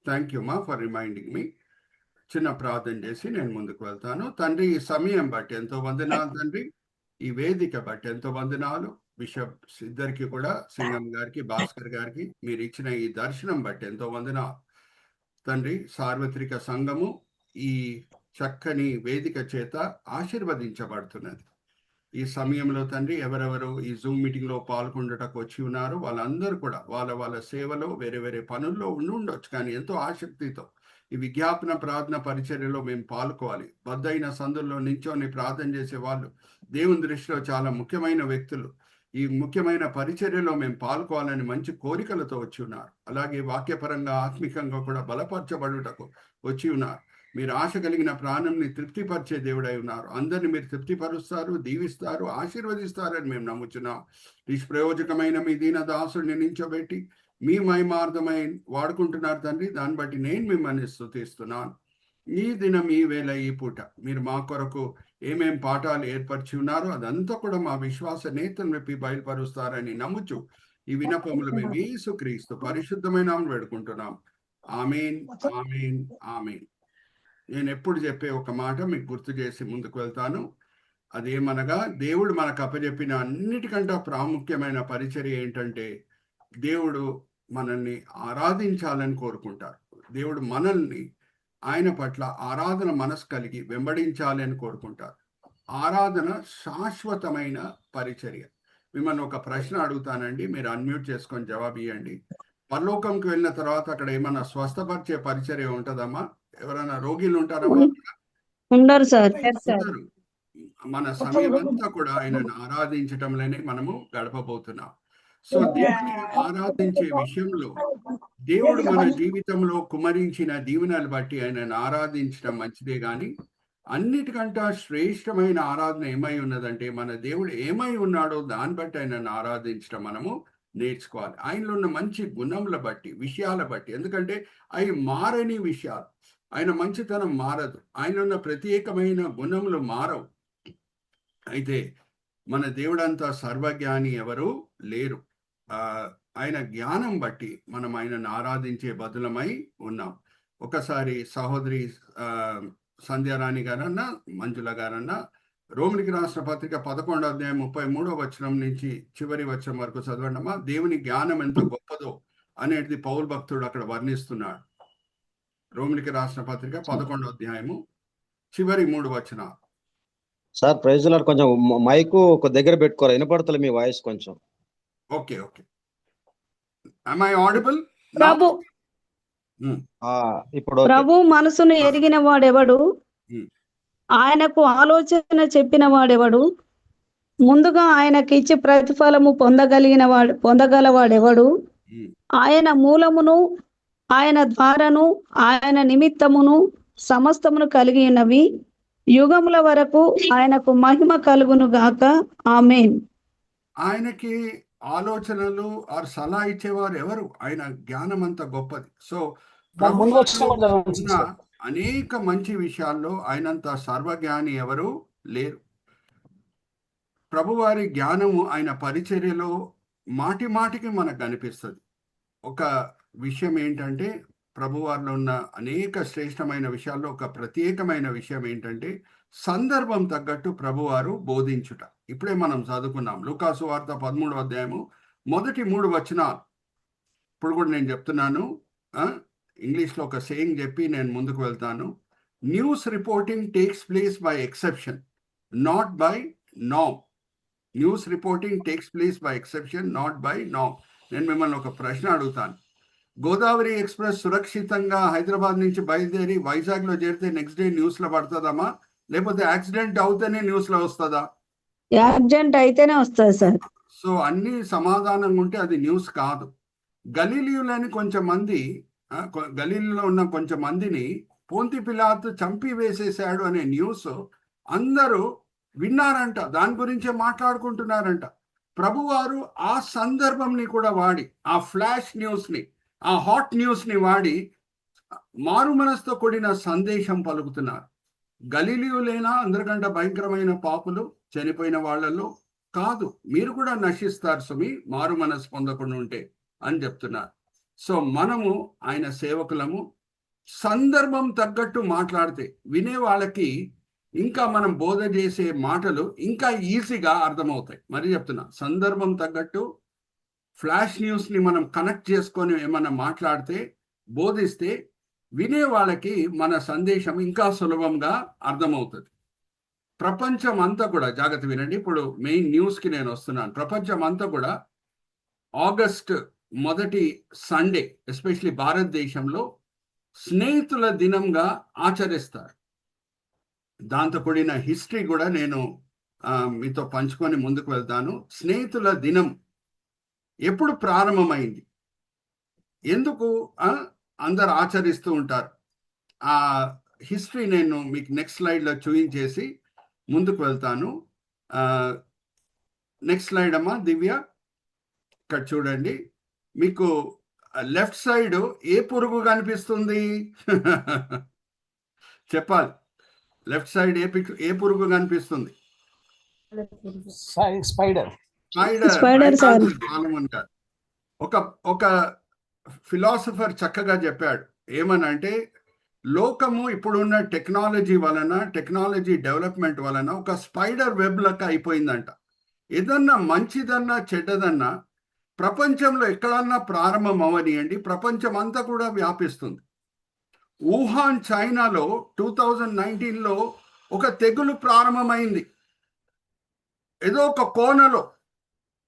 Thank you మా for reminding me. చిన్న ప్రార్థన చేసి నేను ముందుకు వెళ్తాను. తండ్రి, ఈ సమయం బట్టి ఎంతో వందనాలు తండ్రి, ఈ వేదిక బట్టి ఎంతో వందనాలు. బిషప్ ఇద్దరికి కూడా, సింగం గారికి, భాస్కర్ గారికి మీరు ఇచ్చిన ఈ దర్శనం బట్టి ఎంతో వందనాలు తండ్రి. సార్వత్రిక సంఘము ఈ చక్కని వేదిక చేత ఆశీర్వదించబడుతున్నది. ఈ సమయంలో తండ్రి ఎవరెవరు ఈ జూమ్ మీటింగ్ లో పాల్గొనటకు వచ్చి ఉన్నారు వాళ్ళందరూ కూడా వాళ్ళ వాళ్ళ సేవలో వేరే వేరే పనుల్లో ఉండొచ్చు, కానీ ఎంతో ఆసక్తితో ఈ విజ్ఞాపన ప్రార్థన పరిచర్యలో మేము పాల్గొవాలి. బద్దైన సందుల్లో నించొని ప్రార్థన చేసే వాళ్ళు దేవుని దృష్టిలో చాలా ముఖ్యమైన వ్యక్తులు. ఈ ముఖ్యమైన పరిచర్యలో మేము పాల్గొవాలని మంచి కోరికలతో వచ్చి ఉన్నారు. అలాగే వాక్యపరంగా ఆత్మికంగా కూడా బలపరచబడుటకు వచ్చి ఉన్నారు. మీరు ఆశ కలిగిన ప్రాణంని తృప్తిపరిచే దేవుడై ఉన్నారు. అందరిని మీరు తృప్తిపరుస్తారు, దీవిస్తారు, ఆశీర్వదిస్తారని మేము నమ్ముచున్నాం. నిష్ప్రయోజకమైన మీ దీన దాసుడిని నించోబెట్టి మీ మహిమార్థమై వాడుకుంటున్నారు తండ్రి. దాన్ని బట్టి నేను మిమ్మల్ని స్తుతిస్తున్నాను. ఈ దినం, ఈ వేళ, ఈ పూట మీరు మా కొరకు ఏమేం పాఠాలు ఏర్పరిచి ఉన్నారో అదంతా కూడా మా విశ్వాస నేతను చెప్పి బయలుపరుస్తారని నమ్ముచు ఈ వినపములు మేము యేసుక్రీస్తు పరిశుద్ధమైన వేడుకుంటున్నాం. ఆమేన్, ఆమేన్, ఆమేన్. నేను ఎప్పుడు చెప్పే ఒక మాట మీకు గుర్తు చేసి ముందుకు వెళ్తాను. అదేమనగా, దేవుడు మనకు అప్పచెప్పిన అన్నిటికంటే ప్రాముఖ్యమైన పరిచర్య ఏంటంటే దేవుడు మనల్ని ఆరాధించాలని కోరుకుంటారు. దేవుడు మనల్ని ఆయన పట్ల ఆరాధన మనసు కలిగి వెంబడించాలని కోరుకుంటారు. ఆరాధన శాశ్వతమైన పరిచర్య. మిమ్మల్ని ఒక ప్రశ్న అడుగుతానండి, మీరు అన్మ్యూట్ చేసుకొని జవాబు ఇవ్వండి. పరలోకంకి వెళ్ళిన తర్వాత అక్కడ ఏమన్నా స్వస్థపరిచే పరిచర్య ఉంటుందమ్మా? ఎవరైనా రోగిలు ఉంటారమ్మా? ఉండరు సార్. ఉంటారు. మన సమయం అంతా కూడా ఆయనను ఆరాధించటంలోనే మనము గడపబోతున్నాం. సో దేవుని ఆరాధించే విషయంలో దేవుడు మన జీవితంలో కుమరించిన దీవెనలు బట్టి ఆయనను ఆరాధించడం మంచిదే, కానీ అన్నిటికంటే శ్రేష్టమైన ఆరాధన ఏమై ఉన్నదంటే మన దేవుడు ఏమై ఉన్నాడో దాన్ని బట్టి ఆయనను ఆరాధించడం మనము నేర్చుకోవాలి. ఆయనలో ఉన్న మంచి గుణముల బట్టి, విషయాల బట్టి. ఎందుకంటే అవి మారని విషయాలు. ఆయన మంచితనం మారదు, ఆయన ఉన్న ప్రత్యేకమైన గుణములు మారవు. అయితే మన దేవుడంతా సర్వజ్ఞాని ఎవరు లేరు. ఆయన జ్ఞానం బట్టి మనం ఆయనను ఆరాధించే బదులమై ఉన్నాం. ఒకసారి సహోదరి సంధ్యారాణి గారన్నా, మంజుల గారన్నా రోమిలికి రాసిన పత్రిక 11వ అధ్యాయం 33వ వచనం నుంచి చివరి వచనం వరకు చదవండమ్మా. దేవుని జ్ఞానం ఎంత గొప్పదో అనేది పౌలు భక్తుడు అక్కడ వర్ణిస్తున్నాడు. రోమిలికి రాసిన పత్రిక 11వ అధ్యాయము చివరి 3 వచనాలు. సార్ ప్రైజ్ లార్డ్, కొంచెం మైకు దగ్గర పెట్టుకోరా, వినపడతలే మీ వాయిస్ కొంచెం. Okay okay. am I audible? ప్రభు ఇప్పుడు ప్రభు మనసును ఎరిగిన వాడెవడు? ఆయనకు ఆలోచన చెప్పిన వాడెవడు? ముందుగా ఆయనకి ఇచ్చి ప్రతిఫలము పొందగలవాడెవడు? ఆయన మూలమును, ఆయన ద్వారను, ఆయన నిమిత్తమును సమస్తమును కలిగి ఉన్నవి. యుగముల వరకు ఆయనకు మహిమ కలుగును గాక. ఆమేన్. ఆయనకి ఆలోచనలు ఆర్ సలహా ఇచ్చేవారు ఎవరు? ఆయన జ్ఞానం అంత గొప్పది. సో అనేక మంచి విషయాల్లో ఆయనంత సర్వజ్ఞాని ఎవరు లేరు. ప్రభువారి జ్ఞానము ఆయన పరిచర్యలో మాటి మాటికి మనకు కనిపిస్తుంది. ఒక విషయం ఏంటంటే, ప్రభువారిలో ఉన్న అనేక శ్రేష్టమైన విషయాల్లో ఒక ప్రత్యేకమైన విషయం ఏంటంటే సందర్భం తగ్గట్టు ప్రభువారు బోధించుట. ఇప్పుడే మనం చదువుకున్నాం లూకాసు వార్త 13వ అధ్యాయము మొదటి 3 వచనాలు. ఇప్పుడు కూడా నేను చెప్తున్నాను, ఇంగ్లీష్లో ఒక సేయింగ్ చెప్పి నేను ముందుకు వెళ్తాను. News reporting takes place by exception, not by నామ్. News reporting takes place by exception, not by నామ్. నేను మిమ్మల్ని ఒక ప్రశ్న అడుగుతాను. గోదావరి ఎక్స్ప్రెస్ సురక్షితంగా హైదరాబాద్ నుంచి బయలుదేరి వైజాగ్లో చేరితే నెక్స్ట్ డే న్యూస్లో పడుతుందమ్మా? లేకపోతే యాక్సిడెంట్ అవుతేనే న్యూస్లో వస్తుందా? యాక్సిడెంట్ అయితేనే వస్తుంది సార్. సో అన్ని సమాధానంగా ఉంటే అది న్యూస్ కాదు. గలీలీయులని గలీలీలో ఉన్న కొంచెం మందిని పొంతి పిలాతు చంపి వేసేసాడు అనే న్యూస్ అందరూ విన్నారంట, దాని గురించే మాట్లాడుకుంటున్నారంట. ప్రభువారు ఆ సందర్భంని కూడా వాడి, ఆ ఫ్లాష్ న్యూస్ని, ఆ హాట్ న్యూస్ని వాడి మారు మనసుతో కూడిన సందేశం పలుకుతున్నారు. గలీలీయులైనా అందరికంటే భయంకరమైన పాపులు చనిపోయిన వాళ్ళలో కాదు, మీరు కూడా నశిస్తారు సుమి మారు మనసు పొందకుండా ఉంటే అని చెప్తున్నారు. సో మనము ఆయన సేవకులము. సందర్భం తగ్గట్టు మాట్లాడితే వినే వాళ్ళకి ఇంకా మనం బోధ చేసే మాటలు ఇంకా ఈజీగా అర్థమవుతాయి. మరి చెప్తున్నా, సందర్భం తగ్గట్టు ఫ్లాష్ న్యూస్ని మనం కనెక్ట్ చేసుకొని ఏమన్నా మాట్లాడితే, బోధిస్తే వినే వాళ్ళకి మన సందేశం ఇంకా సులభంగా అర్థమవుతుంది. ప్రపంచం అంతా కూడా, జాగ్రత్త వినండి, ఇప్పుడు మెయిన్ న్యూస్కి నేను వస్తున్నాను. ప్రపంచం అంతా కూడా ఆగస్ట్ మొదటి సండే ఎస్పెషలీ భారతదేశంలో స్నేహితుల దినంగా ఆచరిస్తారు. దాంతో కూడిన హిస్టరీ కూడా నేను మీతో పంచుకొని ముందుకు వెళ్తాను. స్నేహితుల దినం ఎప్పుడు ప్రారంభమైంది, ఎందుకు అందరు ఆచరిస్తూ ఉంటారు, ఆ హిస్టరీ నేను మీకు నెక్స్ట్ స్లైడ్లో చూపించేసి ముందుకు వెళ్తాను. నెక్స్ట్ స్లైడ్ అమ్మా దివ్య. ఇక్కడ చూడండి, మీకు లెఫ్ట్ సైడ్ ఏ పురుగు కనిపిస్తుంది? చెప్పాలి. లెఫ్ట్ సైడ్ ఏ పురుగు కనిపిస్తుంది? స్పైడర్. సార్. ఒక ఫిలాసఫర్ చక్కగా చెప్పాడు. ఏమనంటే, లోకము ఇప్పుడున్న టెక్నాలజీ డెవలప్మెంట్ వలన ఒక స్పైడర్ వెబ్ లెక్క అయిపోయిందంట. ఏదన్నా మంచిదన్నా చెడ్డదన్నా ప్రపంచంలో ఎక్కడన్నా ప్రారంభం అవనియండి, ప్రపంచం అంతా కూడా వ్యాపిస్తుంది. వుహాన్ చైనాలో 2019లో ఒక తెగులు ప్రారంభమైంది ఏదో ఒక కోనలో,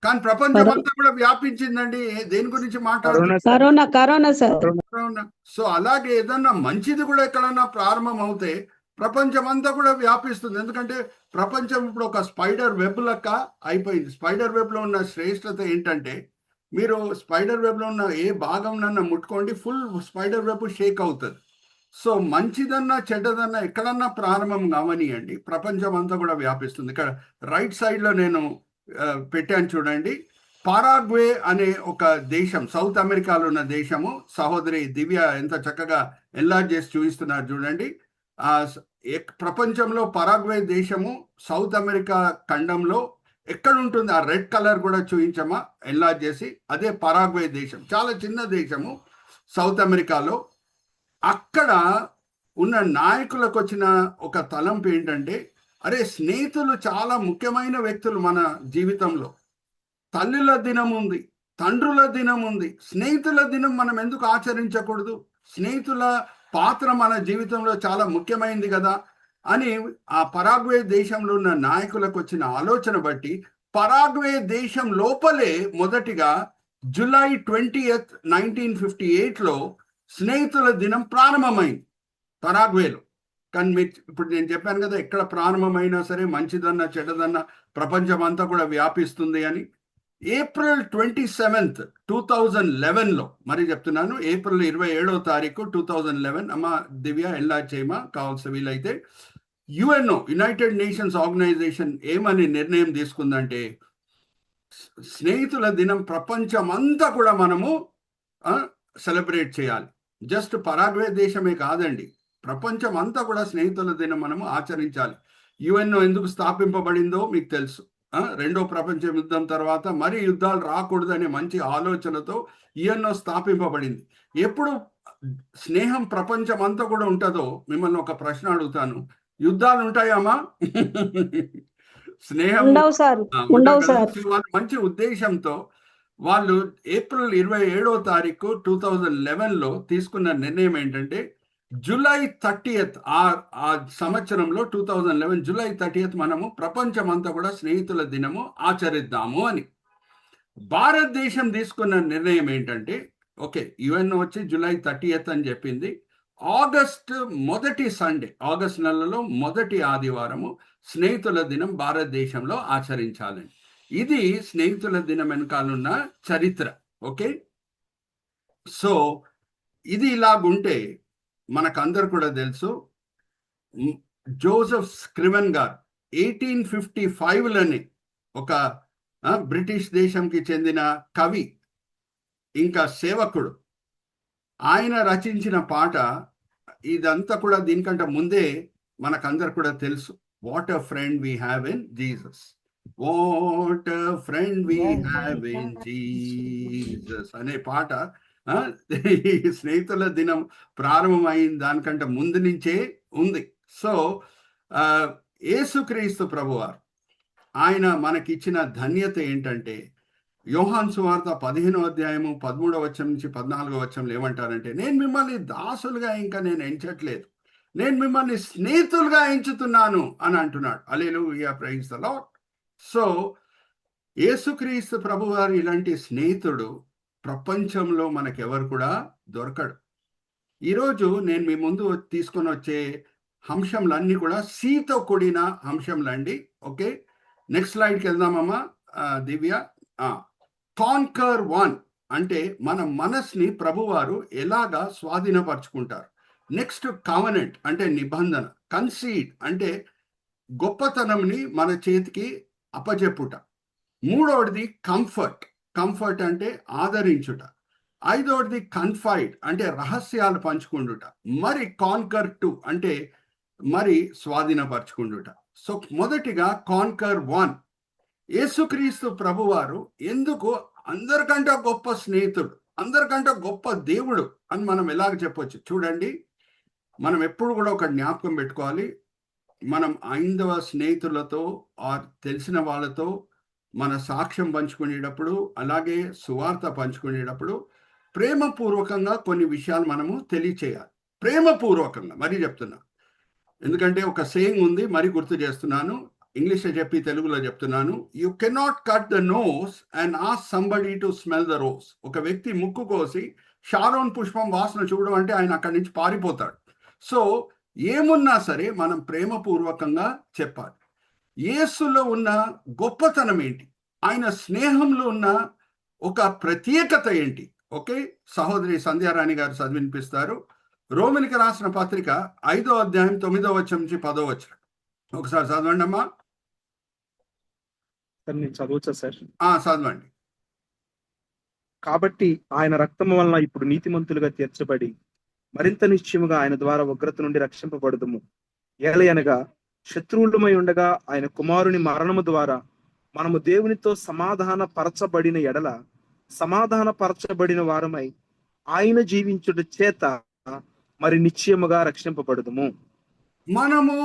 కానీ ప్రపంచం అంతా కూడా వ్యాపించిందండి. దేని గురించి మాట్లాడుతున్నారు? కరోనా. సో అలాగే ఏదన్నా మంచిది కూడా ఎక్కడన్నా ప్రారంభం అవుతే ప్రపంచం అంతా కూడా వ్యాపిస్తుంది. ఎందుకంటే ప్రపంచం ఇప్పుడు ఒక స్పైడర్ వెబ్ లెక్క అయిపోయింది. స్పైడర్ వెబ్ లో ఉన్న శ్రేష్టత ఏంటంటే, మీరు స్పైడర్ వెబ్ లో ఉన్న ఏ భాగం నన్నా ముట్టుకోండి, ఫుల్ స్పైడర్ వెబ్ షేక్ అవుతుంది. సో మంచిదన్నా చెడ్డదన్నా ఎక్కడన్నా ప్రారంభం కావనియండి, ప్రపంచం అంతా కూడా వ్యాపిస్తుంది. ఇక్కడ రైట్ సైడ్ లో నేను పెట్టాను చూడండి. పారాగ్వే అనే ఒక దేశం, సౌత్ అమెరికాలో ఉన్న దేశము. సహోదరి దివ్య ఎంత చక్కగా ఎన్లార్జ్ చేసి చూపిస్తున్నారు చూడండి. ప్రపంచంలో పరాగ్వే దేశము సౌత్ అమెరికా ఖండంలో ఎక్కడ ఉంటుంది? ఆ రెడ్ కలర్ కూడా చూపించమా ఎన్లార్జ్ చేసి. అదే పరాగ్వే దేశం, చాలా చిన్న దేశము సౌత్ అమెరికాలో. అక్కడ ఉన్న నాయకులకు వచ్చిన ఒక తలంపు ఏంటంటే, అరే స్నేహితులు చాలా ముఖ్యమైన వ్యక్తులు మన జీవితంలో. తల్లుల దినం ఉంది, తండ్రుల దినం ఉంది, స్నేహితుల దినం మనం ఎందుకు ఆచరించకూడదు? స్నేహితుల పాత్ర మన జీవితంలో చాలా ముఖ్యమైనది కదా అని ఆ పరాగ్వే దేశంలో ఉన్న నాయకులకు వచ్చిన ఆలోచన బట్టి పరాగ్వే దేశం లోపలే మొదటిగా జూలై 20th 1958లో స్నేహితుల దినం ప్రారంభమైంది పరాగ్వేలో. కానీ మీకు ఇప్పుడు నేను చెప్పాను కదా, ఎక్కడ ప్రారంభమైనా సరే మంచిదన్నా చెడ్డదన్నా ప్రపంచం అంతా కూడా వ్యాపిస్తుంది అని. ఏప్రిల్ 27th 2011లో, మరి చెప్తున్నాను, ఏప్రిల్ 27వ తారీఖు 2011. అమ్మ దివ్య ఎన్లార్జ్ చేయమా కావాల్సిన వీలైతే. యుఎన్ఓ, యునైటెడ్ నేషన్స్ ఆర్గనైజేషన్ ఏమని నిర్ణయం తీసుకుందంటే, స్నేహితుల దినం ప్రపంచం అంతా కూడా మనము సెలబ్రేట్ చేయాలి. జస్ట్ పరాగ్వే దేశమే కాదండి, ప్రపంచం అంతా కూడా స్నేహితుల దినం మనము ఆచరించాలి. యుఎన్ఓ ఎందుకు స్థాపింపబడిందో మీకు తెలుసు. రెండో ప్రపంచ యుద్ధం తర్వాత మరి యుద్ధాలు రాకూడదనే మంచి ఆలోచనతో యుఎన్ఓ స్థాపింపబడింది. ఎప్పుడు స్నేహం ప్రపంచం అంతా కూడా ఉంటుందో, మిమ్మల్ని ఒక ప్రశ్న అడుగుతాను, యుద్ధాలు ఉంటాయమ్మా? స్నేహం మంచి ఉద్దేశంతో వాళ్ళు ఏప్రిల్ 27వ తారీఖు 2011లో తీసుకున్న నిర్ణయం ఏంటంటే, జూలై 30th ఆ సంవత్సరంలో 2011 జూలై 30th మనము ప్రపంచం అంతా కూడా స్నేహితుల దినము ఆచరిద్దాము అని. భారతదేశం తీసుకున్న నిర్ణయం ఏంటంటే, ఓకే యుఎన్ వచ్చి జూలై 30th అని చెప్పింది, ఆగస్ట్ మొదటి సండే, ఆగస్ట్ నెలలో మొదటి ఆదివారము స్నేహితుల దినం భారతదేశంలో ఆచరించాలని. ఇది స్నేహితుల దినం వెనకాలన్న చరిత్ర. ఓకే, సో ఇది ఇలాగుంటే మనకందరు కూడా తెలుసు, జోసెఫ్ స్క్రివెన్ గారు 1855లోనే ఒక బ్రిటిష్ దేశంకి చెందిన కవి ఇంకా సేవకుడు, ఆయన రచించిన పాట ఇదంతా కూడా దీనికంటే ముందే మనకందరు కూడా తెలుసు. What a friend we have in Jesus, what a friend we have in Jesus అనే పాట ఆ, ఈ స్నేహితుల దినం ప్రారంభమైన దానికంటే ముందు నుంచే ఉంది. సో యేసుక్రీస్తు ప్రభువారు ఆయన మనకిచ్చిన ధన్యత ఏంటంటే, యోహాను సువార్త 15వ అధ్యాయము 13వ వచనం నుంచి 14వ వచనంలో ఏమంటారంటే, నేను మిమ్మల్ని దాసులుగా ఇంకా నేను ఎంచట్లేదు, నేను మిమ్మల్ని స్నేహితులుగా ఎంచుతున్నాను అని అంటున్నాడు. హల్లెలూయా, ప్రైజ్ ద లార్డ్. సో యేసుక్రీస్తు ప్రభువారు ఇలాంటి స్నేహితుడు ప్రపంచంలో మనకెవరు కూడా దొరకడు. ఈరోజు నేను మీ ముందు తీసుకొని వచ్చే అంశంలన్నీ కూడా సీతో కూడిన అంశంలండి. ఓకే, నెక్స్ట్ స్లైడ్కి వెళ్దామమ్మా. దివ్య, కాన్కర్ వన్ అంటే మన మనస్ని ప్రభువారు ఎలాగా స్వాధీనపరుచుకుంటారు. నెక్స్ట్ కవనెంట్ అంటే నిబంధన. కన్సీడ్ అంటే గొప్పతనంని మన చేతికి అప్పచెప్పుట. మూడవది కంఫర్ట్. కంఫర్ట్ అంటే ఆదరించుట. ఐదవది కన్ఫైడ్ అంటే రహస్యాలు పంచుకుండుట. మరి కాన్కర్ టు అంటే మరి స్వాధీనపరచుకుండుట. సో మొదటిగా కాన్కర్ వన్, యేసుక్రీస్తు ప్రభువారు ఎందుకు అందరికంటే గొప్ప స్నేహితుడు, అందరికంటే గొప్ప దేవుడు అని మనం ఎలాగ చెప్పొచ్చు చూడండి. మనం ఎప్పుడు కూడా ఒక జ్ఞాపకం పెట్టుకోవాలి. మనం ఐందవ స్నేహితులతో తెలిసిన వాళ్ళతో మన సాక్ష్యం పంచుకునేటప్పుడు, అలాగే సువార్త పంచుకునేటప్పుడు ప్రేమపూర్వకంగా కొన్ని విషయాలు మనము తెలియచేయాలి. ప్రేమపూర్వకంగా మరీ చెప్తున్నా, ఎందుకంటే ఒక సేయింగ్ ఉంది, మరి గుర్తు చేస్తున్నాను. ఇంగ్లీష్లో చెప్పి తెలుగులో చెప్తున్నాను. You cannot cut the nose and ask somebody to smell the rose. ఒక వ్యక్తి ముక్కు కోసి షారోన్ పుష్పం వాసన చూడడం అంటే ఆయన అక్కడి నుంచి పారిపోతాడు. సో ఏమున్నా సరే మనం ప్రేమపూర్వకంగా చెప్పాలి. యేసులో ఉన్న గొప్పతనం ఏంటి, ఆయన స్నేహంలో ఉన్న ఒక ప్రత్యేకత ఏంటి? ఓకే, సహోదరి సంధ్యారాణి గారు చదివినిపిస్తారు. రోమిలికి రాసిన పత్రిక 5వ అధ్యాయం 9వ వచనం నుంచి 10వ వచనం ఒకసారి చదవండి అమ్మా. నేను చదవచ్చా సార్? చదవండి. కాబట్టి ఆయన రక్తము వలన ఇప్పుడు నీతిమంతులుగా తీర్చబడి మరింత నిశ్చయముగా ఆయన ద్వారా ఉగ్రత నుండి రక్షింపబడదుము. ఏలయనగా శత్రువులమై ఉండగా ఆయన కుమారుని మరణము ద్వారా మనము దేవునితో సమాధాన పరచబడిన ఎడల సమాధాన పరచబడిన వారమై ఆయన జీవించుట చేత మరి నిశ్చయముగా రక్షింపబడదుము. మనము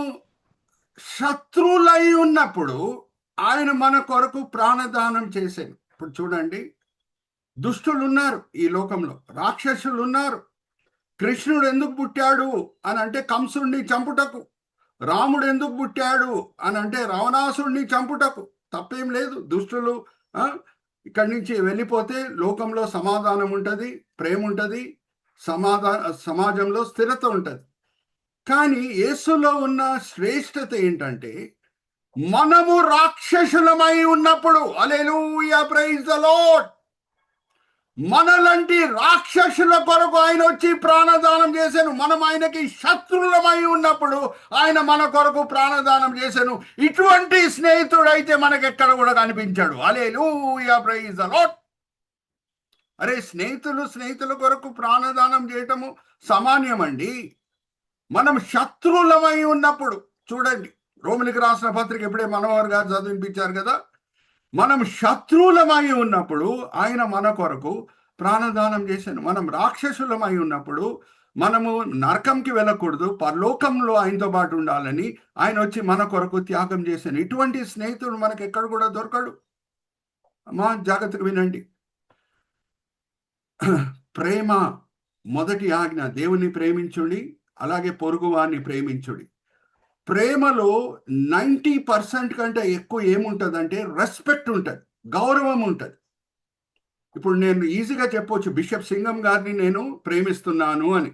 శత్రువులై ఉన్నప్పుడు ఆయన మన కొరకు ప్రాణదానం చేశాను. ఇప్పుడు చూడండి, దుష్టులు ఉన్నారు ఈ లోకంలో, రాక్షసులు ఉన్నారు. కృష్ణుడు ఎందుకు పుట్టాడు అని అంటే కంసుడిని చంపుటకు. రాముడు ఎందుకు పుట్టాడు అని అంటే రావణాసుడిని చంపుటకు. తప్పేం లేదు. దుష్టులు ఇక్కడి నుంచి వెళ్ళిపోతే లోకంలో సమాధానం ఉంటుంది, ప్రేమ ఉంటుంది, సమాజంలో స్థిరత ఉంటుంది. కానీ యేసులో ఉన్న శ్రేష్టత ఏంటంటే, మనము రాక్షసులమై ఉన్నప్పుడు, హల్లెలూయా, ప్రైజ్ ద లార్డ్, మనలాంటి రాక్షసుల కొరకు ఆయన వచ్చి ప్రాణదానం చేశాను. మనం ఆయనకి శత్రువులమై ఉన్నప్పుడు ఆయన మన కొరకు ప్రాణదానం చేశాను. ఇటువంటి స్నేహితుడు అయితే మనకి ఎక్కడ కూడా కనిపించాడు. హల్లెలూయా, ప్రైజ్ ద లార్డ్. అరే, స్నేహితుల కొరకు ప్రాణదానం చేయటము సామాన్యమండి. మనం శత్రువులమై ఉన్నప్పుడు చూడండి, రోమిలికి రాసిన పత్రిక ఇప్పుడే మనోహర్ గారు చదివించారు కదా. మనం శత్రువులమై ఉన్నప్పుడు ఆయన మన కొరకు ప్రాణదానం చేశాను. మనం రాక్షసులమై ఉన్నప్పుడు మనము నరకంకి వెళ్ళకూడదు, పరలోకంలో ఆయనతో పాటు ఉండాలని ఆయన వచ్చి మన కొరకు త్యాగం చేశాను. ఇటువంటి స్నేహితుడు మనకు ఎక్కడ కూడా దొరకడు. అమ్మా, జాగ్రత్తగా వినండి. ప్రేమ మొదటి ఆజ్ఞ, దేవుని ప్రేమించుడి, అలాగే పొరుగువాన్ని ప్రేమించుడి. ప్రేమలో 90% కంటే ఎక్కువ ఏముంటుందంటే రెస్పెక్ట్ ఉంటుంది, గౌరవం ఉంటుంది. ఇప్పుడు నేను ఈజీగా చెప్పొచ్చు, బిషప్ సింగం గారిని నేను ప్రేమిస్తున్నాను అని.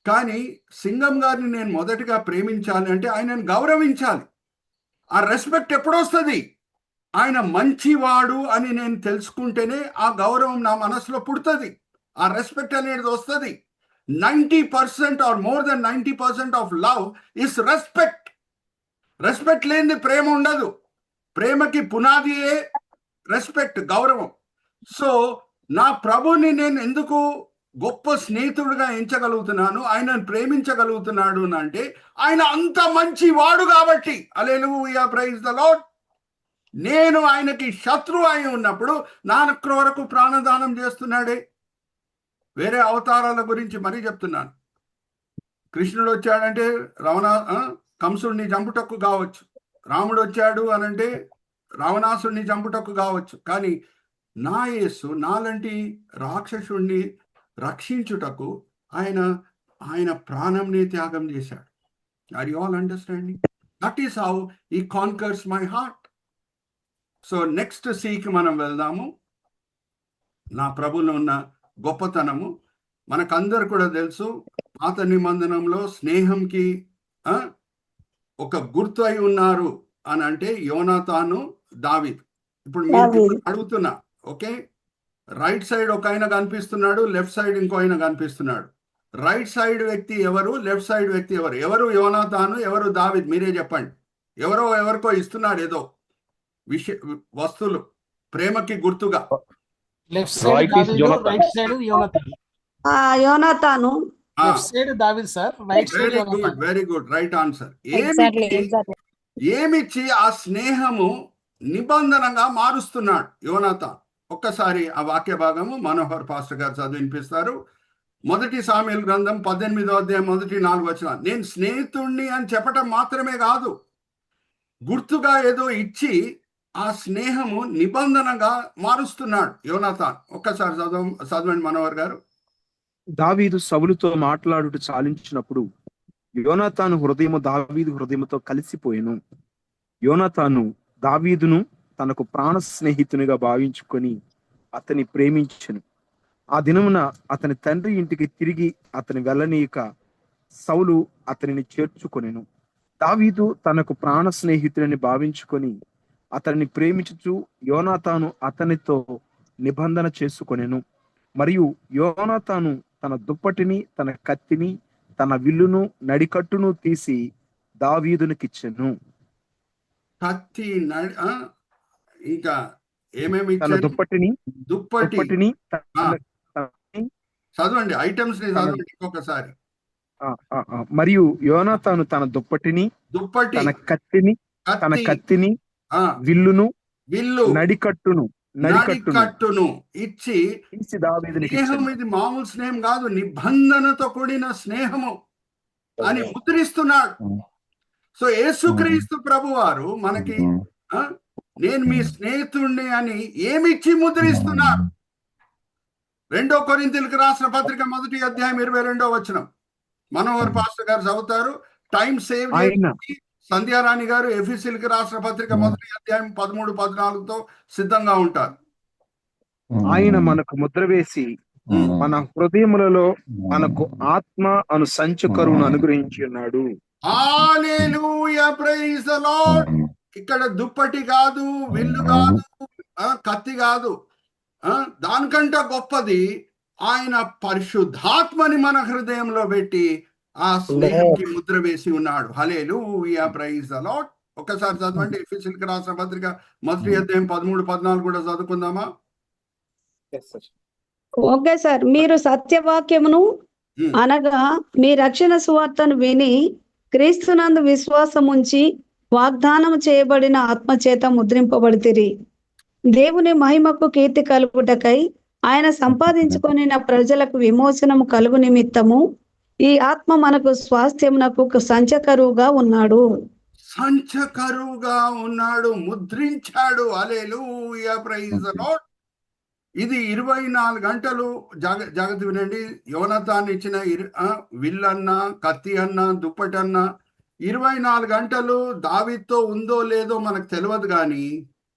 కానీ సింగం గారిని నేను మొదటిగా ప్రేమించాలి అంటే ఆయనను గౌరవించాలి. ఆ రెస్పెక్ట్ ఎప్పుడు వస్తుంది? ఆయన మంచివాడు అని నేను తెలుసుకుంటేనే ఆ గౌరవం నా మనసులో పుడుతుంది, ఆ రెస్పెక్ట్ అనేది వస్తుంది. 90% or more than 90% of love is respect. Respect లేనిది ప్రేమ ఉండదు. ప్రేమకి పునాదియే రెస్పెక్ట్, గౌరవం. సో నా ప్రభుని నేను ఎందుకు గొప్ప స్నేహితుడిగా ఎంచగలుగుతున్నాను, ఆయనను ప్రేమించగలుగుతున్నాడు అంటే ఆయన అంత మంచి వాడు కాబట్టి. హల్లెలూయా, ప్రైజ్ ద లార్డ్. నేను ఆయనకి శత్రువు అయి ఉన్నప్పుడు నా కొరకు ప్రాణదానం చేస్తున్నాడే. వేరే అవతారాల గురించి మరీ చెప్తున్నాను. కృష్ణుడు వచ్చాడంటే కంసుడిని చంపుటకు కావచ్చు, రాముడు వచ్చాడు అనంటే రావణాసుడిని చంపుటకు కావచ్చు. కానీ నా యేసు నాలాంటి రాక్షసుడిని రక్షించుటకు ఆయన ప్రాణంని త్యాగం చేశాడు. Are you all understanding? That is how he conquers my heart. So next సీకి మనం వెళ్దాము. నా ప్రభులో ఉన్న గొప్పతనము మనకందరు కూడా తెలుసు. పాత నిబంధనంలో స్నేహంకి ఒక గుర్తు అయి ఉన్నారు అని అంటే యోనాతాను, దావీదు. ఇప్పుడు మీరు అడుగుతున్నా, ఓకే, రైట్ సైడ్ ఒక ఆయన కనిపిస్తున్నాడు, లెఫ్ట్ సైడ్ ఇంకో ఆయన కనిపిస్తున్నాడు. రైట్ సైడ్ వ్యక్తి ఎవరు, లెఫ్ట్ సైడ్ వ్యక్తి ఎవరు? ఎవరు యోనాతాను, ఎవరు దావీదు? మీరే చెప్పండి. ఎవరికో ఇస్తున్నాడు ఏదో వస్తువులు ప్రేమకి గుర్తుగా. లెఫ్ట్ సైడ్ దావీదు, రైట్ సైడ్ యోనాతాను. యోనాతాను, లెఫ్ట్ సైడ్ దావీదు సార్, రైట్ సైడ్ యోనాతాను. Very good, right answer. ఏమిచ్చి ఆ స్నేహము నిబంధనగా మారుస్తున్నాడు యోనాతాను. ఒక్కసారి ఆ వాక్య భాగము మనోహర్ పాస్టర్ గారు చదివినిపిస్తారు. 1 సాముయేలు గ్రంథం 18వ అధ్యాయం 1-4 వచనాలు. నేను స్నేహితుణ్ణి అని చెప్పటం మాత్రమే కాదు, గుర్తుగా ఏదో ఇచ్చి ఆ స్నేహము నిబంధనగా మారుస్తున్నాడు యోనాతాన్. ఒక్కసారి చదవండి మనోహర్ గారు. దావీదు సౌలుతో మాట్లాడుట చాలించినప్పుడు యోనాతాను హృదయము దావీదు హృదయముతో కలిసిపోయెను. యోనాతాను దావీదును తనకు ప్రాణ స్నేహితునిగా భావించుకొని అతని ప్రేమించెను. ఆ దినమున అతని తండ్రి ఇంటికి తిరిగి అతని వెళ్ళనీయక సౌలు అతనిని చేర్చుకొనెను. దావీదు తనకు ప్రాణ స్నేహితుడిని భావించుకొని అతనిని ప్రేమించుచు యోనాతాను అతనితో నిబంధన చేసుకొనెను. మరియు యోనాతాను తన దుప్పటిని, తన కత్తిని, తన విల్లును, నడికట్టును తీసి దావీదునికిచ్చెను. కత్తి, ఇంకా ఏమేమి? తన దుప్పటిని చదవండి, ఐటమ్స్ ని చదవండి ఇంకొకసారి. మరియు యోనాతాను తన దుప్పటి, తన కత్తిని, విల్లు, నడికట్టును ఇచ్చి స్నేహం, ఇది మామూలు స్నేహం కాదు, నిబంధనతో కూడిన స్నేహము అని ముద్రిస్తున్నాడు. సో యేసుక్రీస్తు ప్రభు వారు మనకి నేను మీ స్నేహితుడిని అని ఏమిచ్చి ముద్రిస్తున్నారు? 2 కొరింథీయులకు రాసిన పత్రిక 1వ అధ్యాయం 22వ వచనం మనోహర్ పాస్టర్ గారు చదువుతారు. టైం సేవ్ చేసి సంధ్యారాణి గారు ఎఫెసీయులకు రాసిన పత్రిక 1వ అధ్యాయం 13-14తో సిద్ధంగా ఉంటారు. ఆయన మనకు ముద్ర వేసి మన హృదయములలో మనకు ఆత్మ అను సంచకరువును అనుగ్రహించి ఉన్నాడు. హల్లెలూయా, ప్రైజ్ ది లార్డ్. ఇక్కడ దుప్పటి కాదు, విల్లు కాదు, కత్తి కాదు, దానికంటే గొప్పది ఆయన పరిశుద్ధాత్మని మన హృదయంలో పెట్టి ఆ స్నేహంకి ముద్ర వేసి ఉన్నాడు. హల్లెలూయా, ప్రైజ్ ది లార్డ్. ఒక్కసారి చదవండి ఎఫెసీయులకు రాసిన పత్రిక 1వ అధ్యాయం 13-14 కూడా చదువుకుందామా? Okay sir. మీరు సత్యవాక్యమును అనగా మీ రక్షణ సువార్తను విని క్రీస్తునందు విశ్వాసం ఉంచి వాగ్దానం చేయబడిన ఆత్మచేత ముద్రింపబడితిరి. దేవుని మహిమకు కీర్తి కలుగుటకై ఆయన సంపాదించుకొని ప్రజలకు విమోచనము కలుగు నిమిత్తము ఈ ఆత్మ మనకు స్వాస్థ్యమునకు సంచకరువుగా ఉన్నాడు. ముద్రించాడు. హల్లెలూయా, ప్రైజ్ ది లార్డ్. ఇది 24 గంటలు జాగ్రత్త వినండి. యోనాతాను ఇచ్చిన విల్లన్న, కత్తి అన్న, దుప్పటి అన్న 24 గంటలు దావీదుతో ఉందో లేదో మనకు తెలియదు, కానీ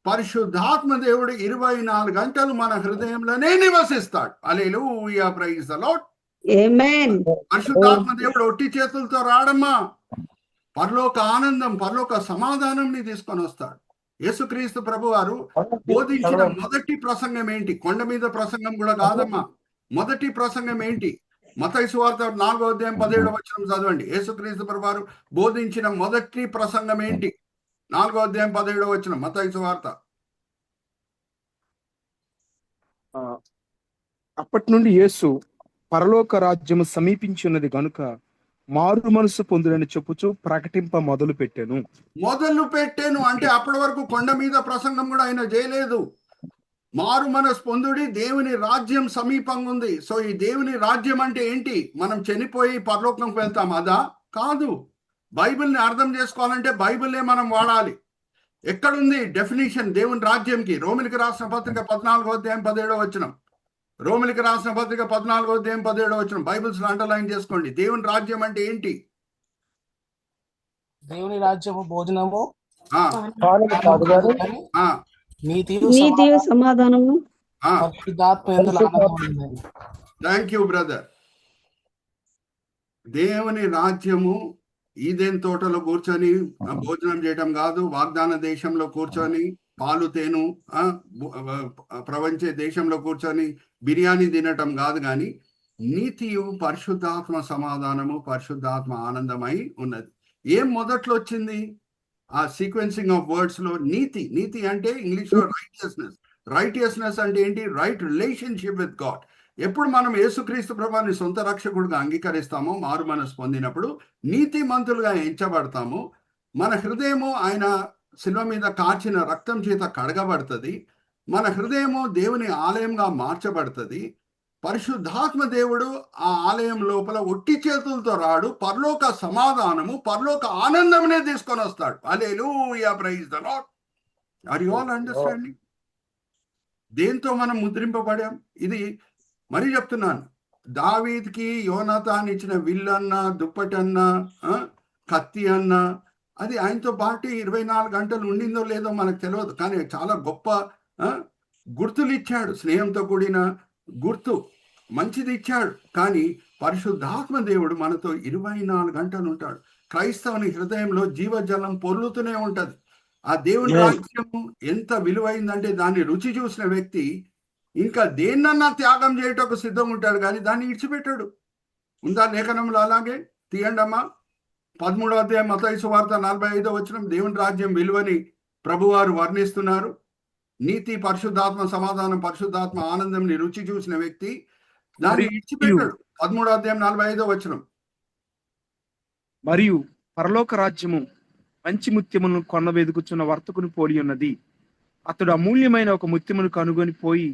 పరిశుద్ధాత్మ దేవుడు 24 గంటలు మన హృదయంలోనే నివసిస్తాడు. హల్లెలూయా, ప్రైజ్ ది లార్డ్. ఆమేన్. పరిశుద్ధాత్మ దేవుడు ఒట్టి చేతులతో రాడమ్మా. పరలోక ఆనందం, పరలోక సమాధానం ని తీసుకొని వస్తాడు. యేసుక్రీస్తు ప్రభు వారు బోధించిన మొదటి ప్రసంగం ఏంటి? కొండ మీద ప్రసంగం కూడా కాదమ్మా. మొదటి ప్రసంగం ఏంటి? మత్తయి సువార్త 4వ అధ్యాయం 17వ వచనం చదవండి. యేసుక్రీస్తు ప్రభు వారు బోధించిన మొదటి ప్రసంగం ఏంటి? 4వ అధ్యాయం 17వ వచనం మత్తయి సువార్త. అప్పటి నుండి యేసు పరలోక రాజ్యము సమీపించున్నది గనుక మారు మనసు పొందుడని చెప్పుచు ప్రకటింప మొదలు పెట్టాను అంటే అప్పటి వరకు కొండ మీద ప్రసంగం కూడా ఆయన చేయలేదు. మారు మనసు పొందుడి, దేవుని రాజ్యం సమీపంగా ఉంది. సో ఈ దేవుని రాజ్యం అంటే ఏంటి? మనం చనిపోయి పరలోకంకి వెళ్తాం అదా? కాదు. బైబిల్ని అర్థం చేసుకోవాలంటే బైబిల్నే మనం వాడాలి. ఎక్కడుంది డెఫినేషన్ దేవుని రాజ్యంకి? రోమిలికి రాసిన పత్రిక 14వ అధ్యాయం 17వ వచనం. రోమిలికి రాసిన పత్రిక 14వ అధ్యాయం 17వ వచనం. బైబిల్స్ అండర్లైన్ చేసుకోండి. దేవుని రాజ్యం అంటే ఏంటి? దేవుని రాజ్యము భోజనము ఆ, ఆ, నీతియు సమాధానము ఆ. పరిశుద్ధాత్మ యందు ఆనందం ఉన్నది. Thank you brother. దేవుని రాజ్యము ఈదెన్ తోటలో కూర్చొని భోజనం చేయటం కాదు, వాగ్దాన దేశంలో కూర్చొని పాలు తేను ప్రపంచ దేశంలో కూర్చొని బిర్యానీ తినటం కాదు, కానీ నీతియు పరిశుద్ధాత్మ సమాధానము పరిశుద్ధాత్మ ఆనందమై ఉన్నది. ఏం మొదట్లో వచ్చింది? ఆ సీక్వెన్సింగ్ ఆఫ్ వర్డ్స్ లో నీతి. నీతి అంటే ఇంగ్లీష్ లో రైటియస్నెస్. రైటియస్నెస్ అంటే ఏంటి? Right relationship with God. ఎప్పుడు మనం యేసుక్రీస్తు ప్రభువుని సొంత రక్షకుడిగా అంగీకరిస్తామో, మారు మనసు పొందినప్పుడు నీతిమంతులుగా ఎంచబడతాము. మన హృదయము ఆయన శిలువ మీద కార్చిన రక్తం చేత కడగబడుతుంది. మన హృదయము దేవుని ఆలయంగా మార్చబడుతుంది. పరిశుద్ధాత్మ దేవుడు ఆ ఆలయం లోపల ఒట్టి చేతులతో రాడు, పరలోక సమాధానము పరలోక ఆనందమునే తీసుకొని వస్తాడు. Hallelujah, praise the lord. Are you all understanding? దేంతో మనం ముద్రింపబడాం? ఇది మరి చెప్తున్నాను. దావీద్కి యోనాతాన్ ఇచ్చిన విల్లన్న, దుప్పటన్న, కత్తి అన్న, అది ఆయనతో పాటు 24 గంటలు ఉండిందో లేదో మనకు తెలియదు, కానీ చాలా గొప్ప గుర్తులు ఇచ్చాడు. స్నేహంతో కూడిన గుర్తు మంచిది ఇచ్చాడు. కానీ పరిశుద్ధాత్మ దేవుడు మనతో 24 గంటలు ఉంటాడు. క్రైస్తవుని హృదయంలో జీవజలం పొర్లుతూనే ఉంటది. ఆ దేవుని రాజ్యము ఎంత విలువైందంటే దాన్ని రుచి చూసిన వ్యక్తి ఇంకా దేన్నన్నా త్యాగం చేయటకు సిద్ధంగా ఉంటాడు, కానీ దాన్ని ఇడిచిపెట్టాడు. ఉందా లేఖనంలో? అలాగే తీయండమ్మా. 13వ అధ్యాయం మత్తయి సువార్త 45వ వచనం. దేవుని రాజ్యం విలువని ప్రభువారు వర్ణిస్తున్నారు. నీతి, పరిశుద్ధాత్మ సమాధానం, పరిశుద్ధాత్మ ఆనందంని రుచి చూసిన వ్యక్తి దాన్ని ఇడిచిపెట్టాడు. 13వ అధ్యాయం 45వ వచనం. మరియు పరలోక రాజ్యము మంచి ముత్యములను కొన్న వెదుకుచున్న వర్తకుని పోలి ఉన్నది. అతడు అమూల్యమైన ఒక ముత్యమును కనుగొని పోయి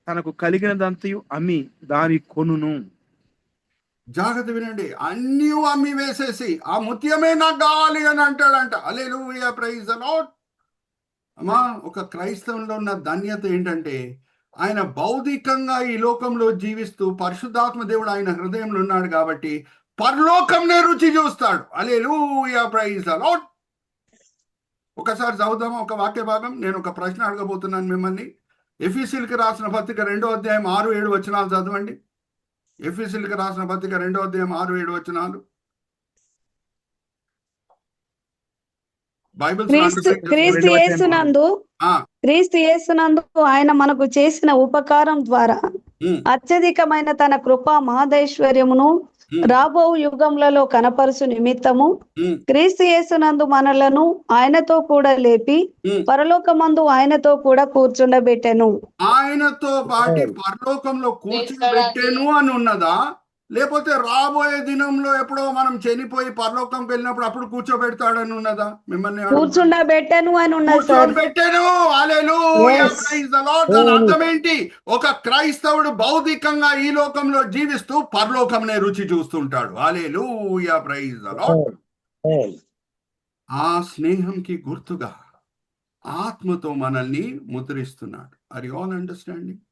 తనకు కలిగినదంతయు అమ్మి దాని కొనును. జాగ్రత్త వినండి. అన్నీ అమ్మి వేసేసి ఆ ముత్యమే నాకు కావాలి అని అంటాడంట. హల్లెలూయా, ప్రైజ్ ద లార్డ్. అమ్మా, ఒక క్రైస్తవంలో ఉన్న ధన్యత ఏంటంటే ఆయన భౌతికంగా ఈ లోకంలో జీవిస్తూ పరిశుద్ధాత్మ దేవుడు ఆయన హృదయంలో ఉన్నాడు కాబట్టి పరలోకంనే రుచి చూస్తాడు. హల్లెలూయా, ప్రైజ్ ద లార్డ్. ఒకసారి చదువుదామా ఒక వాక్య భాగం? నేను ఒక ప్రశ్న అడగబోతున్నాను మిమ్మల్ని. ఎఫెసీయులకు రాసిన పత్రిక 2వ అధ్యాయం 6-7 వచనాలు చదవండి. ఎఫెసీయులకు రాసిన పత్రిక 2వ అధ్యాయం 6-7 వచనాలు. క్రీస్తు యేసునందు ఆయన మనకు చేసిన ఉపకారం ద్వారా అత్యధికమైన తన కృపా మహదైశ్వర్యమును రాబో యుగములలో కనపరుచు నిమిత్తము క్రీస్తు యేసునందు మనలను ఆయనతో కూడా లేపి పరలోకమందు ఆయనతో కూడా కూర్చుండబెట్టెను. ఆయనతో పాటు పరలోకంలో కూర్చుండబెట్టెను అని ఉన్నదా? లేకపోతే రాబోయే దినంలో ఎప్పుడో మనం చనిపోయి పరలోకంకి వెళ్ళినప్పుడు అప్పుడు కూర్చోబెడతాడని ఉన్నదా? మిమ్మల్ని కూర్చుండబెట్టెను అని ఉన్నది సార్. పెట్టాను. హల్లెలూయా, ప్రైజ్ ద లార్డ్. దాని అర్థం ఏంటి? ఒక క్రైస్తవుడు భౌతికంగా ఈ లోకంలో జీవిస్తూ పరలోకంనే రుచి చూస్తుంటాడు. Hallelujah, praise the lord. ఆ స్నేహంకి గుర్తుగా ఆత్మతో మనల్ని ముద్రిస్తున్నాడు. Are you all understanding?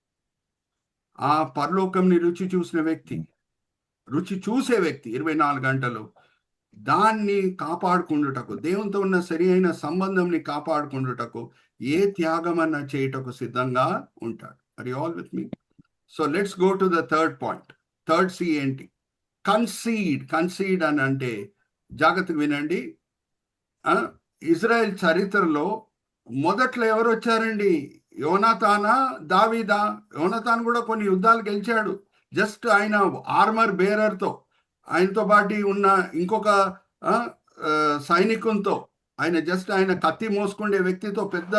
ఆ పరలోకంని రుచి చూసిన వ్యక్తి, రుచి చూసే వ్యక్తి 24 గంటలు దాన్ని కాపాడుకుండుటకు, దేవునితో ఉన్న సరి అయిన సంబంధంని కాపాడుకుండుటకు ఏ త్యాగమన్నా చేయటకు సిద్ధంగా ఉంటాడు. Are you all with me? So let's go to the third point. Third C ఏంటి? కన్సీడ్. కన్సీడ్ అని అంటే జాగ్రత్తగా వినండి. ఇజ్రాయెల్ చరిత్రలో మొదట్లో ఎవరు వచ్చారండి? యోనాతానా, దావీదా? యోనాతాన్ కూడా కొన్ని యుద్ధాలు గెలిచాడు. జస్ట్ ఆయన ఆర్మర్ బేరర్తో, ఆయనతో పాటు ఉన్న ఇంకొక సైనికునితో, ఆయన కత్తి మోసుకుండే వ్యక్తితో పెద్ద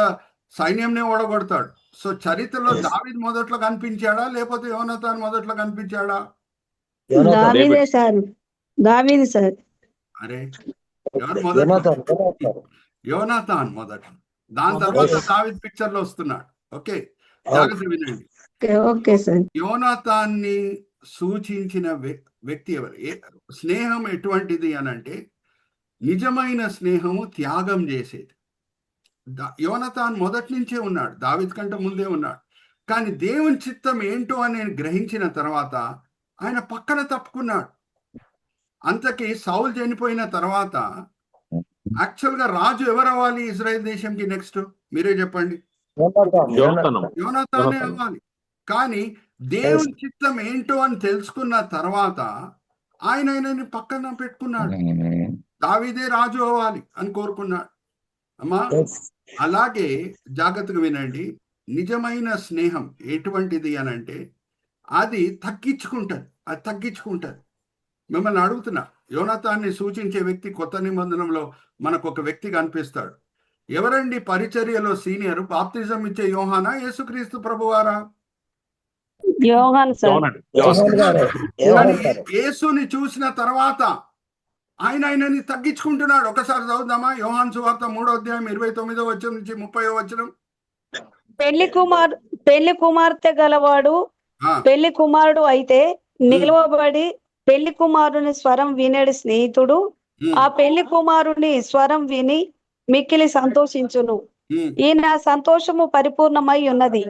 సైన్యంనే ఓడగొడతాడు. సో చరిత్రలో దావీద్ మొదట్లో కనిపించాడా లేకపోతే యోనాతాన్ మొదట్లో కనిపించాడా? దావీదే సార్. దావీదు సార్. అరే, ఎవరు మొదట్లో? యోనాతాన్ మొదట. దాని తర్వాత దావీద్ పిక్చర్ లో వస్తున్నాడు. ఓకే, జాగ్రత్త వినండి. Okay sir. యోనాతాన్ని సూచించిన వ్యక్తి ఎవరు? స్నేహం ఎటువంటిది అనంటే నిజమైన స్నేహము త్యాగం చేసేది. యోనాతాన్ మొదటి నుంచే ఉన్నాడు, దావీదు కంటే ముందే ఉన్నాడు. కానీ దేవుని చిత్తం ఏంటో అని గ్రహించిన తర్వాత ఆయన పక్కన తప్పుకున్నాడు. అంతకి సౌలు చనిపోయిన తర్వాత యాక్చువల్గా రాజు ఎవరు అవ్వాలి ఇజ్రాయెల్ దేశంకి? నెక్స్ట్ మీరే చెప్పండి. యోనాతానే అవ్వాలి. కానీ దేవుని చిత్తం ఏంటో అని తెలుసుకున్న తర్వాత ఆయనని పక్కన పెట్టుకున్నాడు. దావీదే రాజు అవ్వాలి అని కోరుకున్నాడు. అమ్మా, అలాగే జాగ్రత్తగా వినండి. నిజమైన స్నేహం ఎటువంటిది అనంటే అది తగ్గించుకుంటది. మిమ్మల్ని అడుగుతున్నా, యోనాతాన్ని సూచించే వ్యక్తి కొత్త నిబంధనలో మనకు ఒక వ్యక్తి కనిపిస్తాడు. ఎవరండి పరిచర్యలో సీనియర్? బాప్తిజం ఇచ్చే యోహానా, యేసుక్రీస్తు ప్రభువారా? యోహాన్ సార్. యేసుని చూసిన తర్వాత ఆయనని తగ్గించుకుంటున్నాడు. ఒకసారి చదువుదామా? యోహాను సువార్త 3వ అధ్యాయం 29వ వచనం నుంచి 30వ వచనం. పెళ్లి కుమార్తె గలవాడు పెళ్లి కుమారుడు అయితే నిలవబడి పెళ్లి కుమారుని స్వరం వినేడు స్నేహితుడు ఆ పెళ్లి కుమారుని స్వరం విని మిక్కిలి సంతోషించును. ఈయన సంతోషము పరిపూర్ణమై ఉన్నది.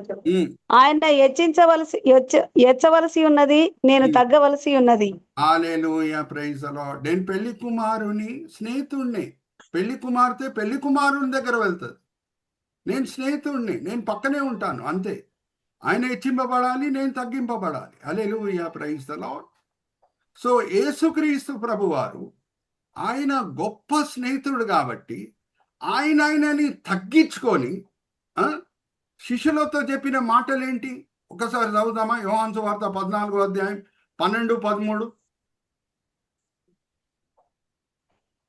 ఆయన హెచ్చవలసి ఉన్నది, నేను తగ్గవలసి ఉన్నది. హల్లెలూయా, ప్రైజ్ ది లార్డ్. నేను పెళ్లి కుమారుని స్నేహితుడిని. పెళ్లి కుమార్తె పెళ్లి కుమారుని దగ్గర వెళ్తుంది. నేను స్నేహితుడిని, నేను పక్కనే ఉంటాను, అంతే. ఆయన హెచ్చింపబడాలి, నేను తగ్గింపబడాలి. హల్లెలూయా, ప్రైజ్ ది లార్డ్. సో యేసుక్రీస్తు ప్రభువారు ఆయన గొప్ప స్నేహితుడు కాబట్టి ఆయనని తగ్గించుకొని శిష్యులతో చెప్పిన మాటలేంటి? ఒకసారి చదువుదామా? యోహాను సువార్త 14వ అధ్యాయం 12, 13.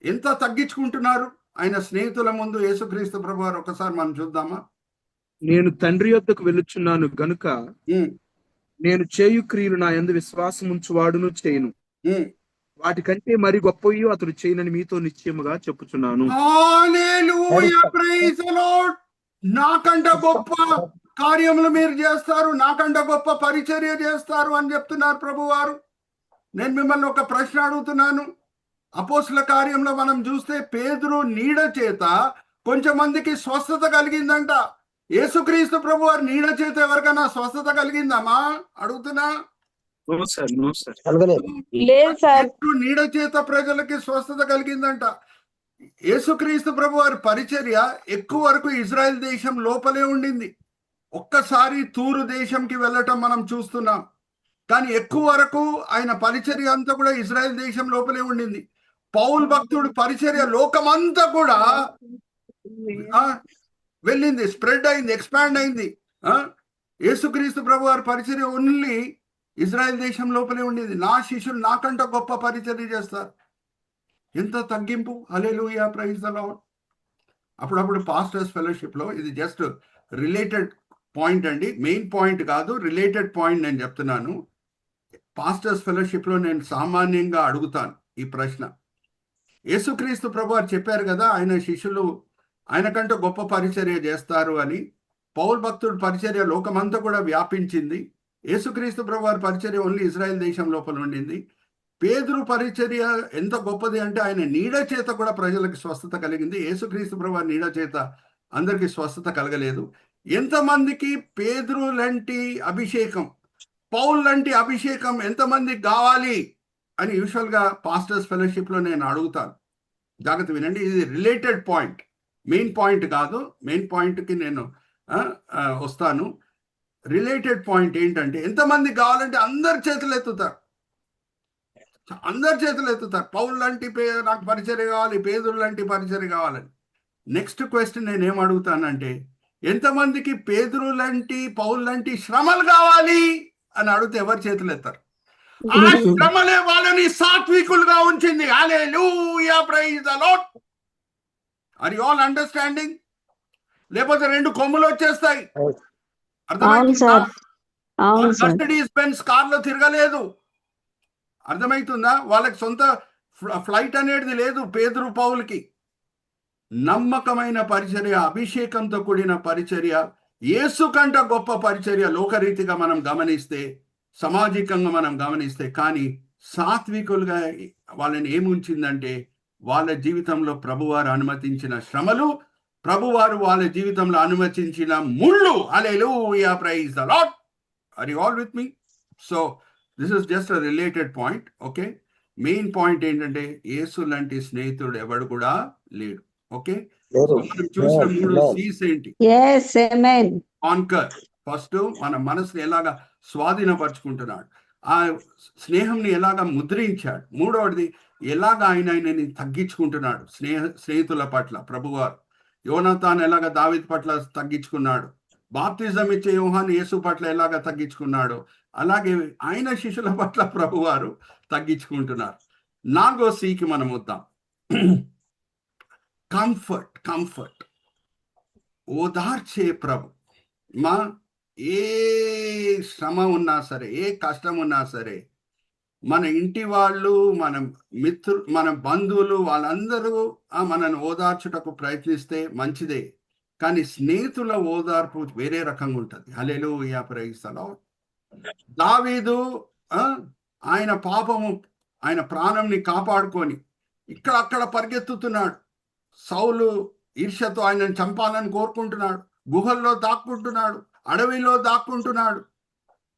ఎంత తగ్గించుకుంటున్నారు ఆయన స్నేహితుల ముందు యేసుక్రీస్తు ప్రభువారు? ఒకసారి మనం చూద్దామా? నేను తండ్రి యొద్దకు వెళ్ళుచున్నాను గనుక నేను చేయు క్రియలు నా యందు విశ్వాసం ఉంచువాడును చేయను. వాటికంటే మరి గొప్పవి అతడు చేయనని మీతో నిశ్చయముగా చెప్పుచున్నాను. హల్లెలూయా, ప్రైజ్ ది లార్డ్. నాకంటే గొప్ప కార్యములు మీరు చేస్తారు, నాకంటే గొప్ప పరిచర్య చేస్తారు అని చెప్తున్నారు ప్రభువారు. నేను మిమ్మల్ని ఒక ప్రశ్న అడుగుతున్నాను. అపోస్తుల కార్యంలో మనం చూస్తే పేతురు నీడ చేత కొంచెం మందికి స్వస్థత కలిగిందంట. యేసుక్రీస్తు ప్రభువారు నీడ చేత ఎవరికైనా స్వస్థత కలిగిందమ్మా? అడుగుతున్నా. లేదు సార్. నీడ చేత ప్రజలకి స్వస్థత కలిగిందంట. యేసుక్రీస్తు ప్రభువారి పరిచర్య ఎక్కువ వరకు ఇజ్రాయెల్ దేశం లోపలే ఉండింది. ఒక్కసారి తూరు దేశంకి వెళ్ళటం మనం చూస్తున్నాం. కానీ ఎక్కువ వరకు ఆయన పరిచర్య అంతా కూడా ఇజ్రాయెల్ దేశం లోపలే ఉండింది. పౌలు భక్తుడు పరిచర్య లోకమంతా కూడా వెళ్ళింది, స్ప్రెడ్ అయింది, ఎక్స్పాండ్ అయింది. యేసుక్రీస్తు ప్రభువారి పరిచర్య ఓన్లీ ఇజ్రాయెల్ దేశం లోపలే ఉండేది. నా శిష్యులు నాకంటే గొప్ప పరిచర్య చేస్తారు. ఎంత తగ్గింపు! హల్లెలూయా, ప్రైజ్ ది లార్డ్. అప్పుడప్పుడు పాస్టర్స్ ఫెలోషిప్లో ఇది జస్ట్ రిలేటెడ్ పాయింట్ అండి, మెయిన్ పాయింట్ కాదు, రిలేటెడ్ పాయింట్ నేను చెప్తున్నాను. పాస్టర్స్ ఫెలోషిప్లో నేను సామాన్యంగా అడుగుతాను ఈ ప్రశ్న. యేసుక్రీస్తు ప్రభువారు చెప్పారు కదా ఆయన శిష్యులు ఆయనకంటే గొప్ప పరిచర్య చేస్తారు అని. పౌలు భక్తుడు పరిచర్య లోకమంతా కూడా వ్యాపించింది. యేసుక్రీస్తు ప్రభువారి పరిచర్య ఓన్లీ ఇజ్రాయెల్ దేశం లోపల ఉండింది. పేతురు పరిచర్య ఎంత గొప్పది అంటే ఆయన నీడ చేత కూడా ప్రజలకు స్వస్థత కలిగింది. యేసుక్రీస్తు ప్రభువారి నీడ చేత అందరికీ స్వస్థత కలగలేదు. ఎంతమందికి పేతురు లాంటి అభిషేకం, పౌల్ లాంటి అభిషేకం ఎంతమందికి కావాలి అని యూజువల్గా పాస్టర్స్ ఫెలోషిప్లో నేను అడుగుతాను. జాగ్రత్త వినండి, ఇది రిలేటెడ్ పాయింట్, మెయిన్ పాయింట్ కాదు. మెయిన్ పాయింట్కి నేను వస్తాను. రిలేటెడ్ పాయింట్ ఏంటంటే ఎంతమందికి కావాలంటే అందరు చేతులు ఎత్తుతారు. పౌలు లాంటి నాకు పరిచర్య కావాలి, పేదరు లాంటి పరిచర్య కావాలని. నెక్స్ట్ క్వశ్చన్ నేను ఏం అడుగుతానంటే ఎంతమందికి పేదరు లాంటి పౌలు లాంటి శ్రమలు కావాలి అని అడిగితే ఎవరు చేతులు ఎత్తారు? ఆ శ్రమలే వాళ్ళని సాత్వికులుగా ఉంచింది. Hallelujah, praise the lord. Are you all understanding? లేకపోతే రెండు కొమ్ములు వచ్చేస్తాయి. అర్థమవుతుందా? మర్సిడీస్ బెంజ్ కార్లో తిరగలేదు. అర్థమవుతుందా? వాళ్ళకి సొంత ఫ్లైట్ అనేది లేదు పేతురు పౌలుకి. నమ్మకమైన పరిచర్య, అభిషేకంతో కూడిన పరిచర్య యేసు కంట గొప్ప పరిచర్య లోకరీతిగా మనం గమనిస్తే, సామాజికంగా మనం గమనిస్తే, కానీ సాత్వికులుగా వాళ్ళని ఏముంచిందంటే వాళ్ళ జీవితంలో ప్రభువారు అనుమతించిన శ్రమలు, ప్రభువారు వాళ్ళ జీవితంలో అనుమతించిన ముళ్ళు. Hallelujah, praise the lord. Are you all with me? So this is just a related point. Okay, main point ఏంటంటే యేసు లాంటి స్నేహితుడు ఎవడు కూడా లేడు. ఓకే, మనం చూసిన 3 C's ఏంటి? yes amen conquer. ఫస్ట్ మన మనసుని ఎలాగా స్వాధీనపరుచుకుంటున్నాడు, ఆ స్నేహంని ఎలాగా ముద్రించాడు. మూడవది ఎలాగ ఆయనని తగ్గించుకుంటున్నాడు స్నేహితుల పట్ల. ప్రభువారు యోనాతాన్ ఎలాగ దావీదు పట్ల తగ్గించుకున్నాడు, బాప్తిజం ఇచ్చే యోహాను యేసు పట్ల ఎలాగ తగ్గించుకున్నాడు, అలాగే ఆయన శిష్యుల పట్ల ప్రభువారు తగ్గించుకుంటున్నారు. 4వ Cకి మనం వద్దాం. కంఫర్ట్. కంఫర్ట్, ఓదార్చే ప్రభు. మా ఏ శ్రమ ఉన్నా సరే, ఏ కష్టం ఉన్నా సరే, మన ఇంటి వాళ్ళు, మన మిత్రులు, మన బంధువులు వాళ్ళందరూ మనను ఓదార్చుటకు ప్రయత్నిస్తే మంచిదే, కానీ స్నేహితుల ఓదార్పు వేరే రకంగా ఉంటుంది. హల్లెలూయా, ప్రైజ్ ది లార్డ్. దావీదు ఆయన పాపము, ఆయన ప్రాణంని కాపాడుకొని ఇక్కడ అక్కడ పరిగెత్తుతున్నాడు. సౌలు ఈర్ష్యతో ఆయనను చంపాలని కోరుకుంటున్నాడు, గుహల్లో దాక్కుంటున్నాడు, అడవిలో దాక్కుంటున్నాడు.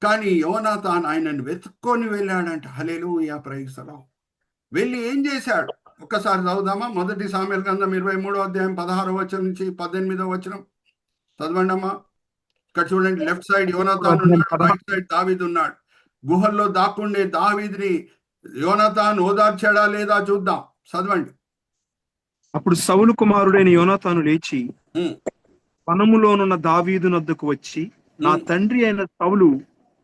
కానీ యోనాతాన్ ఆయనను వెతుక్కొని వెళ్ళాడంట. హల్లెలూయా, ప్రైజ్ ది లార్డ్. వెళ్ళి ఏం చేశాడు ఒక్కసారి చదువుదామా? 1 సామెయలు గ్రంథం 23వ అధ్యాయం 16వ వచనం నుంచి 18వ వచనం చదవండి అమ్మా. ఇక్కడ చూడండి, లెఫ్ట్ సైడ్ యోనాతాన్ ఉన్నాడు, రైట్ సైడ్ దావీదు ఉన్నాడు. గుహల్లో దాక్కుండే దావీదుని యోనాతాన్ ఓదార్చాడా లేదా చూద్దాం. చదవండి. అప్పుడు సౌలు కుమారుడైన యోనాతాను లేచి వనములోనున్న దావీదు నద్దకు వచ్చి, నా తండ్రి అయిన సౌలు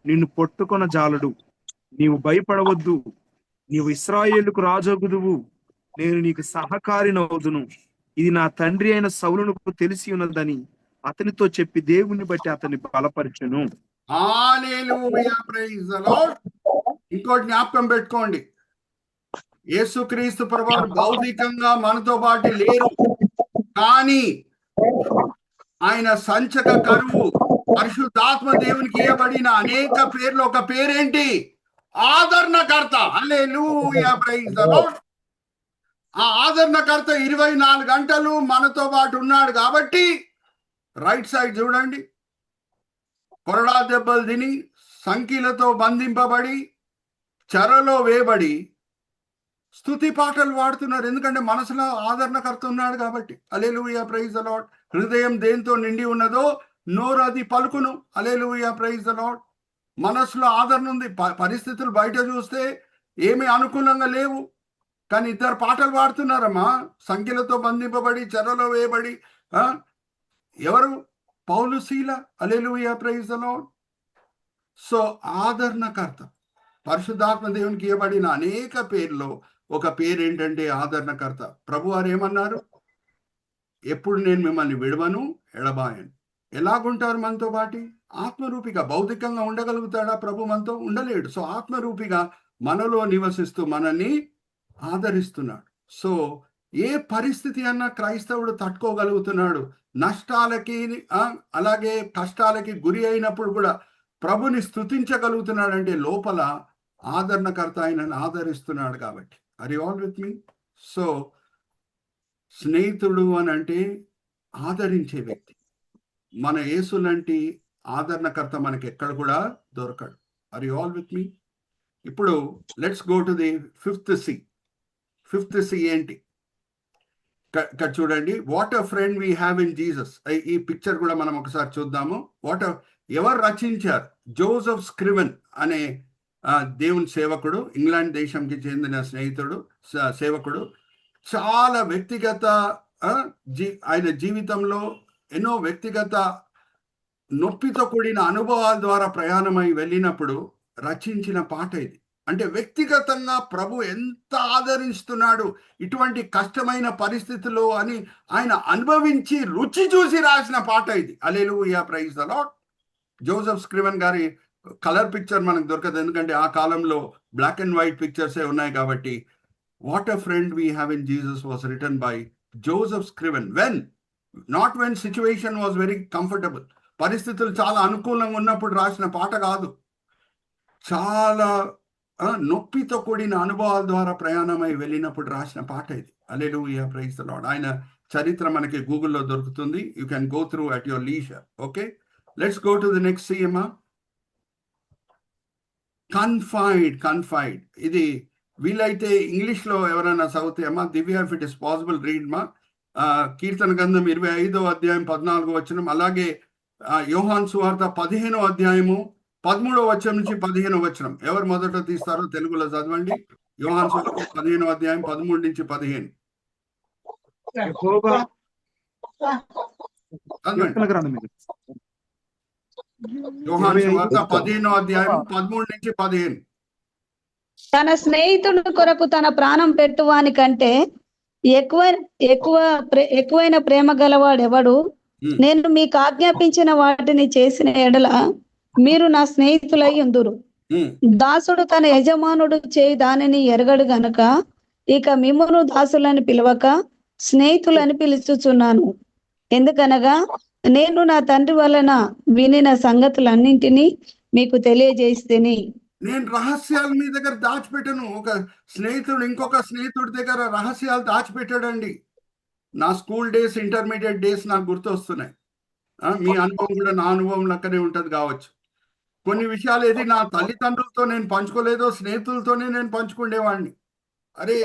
నిన్ను పట్టుకొన జాలడు, నీవు భయపడవద్దు, నీవు ఇశ్రాయేలుకు రాజగుదువు, నేను నీకు సహకారినవుదును, ఇది నా తండ్రి అయిన సౌలునకు తెలిసి ఉన్నదని అతనితో చెప్పి దేవుని బట్టి అతన్ని బలపరచెను. హల్లెలూయా, ప్రైజ్ ది లార్డ్. ఇంకోటి జ్ఞాపకం పెట్టుకోండి, యేసుక్రీస్తు ప్రభువారు భౌతికంగా మనతో పాటు లేరు, కానీ ఆయన సంచక కరువు, పరిశుద్ధాత్మ దేవునికి ఇవ్వబడిన అనేక పేర్లు ఒక పేరేంటి? ఆదరణకర్త. హల్లెలూయా, ప్రైజ్ ది లార్డ్. ఆ ఆదరణకర్త 24 గంటలు మనతో పాటు ఉన్నాడు కాబట్టి, రైట్ సైడ్ చూడండి, కొరడా దెబ్బలు తిని, సంఖ్యలతో బంధింపబడి, చెరలో వేయబడి స్తుతి పాటలు వాడుతున్నారు. ఎందుకంటే మనసులో ఆదరణకర్త ఉన్నాడు కాబట్టి. హల్లెలూయా, ప్రైజ్ ది లార్డ్. హృదయం దేంతో నిండి ఉన్నదో నోరు అది పలుకును. హల్లెలూయా, ప్రైజ్ ది లార్డ్. మనసులో ఆదరణ ఉంది. పరిస్థితులు బయట చూస్తే ఏమీ అనుకూలంగా లేవు, కానీ ఇద్దరు పాటలు పాడుతున్నారమ్మా, సంఖ్యలతో బంధింపబడి, చెరలో వేయబడి. ఎవరు? పౌలు, శీల. హల్లెలూయా, ప్రైజ్ ది లార్డ్. సో ఆదరణకర్త, పరిశుద్ధాత్మ దేవునికి ఇవ్వబడిన అనేక పేర్లో ఒక పేరు ఏంటంటే ఆదరణకర్త. ప్రభువారు ఏమన్నారు? ఎప్పుడు నేను మిమ్మల్ని విడవను, ఎడబాయను. ఎలాగుంటారు మనతో పాటి? ఆత్మరూపిగా. భౌతికంగా ఉండగలుగుతాడా ప్రభు? మనతో ఉండలేడు. సో ఆత్మరూపిగా మనలో నివసిస్తూ మనల్ని ఆదరిస్తున్నాడు. సో ఏ పరిస్థితి అన్నా క్రైస్తవుడు తట్టుకోగలుగుతున్నాడు. నష్టాలకి అలాగే కష్టాలకి గురి అయినప్పుడు కూడా ప్రభుని స్తుతించగలుగుతున్నాడంటే లోపల ఆదరణకర్త ఆయనను ఆదరిస్తున్నాడు కాబట్టి. Are you all with me? So స్నేహితుడు అని అంటే ఆదరించే వ్యక్తి. మన యేసు లాంటి ఆదరణకర్త మనకి ఎక్కడ కూడా దొరకడు. ఆర్ యు ఆల్ విత్ మీ? ఇప్పుడు let's go to the 5th C. 5th C ఏంటి? ఇక్కడ చూడండి, what a friend we have in Jesus. ఈ పిక్చర్ కూడా మనం ఒకసారి చూద్దాము. ఎవరు రచించారు? జోసెఫ్ స్క్రివెన్ అనే దేవుని సేవకుడు, ఇంగ్లాండ్ దేశంకి చెందిన సేవకుడు. చాలా వ్యక్తిగత ఆయన జీవితంలో ఎన్నో వ్యక్తిగత నొప్పితో కూడిన అనుభవాల ద్వారా ప్రయాణమై వెళ్ళినప్పుడు రచించిన పాట ఇది. అంటే వ్యక్తిగతంగా ప్రభు ఎంత ఆదరిస్తున్నాడు ఇటువంటి కష్టమైన పరిస్థితుల్లో అని ఆయన అనుభవించి రుచి చూసి రాసిన పాట ఇది. Hallelujah, praise the lord. Joseph స్క్రివెన్ గారి కలర్ పిక్చర్ మనకు దొరకదు, ఎందుకంటే ఆ కాలంలో బ్లాక్ అండ్ వైట్ పిక్చర్సే ఉన్నాయి కాబట్టి. What a friend we have in Jesus was written by Joseph Scriven. when situation was very comfortable. పరిస్థితులు చాలా అనుకూలంగా ఉన్నప్పుడు రాసిన పాట కాదు. చాలా నొప్పితో కూడిన అనుభవాల ద్వారా ప్రయాణమై వెళ్ళినప్పుడు రాసిన పాట ఇది. Hallelujah, praise the lord. ఆయన చరిత్ర మనకి గూగుల్లో దొరుకుతుంది. You can go through at your leisure. Okay, let's go to the next సీఎమ్మా. కన్ఫైడ్. ఇది వీలైతే ఇంగ్లీష్ లో ఎవరైనా చదివితే అమ్మా, Divya, if it is possible read మా. కీర్తన గ్రంథం 25వ అధ్యాయం 14వ వచనం, అలాగే యోహాను సువార్త 15వ అధ్యాయము 13వ వచనం నుంచి 15వ వచనం. ఎవరు మొదట తీస్తారో తెలుగులో చదవండి. యోహాను సువార్త 15వ అధ్యాయం 13 నుంచి 15. యెహోవా చదవండి. కీర్తన గ్రంథం ఇది. యోహాను సువార్త 15వ అధ్యాయం 13 నుంచి 15. తన స్నేహితుడి కొరకు తన ప్రాణం పెట్టువాని కంటే ఎక్కువైన ప్రేమ గలవాడెవడు? నేను మీకు ఆజ్ఞాపించిన వాటిని చేసిన ఎడల మీరు నా స్నేహితులై ఉందురు. దాసుడు తన యజమానుడు చేయి దానిని ఎరగడు గనక ఇక మిమ్మును దాసులని పిలవక స్నేహితులని పిలుచుచున్నాను. ఎందుకనగా నేను నా తండ్రి వలన వినిన సంగతులన్నింటినీ మీకు తెలియజేస్తేని. నేను రహస్యాలు మీ దగ్గర దాచిపెట్టను. ఒక స్నేహితుడు ఇంకొక స్నేహితుడి దగ్గర రహస్యాలు దాచిపెట్టాడండి. నా స్కూల్ డేస్, ఇంటర్మీడియట్ డేస్ నాకు గుర్తొస్తున్నాయి. మీ అనుభవం కూడా నా అనుభవం లెక్కనే ఉంటుంది కావచ్చు. కొన్ని విషయాలు ఏది నా తల్లిదండ్రులతో నేను పంచుకోలేదో స్నేహితులతోనే నేను పంచుకునేవాడిని. అరే,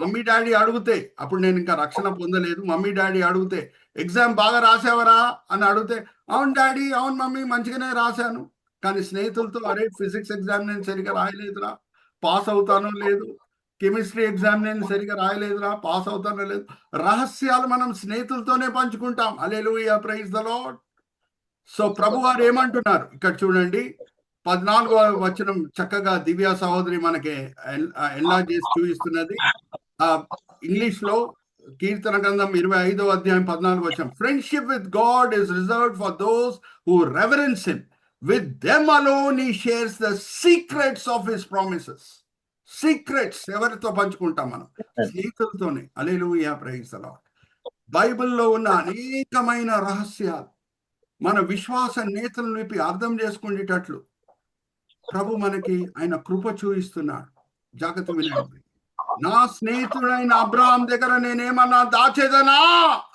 మమ్మీ డాడీ అడిగితే, అప్పుడు నేను ఇంకా రక్షణ పొందలేదు, మమ్మీ డాడీ అడిగితే ఎగ్జామ్ బాగా రాసావరా అని అడిగితే, అవును డాడీ, అవును మమ్మీ, మంచిగానే రాశాను. కానీ స్నేహితులతో, అరే ఫిజిక్స్ ఎగ్జామ్ నేను సరిగా రాయలేదురా, పాస్ అవుతానో లేదు, కెమిస్ట్రీ ఎగ్జామ్ నేను సరిగా రాయలేదురా, పాస్ అవుతానో లేదు. రహస్యాలు మనం స్నేహితులతోనే పంచుకుంటాం. హల్లెలూయా, ప్రైజ్ ద లార్డ్. సో ప్రభు వారు ఏమంటున్నారు ఇక్కడ చూడండి, 14వ వచనం చక్కగా దివ్య సహోదరి మనకి ఎలా చేసి చూపిస్తున్నది. ఇంగ్లీష్ లో కీర్తన గ్రంథం 25వ అధ్యాయం 14వ వచనం, friendship with God is reserved for those who reverence him. With them alone he shares the secrets of his promises. Secrets ఎవరితో పంచుకుంటాం మనం? స్నేహితులతోనే. హల్లెలూయా, ప్రైజ్ ది లార్డ్. బైబిల్లో ఉన్న అనేకమైన రహస్యాలు మన విశ్వాస నేతలను విప్పి అర్థం చేసుకునేటట్లు ప్రభు మనకి ఆయన కృప చూపిస్తున్నాడు. జాగ్రత్త వినండి. నా స్నేహితుడైన అబ్రహాం దగ్గర నేనేమన్నా దాచేదనా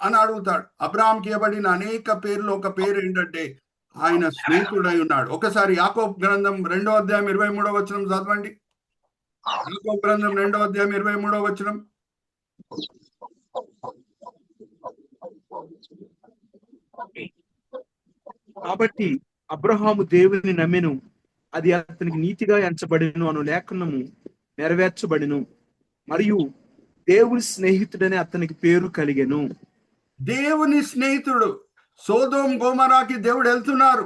అని అడుగుతాడు. అబ్రహాంకి ఇవ్వబడిన అనేక పేర్లు ఒక పేరు ఏంటంటే ఆయన స్నేహితుడై ఉన్నాడు. ఒకసారి యాకోబు గ్రంథం 2వ అధ్యాయం 23వ వచనం చదవండి. యాకోబు గ్రంథం 2వ అధ్యాయం 23వ వచనం. కాబట్టి అబ్రహాము దేవుని నమ్మెను, అది అతనికి నీతిగా ఎంచబడిను అను లేఖనము నెరవేర్చబడిను, మరియు దేవుని స్నేహితుడని అతనికి పేరు కలిగెను. దేవుని స్నేహితుడు. సోదోము గోమరాకి దేవుడు వెళ్తున్నారు.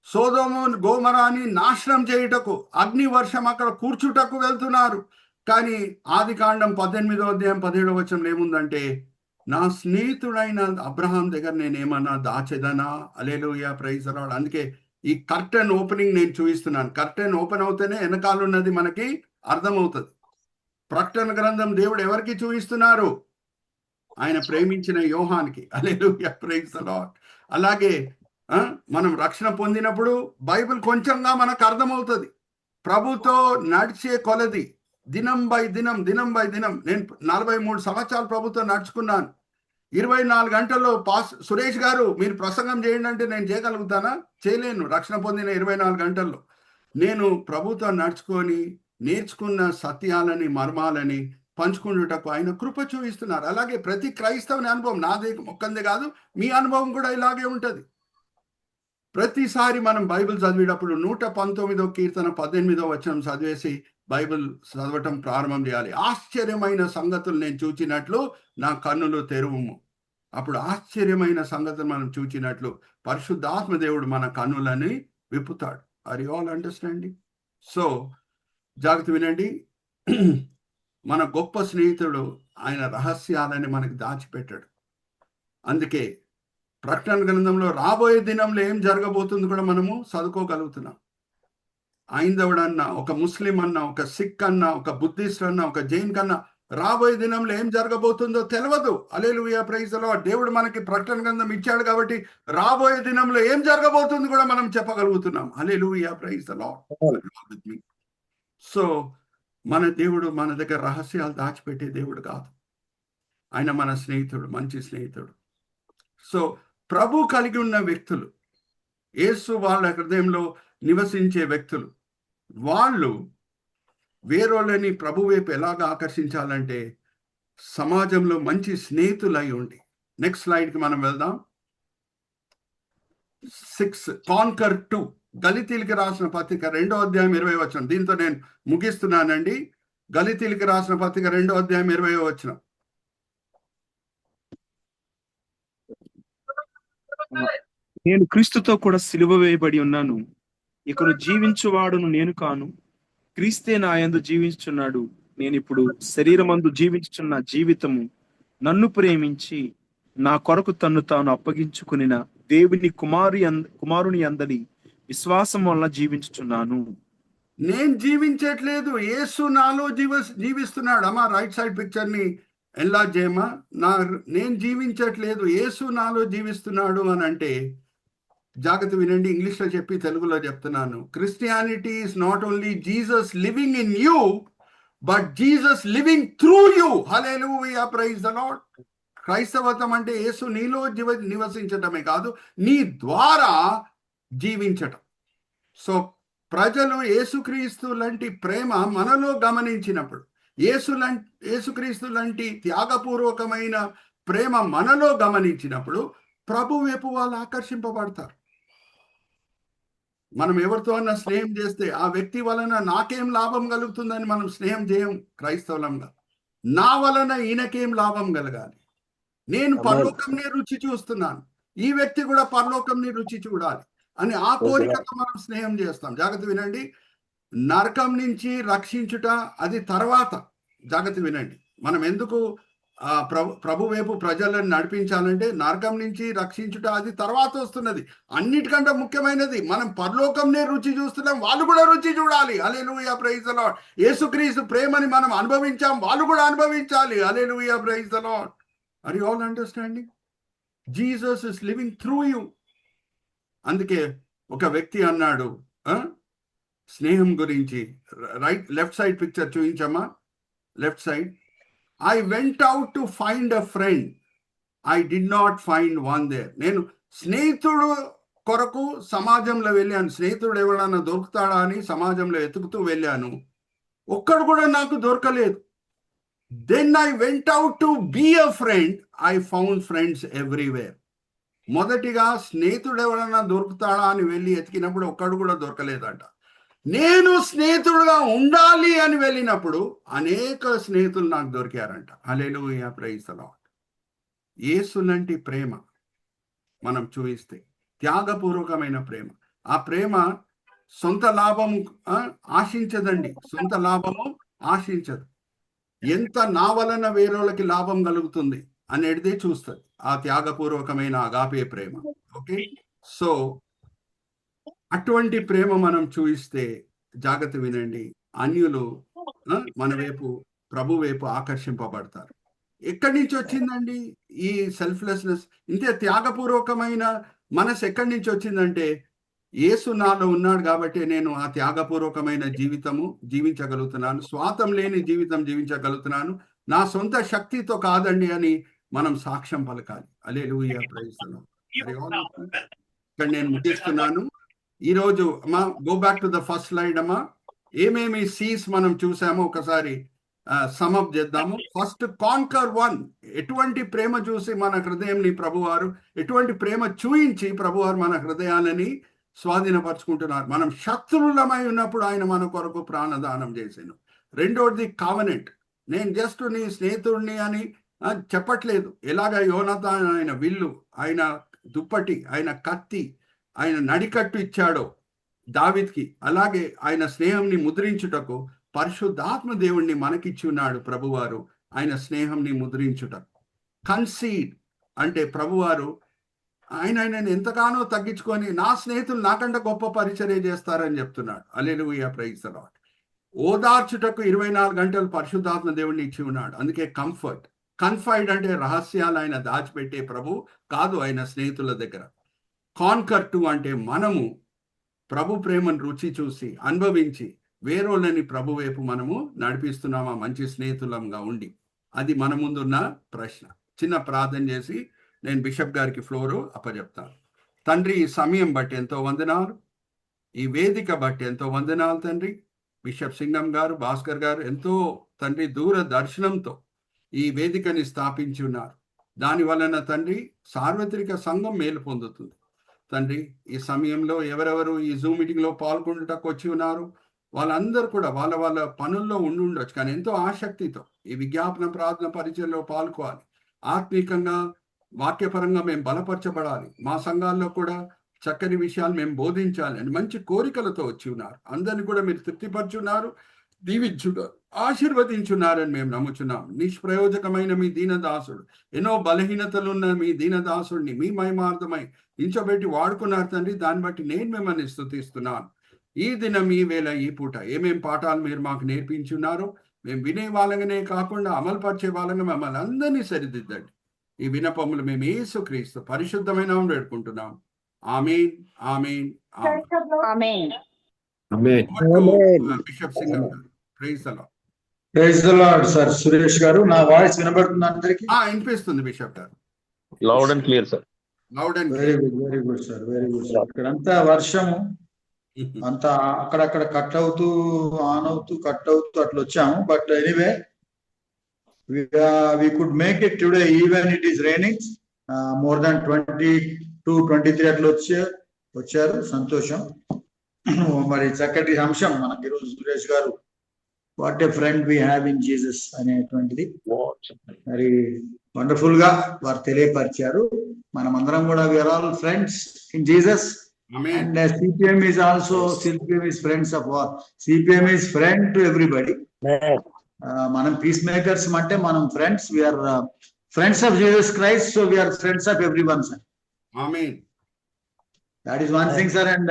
సోదోము గోమరాని నాశనం చేయుటకు, అగ్ని వర్షం అక్కడ కూర్చుటకు వెళ్తున్నారు. కానీ ఆదికాండం 18వ అధ్యాయం 17వ వచనంలో ఏముందంటే, నా స్నేహితుడైన అబ్రహాం దగ్గర నేనేమన్నా దాచెదనా? హల్లెలూయా, ప్రైజ్ ది లార్డ్. అందుకే ఈ కర్టెన్ ఓపెనింగ్ నేను చూపిస్తున్నాను. కర్టెన్ ఓపెన్ అవుతేనే వెనకాల ఉన్నది మనకి అర్థమవుతుంది. ప్రకటన గ్రంథం దేవుడు ఎవరికి చూపిస్తున్నారు? ఆయన ప్రేమించిన యోహానికి. హల్లెలూయా, ప్రైజ్ ది లార్డ్. అలాగే మనం రక్షణ పొందినప్పుడు బైబిల్ కొంచెంగా మనకు అర్థమవుతుంది. ప్రభుతో నడిచే కొలది దినం బై దినం నేను 43 సంవత్సరాలు ప్రభుతో నడుచుకున్నాను. 24 గంటల్లో సురేష్ గారు మీరు ప్రసంగం చేయండి అంటే నేను చేయగలుగుతానా? చేయలేను. రక్షణ పొందిన 24 గంటల్లో నేను ప్రభుతో నడుచుకొని నేర్చుకున్న సత్యాలని, మర్మాలని పంచుకుంటుటకు ఆయన కృప చూపిస్తున్నారు. అలాగే ప్రతి క్రైస్తవుని అనుభవం, నాది ఒక్కందే కాదు, మీ అనుభవం కూడా ఇలాగే ఉంటుంది. ప్రతిసారి మనం బైబిల్ చదివేటప్పుడు 119వ కీర్తన 18వ వచనం చదివేసి బైబిల్ చదవటం ప్రారంభం చేయాలి. ఆశ్చర్యమైన సంగతులు నేను చూచినట్లు నా కన్నులు తెరువుము. అప్పుడు ఆశ్చర్యమైన సంగతులు మనం చూచినట్లు పరిశుద్ధాత్మ దేవుడు మన కన్నులని విప్పుతాడు. Are you all understanding? So జాగ్రత్త వినండి. మన గొప్ప స్నేహితుడు ఆయన రహస్యాలని మనకు దాచిపెట్టాడు. అందుకే ప్రకటన గ్రంథంలో రాబోయే దినంలో ఏం జరగబోతుంది కూడా మనము చదువుకోగలుగుతున్నాం. ఐందవుడన్నా, ఒక ముస్లిం అన్నా, ఒక సిక్ అన్నా, ఒక బుద్ధిస్ట్ అన్నా, ఒక జైన్ కన్నా రాబోయే దినంలో ఏం జరగబోతుందో తెలియదు. హల్లెలూయా, ప్రైజ్ ది లార్డ్. దేవుడు మనకి ప్రకటన గ్రంథం ఇచ్చాడు కాబట్టి రాబోయే దినంలో ఏం జరగబోతుంది కూడా మనం చెప్పగలుగుతున్నాం. హల్లెలూయా, ప్రైజ్ ది లార్డ్. సో మన దేవుడు మన దగ్గర రహస్యాలు దాచిపెట్టే దేవుడు కాదు. ఆయన మన స్నేహితుడు, మంచి స్నేహితుడు. సో ప్రభు కలిగి ఉన్న వ్యక్తులు, యేసు వాళ్ళ హృదయంలో నివసించే వ్యక్తులు, వాళ్ళు వేరేళ్ళని ప్రభు వైపు ఎలాగ ఆకర్షించాలంటే సమాజంలో మంచి స్నేహితులై ఉండి. నెక్స్ట్ స్లైడ్కి మనం వెళ్దాం. 6 కాన్కర్ 2 గలితీయులకు రాసిన పత్రిక 2వ అధ్యాయం 20వ వచనం. దీంతో నేను ముగిస్తున్నానండి. గలితీయులకు రాసిన పత్రిక 2వ అధ్యాయం 20వ వచనం. నేను క్రీస్తుతో కూడా సిలువ వేయబడి ఉన్నాను. ఇక్కడ జీవించువాడును నేను కాను, క్రీస్తే నా యందు జీవించుచున్నాడు. నేను ఇప్పుడు శరీరమందు జీవించుచున్న జీవితము నన్ను ప్రేమించి నా కొరకు తన్ను తాను అప్పగించుకునిన దేవుని కుమారుని అందలి విశ్వాసం వల్ల జీవించుచున్నాను. నేను జీవించట్లేదు, యేసు నాలో జీవిస్తున్నాడు. అమ్మా రైట్ సైడ్ పిక్చర్ ని ఎలా చేయమా. నేను జీవించట్లేదు, యేసు నాలో జీవిస్తున్నాడు అని అంటే జాగ్రత్త వినండి. ఇంగ్లీష్లో చెప్పి తెలుగులో చెప్తున్నాను. Christianity is not only Jesus living in you, but Jesus living through you. Hallelujah, praise the lord. క్రైస్తవత్వం అంటే యేసు నీలో నివసించటమే కాదు, నీ ద్వారా జీవించటం. సో ప్రజలు యేసుక్రీస్తు లాంటి ప్రేమ మనలో గమనించినప్పుడు, యేసుక్రీస్తు లాంటి త్యాగపూర్వకమైన ప్రేమ మనలో గమనించినప్పుడు ప్రభు వైపు వాళ్ళు ఆకర్షింపబడతారు. మనం ఎవరితో అన్నా స్నేహం చేస్తే ఆ వ్యక్తి వలన నాకేం లాభం కలుగుతుందని మనం స్నేహం చేయం. క్రైస్తవులంగా నా వలన ఈయనకేం లాభం కలగాలి, నేను పరలోకంని రుచి చూస్తున్నాను, ఈ వ్యక్తి కూడా పరలోకంని రుచి చూడాలి అని ఆ కోరికతో మనం స్నేహం చేస్తాం. జాగ్రత్త వినండి. నరకం నుంచి రక్షించుట అది తర్వాత. జాగ్రత్త వినండి. మనం ఎందుకు ప్రభు వైపు ప్రజలను నడిపించాలంటే నరకం నుంచి రక్షించుట అది తర్వాత వస్తున్నది. అన్నిటికంటే ముఖ్యమైనది మనం పరలోకంనే రుచి చూస్తున్నాం, వాళ్ళు కూడా రుచి చూడాలి. Hallelujah, praise the lord. యేసుక్రీస్తు ప్రేమని మనం అనుభవించాం, వాళ్ళు కూడా అనుభవించాలి. Hallelujah, praise the lord. Are you all understanding? Jesus is living through you. అందుకే ఒక వ్యక్తి అన్నాడు స్నేహం గురించి. లెఫ్ట్ సైడ్ పిక్చర్ చూపించమ్మా. Left side. I went out to find a friend. I did not find one there. నేను స్నేహితుడు కొరకు సమాజంలో వెళ్ళాను. స్నేహితుడు ఎవడన్నా దొరుకుతాడా అని సమాజంలో ఎతుకుతూ వెళ్ళాను, ఒక్కడు కూడా నాకు దొరకలేదు. Then I went out to be a friend. I found friends everywhere. మొదటిగా స్నేహితుడు ఎవడన్నా దొరుకుతాడా అని వెళ్ళి ఎతికినప్పుడు ఒక్కడు కూడా దొరకలేదంట. నేను స్నేహితుడుగా ఉండాలి అని వెళ్ళినప్పుడు అనేక స్నేహితులు నాకు దొరికారంట. హల్లెలూయా, ప్రైజ్ ది లార్డ్. యేసు లాంటి ప్రేమ మనం చూపిస్తే, త్యాగపూర్వకమైన ప్రేమ. ఆ ప్రేమ సొంత లాభము ఆశించదండి, సొంత లాభము ఆశించదు. ఎంత నా వలన వేరేళ్ళకి లాభం కలుగుతుంది అనేటిదే చూస్తుంది ఆ త్యాగపూర్వకమైన అగాపే ప్రేమ. ఓకే, సో అటువంటి ప్రేమ మనం చూపిస్తే జాగ్రత్త వినండి, అన్యులు మన వైపు ప్రభు వైపు ఆకర్షింపబడతారు. ఎక్కడి నుంచి వచ్చిందండి ఈ సెల్ఫ్లెస్నెస్? ఇంతే త్యాగపూర్వకమైన మనసు ఎక్కడి నుంచి వచ్చిందంటే యేసు నాలో ఉన్నాడు కాబట్టి నేను ఆ త్యాగపూర్వకమైన జీవితము జీవించగలుగుతున్నాను, స్వార్థం లేని జీవితం జీవించగలుగుతున్నాను, నా సొంత శక్తితో కాదండి అని మనం సాక్ష్యం పలకాలి. హల్లెలూయా, ప్రైజ్ ది లార్డ్. ఇక్కడ నేను ముగిస్తున్నాను ఈరోజు. అమ్మా go back to the first slide అమ్మా. ఏమేమి సీస్ మనం చూసామో ఒకసారి సమప్ చేద్దాము. First conquer 1. ఎటువంటి ప్రేమ చూసి మన హృదయంని ప్రభువారు, ఎటువంటి ప్రేమ చూయించి ప్రభువారు మన హృదయాలని స్వాధీనపరుచుకుంటున్నారు. మనం శత్రువులమై ఉన్నప్పుడు ఆయన మన కొరకు ప్రాణదానం చేసాను. రెండోది కావనెంట్. నేను జస్ట్ నీ స్నేహితుడిని అని చెప్పట్లేదు. ఎలాగ యోనాతాను ఆయన విల్లు, ఆయన దుప్పటి, ఆయన కత్తి, ఆయన నడికట్టు ఇచ్చాడో దావీదుకి, అలాగే ఆయన స్నేహంని ముద్రించుటకు పరిశుద్ధాత్మ దేవుణ్ణి మనకిచ్చి ఉన్నాడు ప్రభువారు, ఆయన స్నేహంని ముద్రించుటకు. కన్సీడ్ అంటే ప్రభువారు ఆయన ఎంతగానో తగ్గించుకొని నా స్నేహితులు నాకంటే గొప్ప పరిచర్య చేస్తారని చెప్తున్నాడు. హల్లెలూయా, ప్రైజ్ ది లార్డ్. ఓదార్చుటకు 24 గంటలు పరిశుద్ధాత్మ దేవుడిని ఇచ్చి ఉన్నాడు. అందుకే కంఫర్ట్. కన్ఫైడ్ అంటే రహస్యాలు ఆయన దాచిపెట్టే ప్రభు కాదు, ఆయన స్నేహితుల దగ్గర. కాన్కర్ టు అంటే మనము ప్రభు ప్రేమను రుచి చూసి అనుభవించి వేరోళ్ళని ప్రభు వైపు మనము నడిపిస్తున్నామా మంచి స్నేహితులంగా ఉండి. అది మన ముందున్న ప్రశ్న. చిన్న ప్రార్థన చేసి నేను బిషప్ గారికి ఫ్లోరు అప్పచెప్తాను. తండ్రి, ఈ సమయం బట్టి ఎంతో వందనాలు, ఈ వేదిక బట్టి ఎంతో వందనాలు తండ్రి. బిషప్ సింగం గారు, భాస్కర్ గారు ఎంతో తండ్రి దూరదర్శనంతో ఈ వేదికని స్థాపించి ఉన్నారు. దాని వలన తండ్రి సార్వత్రిక సంఘం మేలు పొందుతుంది. తండ్రి, ఈ సమయంలో ఎవరెవరు ఈ జూమ్ మీటింగ్లో పాల్గొనటకు వచ్చి ఉన్నారు వాళ్ళందరూ కూడా వాళ్ళ వాళ్ళ పనుల్లో ఉండొచ్చు, కానీ ఎంతో ఆసక్తితో ఈ విజ్ఞాపన ప్రార్థన పరిచయంలో పాల్గొవాలి. ఆత్మీకంగా వాక్యపరంగా మేము బలపరచబడాలి, మా సంఘాల్లో కూడా చక్కని విషయాలు మేము బోధించాలి అని మంచి కోరికలతో వచ్చి ఉన్నారు. అందరినీ కూడా మీరు తృప్తిపరచున్నారు, దీవించున్నారు, ఆశీర్వదించున్నారని మేము నమ్ముచున్నాం. నిష్ప్రయోజకమైన మీ దీనదాసుడు, ఎన్నో బలహీనతలున్న మీ దీనదాసుడిని మీ మహిమార్థమై ఇంచబెట్టి వాడుకున్నారు తండ్రి. దాన్ని బట్టి నేను మిమ్మల్ని స్తుతిస్తున్నాను. ఈ దినం, ఈ వేళ, ఈ పూట ఏమేం పాఠాలు మీరు మాకు నేర్పించున్నారో మేము వినే వాళ్ళగానే కాకుండా అమలుపరిచే వాళ్ళగా మమ్మల్ని అందరినీ సరిదిద్దండి. ఈ వినపములు మేము యేసుక్రీస్తు పరిశుద్ధమైన వేడుకుంటున్నాం. ఆమేన్, ఆమేన్, ఆమేన్. Bishop Singam garu, praise the lord. Praise the lord. Sir Suresh garu, నా వాయిస్ వినబడుతుంది అందరికి? వినిపిస్తుంది bishop garu. Loud and clear sir. Loud and very good, very good sir, very good sir. ఇక్కడంతా వర్షము, అంతా అక్కడక్కడ కట్ అవుతూ ఆన్ అవుతూ కట్ అవుతూ అట్లా వచ్చాము. But anyway we could make it today even it is raining. More than 22-23 అట్లా వచ్చారు. సంతోషం. మరి చక్కటి అంశం మనకి ఈరోజు Suresh garu what a friend we have in Jesus అనేటువంటిది మరి వండర్ఫుల్ గా వారు తెలియపరిచారు. మనం అందరం కూడా we are all friends in Jesus. And CPM is also, CPM is friends of all. CPM is friend to everybody. మనం పీస్ మేకర్స్ అంటే మనం friends, we are friends of Jesus Christ, so we are friends of every one sir. Amen. That is one thing sir. And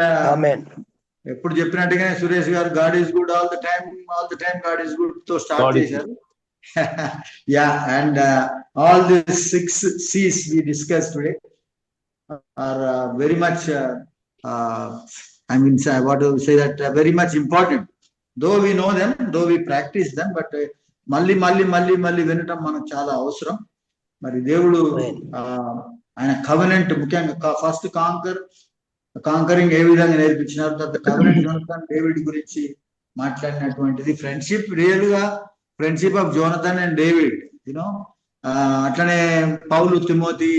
ఎప్పుడు చెప్పినట్టుగానే Suresh garu God is good all the time God is good తో start చేశారు. Yeah, and all this 6 C's we discussed today are very much I mean, what to say, that very much important. Though we know them, though we practice them, but మళ్ళీ వినటం మనకు చాలా అవసరం. మరి దేవుడు ఆయన కవెనెంట్, ముఖ్యంగా ఫస్ట్ కాంకరింగ్ ఏ విధంగా నేర్పించినారు, తర్వాత కవెనెంట్ జోనథన్ డేవిడ్ గురించి మాట్లాడినటువంటిది, ఫ్రెండ్షిప్ రియల్ గా friendship of Jonathan and David, you know. అట్లనే పౌలు తిమోతి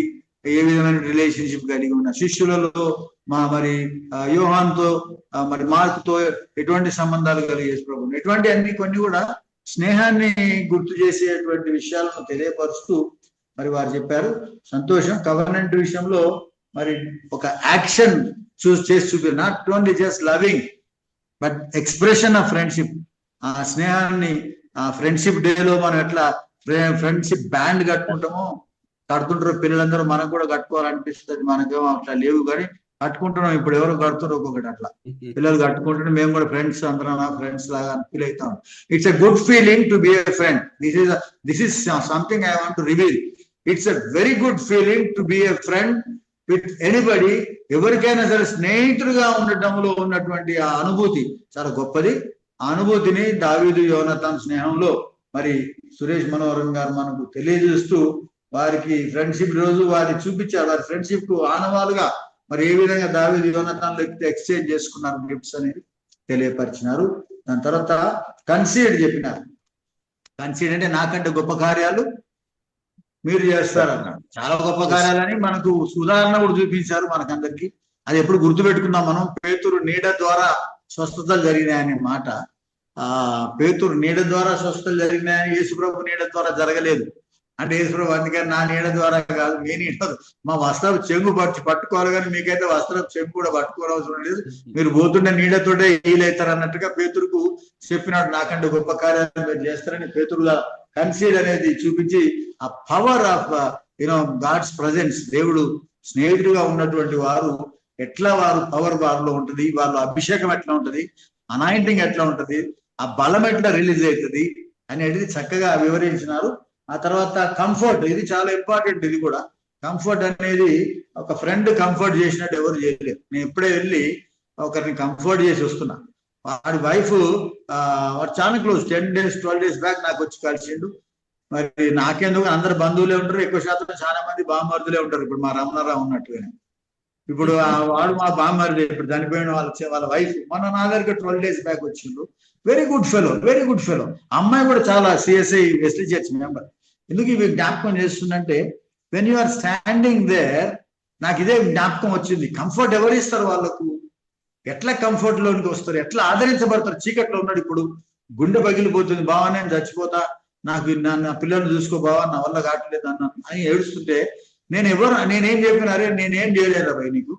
ఏ విధమైన రిలేషన్షిప్ కలిగి ఉన్న శిష్యులలో మరి యోహాన్తో మరి మార్కుతో ఎటువంటి సంబంధాలు కలిగే ప్రభు, ఎటువంటి అన్ని కొన్ని కూడా స్నేహాన్ని గుర్తు చేసేటువంటి విషయాలను తెలియపరుస్తూ మరి వారు చెప్పారు. సంతోషం. కవర్నెంట్ విషయంలో మరి ఒక యాక్షన్ చేసి చూపారు. Not only just loving but expression of friendship. ఆ స్నేహాన్ని ఆ ఫ్రెండ్షిప్ డేలో మనం ఎట్లా ఫ్రెండ్షిప్ బ్యాండ్ కట్టుకుంటామో, కడుతుంటారు పిల్లలందరూ, మనకు కూడా కట్టుకోవాలనిపిస్తుంది. మనకేమో అట్లా లేవు కానీ కట్టుకుంటున్నాం. ఇప్పుడు ఎవరు కడుతున్నారు ఒక్కొక్కటి అట్లా పిల్లలు కట్టుకుంటుంటే మేము కూడా ఫ్రెండ్స్ అందరం ఫ్రెండ్స్ లాగా ఫీల్ అవుతాం. It's a good feeling to be a friend. This is something I want to reveal. It's a very good feeling to be a friend with anybody. ఎవరికైనా సరే స్నేహితుడిగా ఉండటంలో ఉన్నటువంటి ఆ అనుభూతి చాలా గొప్పది. ఆ అనుభూతిని దావీదు యోనతాన్ స్నేహంలో మరి సురేష్ మనోహరన్ గారు మనకు తెలియజేస్తూ వారికి ఫ్రెండ్షిప్ రోజు వారి చూపించారు. వారి ఫ్రెండ్షిప్ కు ఆనవాలుగా మరి ఏ విధంగా దావీదు యోనతాన్లు ఎక్స్చేంజ్ చేసుకున్నారు గిఫ్ట్స్ అనేది తెలియపరిచినారు. దాని తర్వాత కన్సీడ్ చెప్పినారు. కన్సీడ్ అంటే నాకంటే గొప్ప కార్యాలు మీరు చేస్తారన్నారు. చాలా గొప్ప కార్యాలని మనకు ఉదాహరణ కూడా చూపించారు మనకందరికి. అది ఎప్పుడు గుర్తుపెట్టుకున్నాం మనం. పేతురు నీడ ద్వారా స్వస్థతలు జరిగినాయనే మాట. పేతురు నీడ ద్వారా స్వస్థతలు జరిగినాయని యేసుప్రభు నీడ ద్వారా జరగలేదు. అంటే యేసుప్రభు అందుకని నా నీడ ద్వారా కాదు, మీ నీడ, మా వస్త్రం చెంగు పట్టుకోవాలి కానీ మీకైతే వస్త్రం చెంగు కూడా పట్టుకోవాల్సిన లేదు, మీరు పోతుండే నీడతోటే హీలవుతారు అన్నట్టుగా పేతురుకు చెప్పినాడు. నాకంటే గొప్ప కార్యాలు మీరు చేస్తారని పేతురుగా కన్సీడ్ అనేది చూపించి ఆ పవర్ ఆఫ్ గాడ్స్ ప్రజెన్స్, దేవుడు స్నేహితుడిగా ఉన్నటువంటి వారు ఎట్లా వారు పవర్ వారిలో ఉంటుంది, వాళ్ళ అభిషేకం ఎట్లా ఉంటది, అనాయింటింగ్ ఎట్లా ఉంటది, ఆ బలం ఎట్లా రిలీజ్ అవుతుంది అనేది చక్కగా వివరించినారు. ఆ తర్వాత కంఫర్ట్, ఇది చాలా ఇంపార్టెంట్. ఇది కూడా కంఫర్ట్ అనేది ఒక ఫ్రెండ్ కంఫర్ట్ చేసినట్టు ఎవరు చేయలేరు. నేను ఇప్పుడే వెళ్ళి ఒకరిని కంఫర్ట్ చేసి వస్తున్నా. వాడి వైఫ్ వాడు చాలా క్లోజ్, 10 days 12 days బ్యాక్ నాకు వచ్చి కలిసిండు. మరి నాకెందుకు, అందరు బంధువులే ఉంటారు, ఎక్కువ శాతం చాలా మంది బామ్మర్దులే ఉంటారు. ఇప్పుడు మా రమణారావు ఉన్నట్టుగానే ఇప్పుడు వాడు మా బామ్మర్ది, ఇప్పుడు చనిపోయిన వాళ్ళ వైఫ్ మొన్న నా దగ్గర 12 days బ్యాక్ వచ్చిండ్రు. Very good fellow, very good fellow. అమ్మాయి కూడా చాలా CSI వెస్లీ చర్చ్ మెంబర్. ఎందుకు ఇవి జ్ఞాపకం చేస్తుందంటే, when you are standing there, నాకు ఇదే జ్ఞాపకం వచ్చింది. కంఫర్ట్ ఎవరు ఇస్తారు వాళ్ళకు? ఎట్లా కంఫర్ట్ లోనికి వస్తారు, ఎట్లా ఆదరించబడతారు? చీకట్లో ఉన్నాడు, ఇప్పుడు గుండె పగిలిపోతుంది, బావా నేను చచ్చిపోతా, నాకు నా పిల్లల్ని చూసుకో బావా, నా వల్ల కావట్లేదు అని ఏడుస్తుంటే నేనేం చెప్పినారే, నేనేం చేయలేదు భయ్, నీకు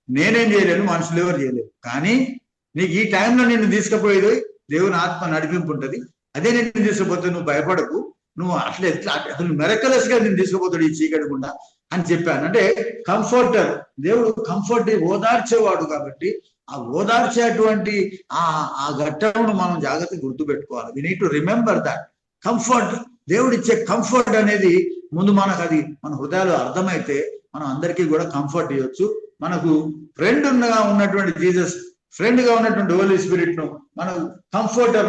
నేనేం చేయలేను, మనుషులు ఎవరు చేయలేరు. కానీ నీకు ఈ టైంలో నిన్ను తీసుకుపోయేది దేవుని ఆత్మ నడిపింపు ఉంటుంది. అదే నేను తీసుకుపోతే నువ్వు భయపడకు, నువ్వు అసలు మెరకలస్ గా నేను తీసుకుపోతాడు ఈ చీకటి గుండా అని చెప్పాను. అంటే కంఫర్టర్, దేవుడు కంఫర్ట్ ఓదార్చేవాడు. కాబట్టి ఆ ఓదార్చేటువంటి ఆ ఘట్టమును మనం జాగ్రత్తగా గుర్తుపెట్టుకోవాలి. We need to remember that comfort. దేవుడు ఇచ్చే కంఫర్ట్ అనేది ముందు మనకు అది మన హృదయాలు అర్థమైతే మనం అందరికీ కూడా కంఫర్ట్ ఇవ్వచ్చు. మనకు ఫ్రెండ్ ఉన్నటువంటి జీసస్, ఫ్రెండ్ గా ఉన్నటువంటి హోలీ స్పిరిట్ ను మనం కంఫర్టర్,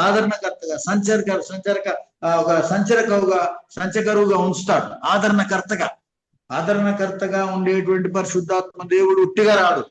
ఆదరణకర్తగా, సంచకరువుగా ఉంచుతాడు. ఆదరణకర్తగా ఉండేటువంటి పరిశుద్ధాత్మ దేవుడు ఉట్టిగా రాడు.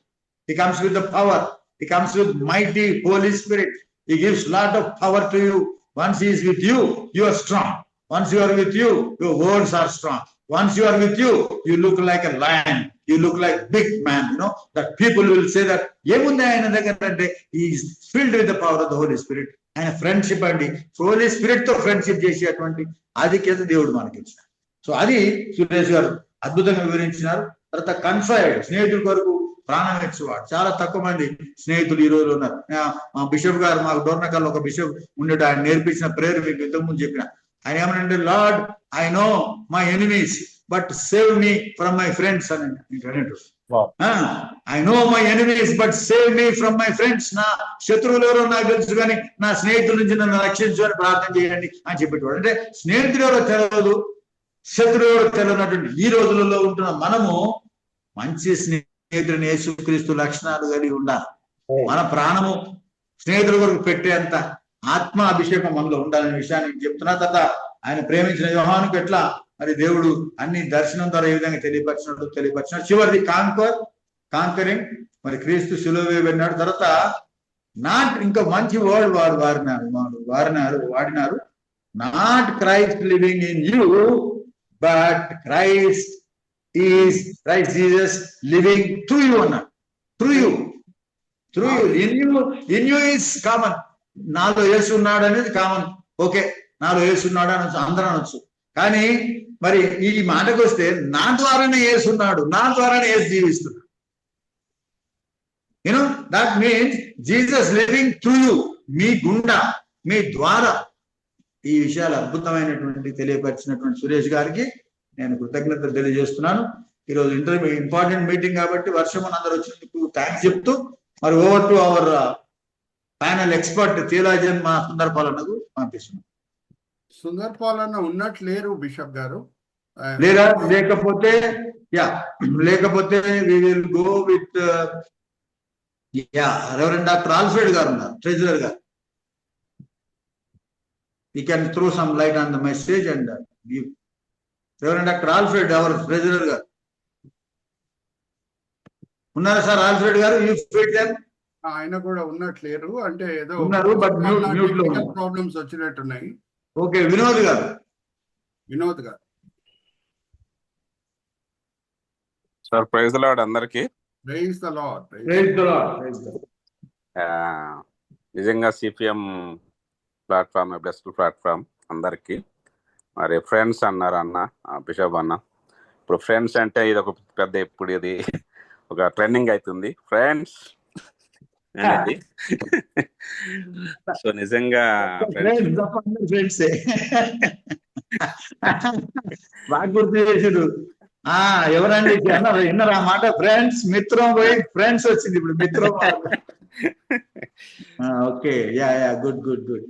He comes with the power. He comes with mighty Holy Spirit. He gives lot of power to you. Once he is with you, you are strong. Once you are with you, your words are strong. Once you are with you, you look like a lion. You look like big man. You know that people will say that ఏముంది ఆయన దగ్గర అంటే, he is filled with the power of the Holy Spirit. ఆయన friendship అండి, Holi spirit తో friendship చేసేటువంటి ఆధిక్యత దేవుడు మనకి ఇచ్చారు. సో అది సురేష్ గారు అద్భుతంగా వివరించినారు. తర్వాత కన్ఫైడ్, స్నేహితుల కొరకు ప్రాణం ఇచ్చేవాడు. చాలా తక్కువ మంది స్నేహితులు ఈ రోజులో ఉన్నారు. మా బిషప్ గారు, మాకు డోర్నకల్ ఒక బిషప్ ఉండేట, ఆయన నేర్పించిన ప్రేయర్ మీకు ఇంతకుముందు చెప్పిన. ఆయన ఏమనంటే, lord I know my enemies but save me from my friends అని అంటాడు. I know my enemies but save me from my friends. నా శత్రువులు ఎవరో నాకు తెలుసు, కానీ నా స్నేహితుల నుంచి నన్ను రక్షించు అని ప్రార్థన చేయండి అని చెప్పేవాడు. అంటే స్నేహితుడు ఎవరో తెలియదు, శత్రువు ఎవరో తెలియనటువంటి ఈ రోజులలో ఉంటున్న మనము మంచి స్నేహితుడిని, యేసుక్రీస్తు లక్షణాలు కలిగి ఉండాలి. మన ప్రాణము స్నేహితుల కొరకు పెట్టేంత ఆత్మ అభిషేకం మనలో ఉండాలనే విషయాన్ని చెప్తున్నా. తర్వాత ఆయన ప్రేమించిన యోహానుకు ఎట్లా మరి దేవుడు అన్ని దర్శనం ద్వారా ఏ విధంగా తెలియపరిచినాడు. చివరిది కాంకరింగ్, మరి క్రీస్తు శిలువ వేయబడినాడు. తర్వాత నాట్, ఇంకా మంచి వర్డ్ వాడినారు, not Christ living in you but Christ Jesus living through you అన్నాడు. Through you in you is common. నాలో యేసు ఉన్నాడు అనేది కామన్. ఓకే, నాలో యేసు ఉన్నాడు అనొచ్చు, అందరూ అనొచ్చు. కానీ మరి ఈ మాటకు వస్తే, నా ద్వారానే యేసు ఉన్నాడు, నా ద్వారానే యేసు జీవిస్తున్నాడు. You know that means Jesus living through you, మీ గుండా, మీ ద్వారా. ఈ విషయాలు అద్భుతమైనటువంటి తెలియపరిచినటువంటి సురేష్ గారికి నేను కృతజ్ఞతలు తెలియజేస్తున్నాను. ఈరోజు ఇంపార్టెంట్ మీటింగ్ కాబట్టి వర్షం అందరూ వచ్చినందుకు థ్యాంక్స్ చెప్తూ, మరి over to our panel expert theologian మా సుందర్పాలన్నకు పంపిస్తున్నాం. సుందర్పాలన్న ఉన్నట్లు లేరు బిషప్ గారు, లేకపోతే we will go with reverend doctor Alfred garu ఉన్నారు, treasurer garu. You can throw some light on the message and give. Reverend doctor Alfred, our treasurer garu ఉన్నారా sir? Alfred garu, you feed them. ఆయన కూడా ఉన్నట్లేరు, అంటే ఏదో ఉన్నారు బట్ మ్యూట్ లో ప్రాబ్లమ్స్ వచ్చినట్టున్నాయి. Okay, Vinod garu. Sir praise the lord అందరికి. Praise the lord. నిజంగా సిపిఎం ప్లాట్ఫామ్ బెస్ట్ ప్లాట్ఫామ్ అందరికి. మరి ఫ్రెండ్స్ అన్నారు అన్న బిషప్ అన్న. ఇప్పుడు ఫ్రెండ్స్ అంటే ఇది ఒక పెద్ద, ఇప్పుడు ఇది ఒక ట్రెండింగ్ అవుతుంది ఫ్రెండ్స్ అనేది. సో నిజంగా బాగా గుర్తు చేసాడు. ఎవరండి విన్నారా మాట? ఫ్రెండ్స్, మిత్రం పోయి ఫ్రెండ్స్ వచ్చింది. ఇప్పుడు మిత్రం okay, ya ya, good good good.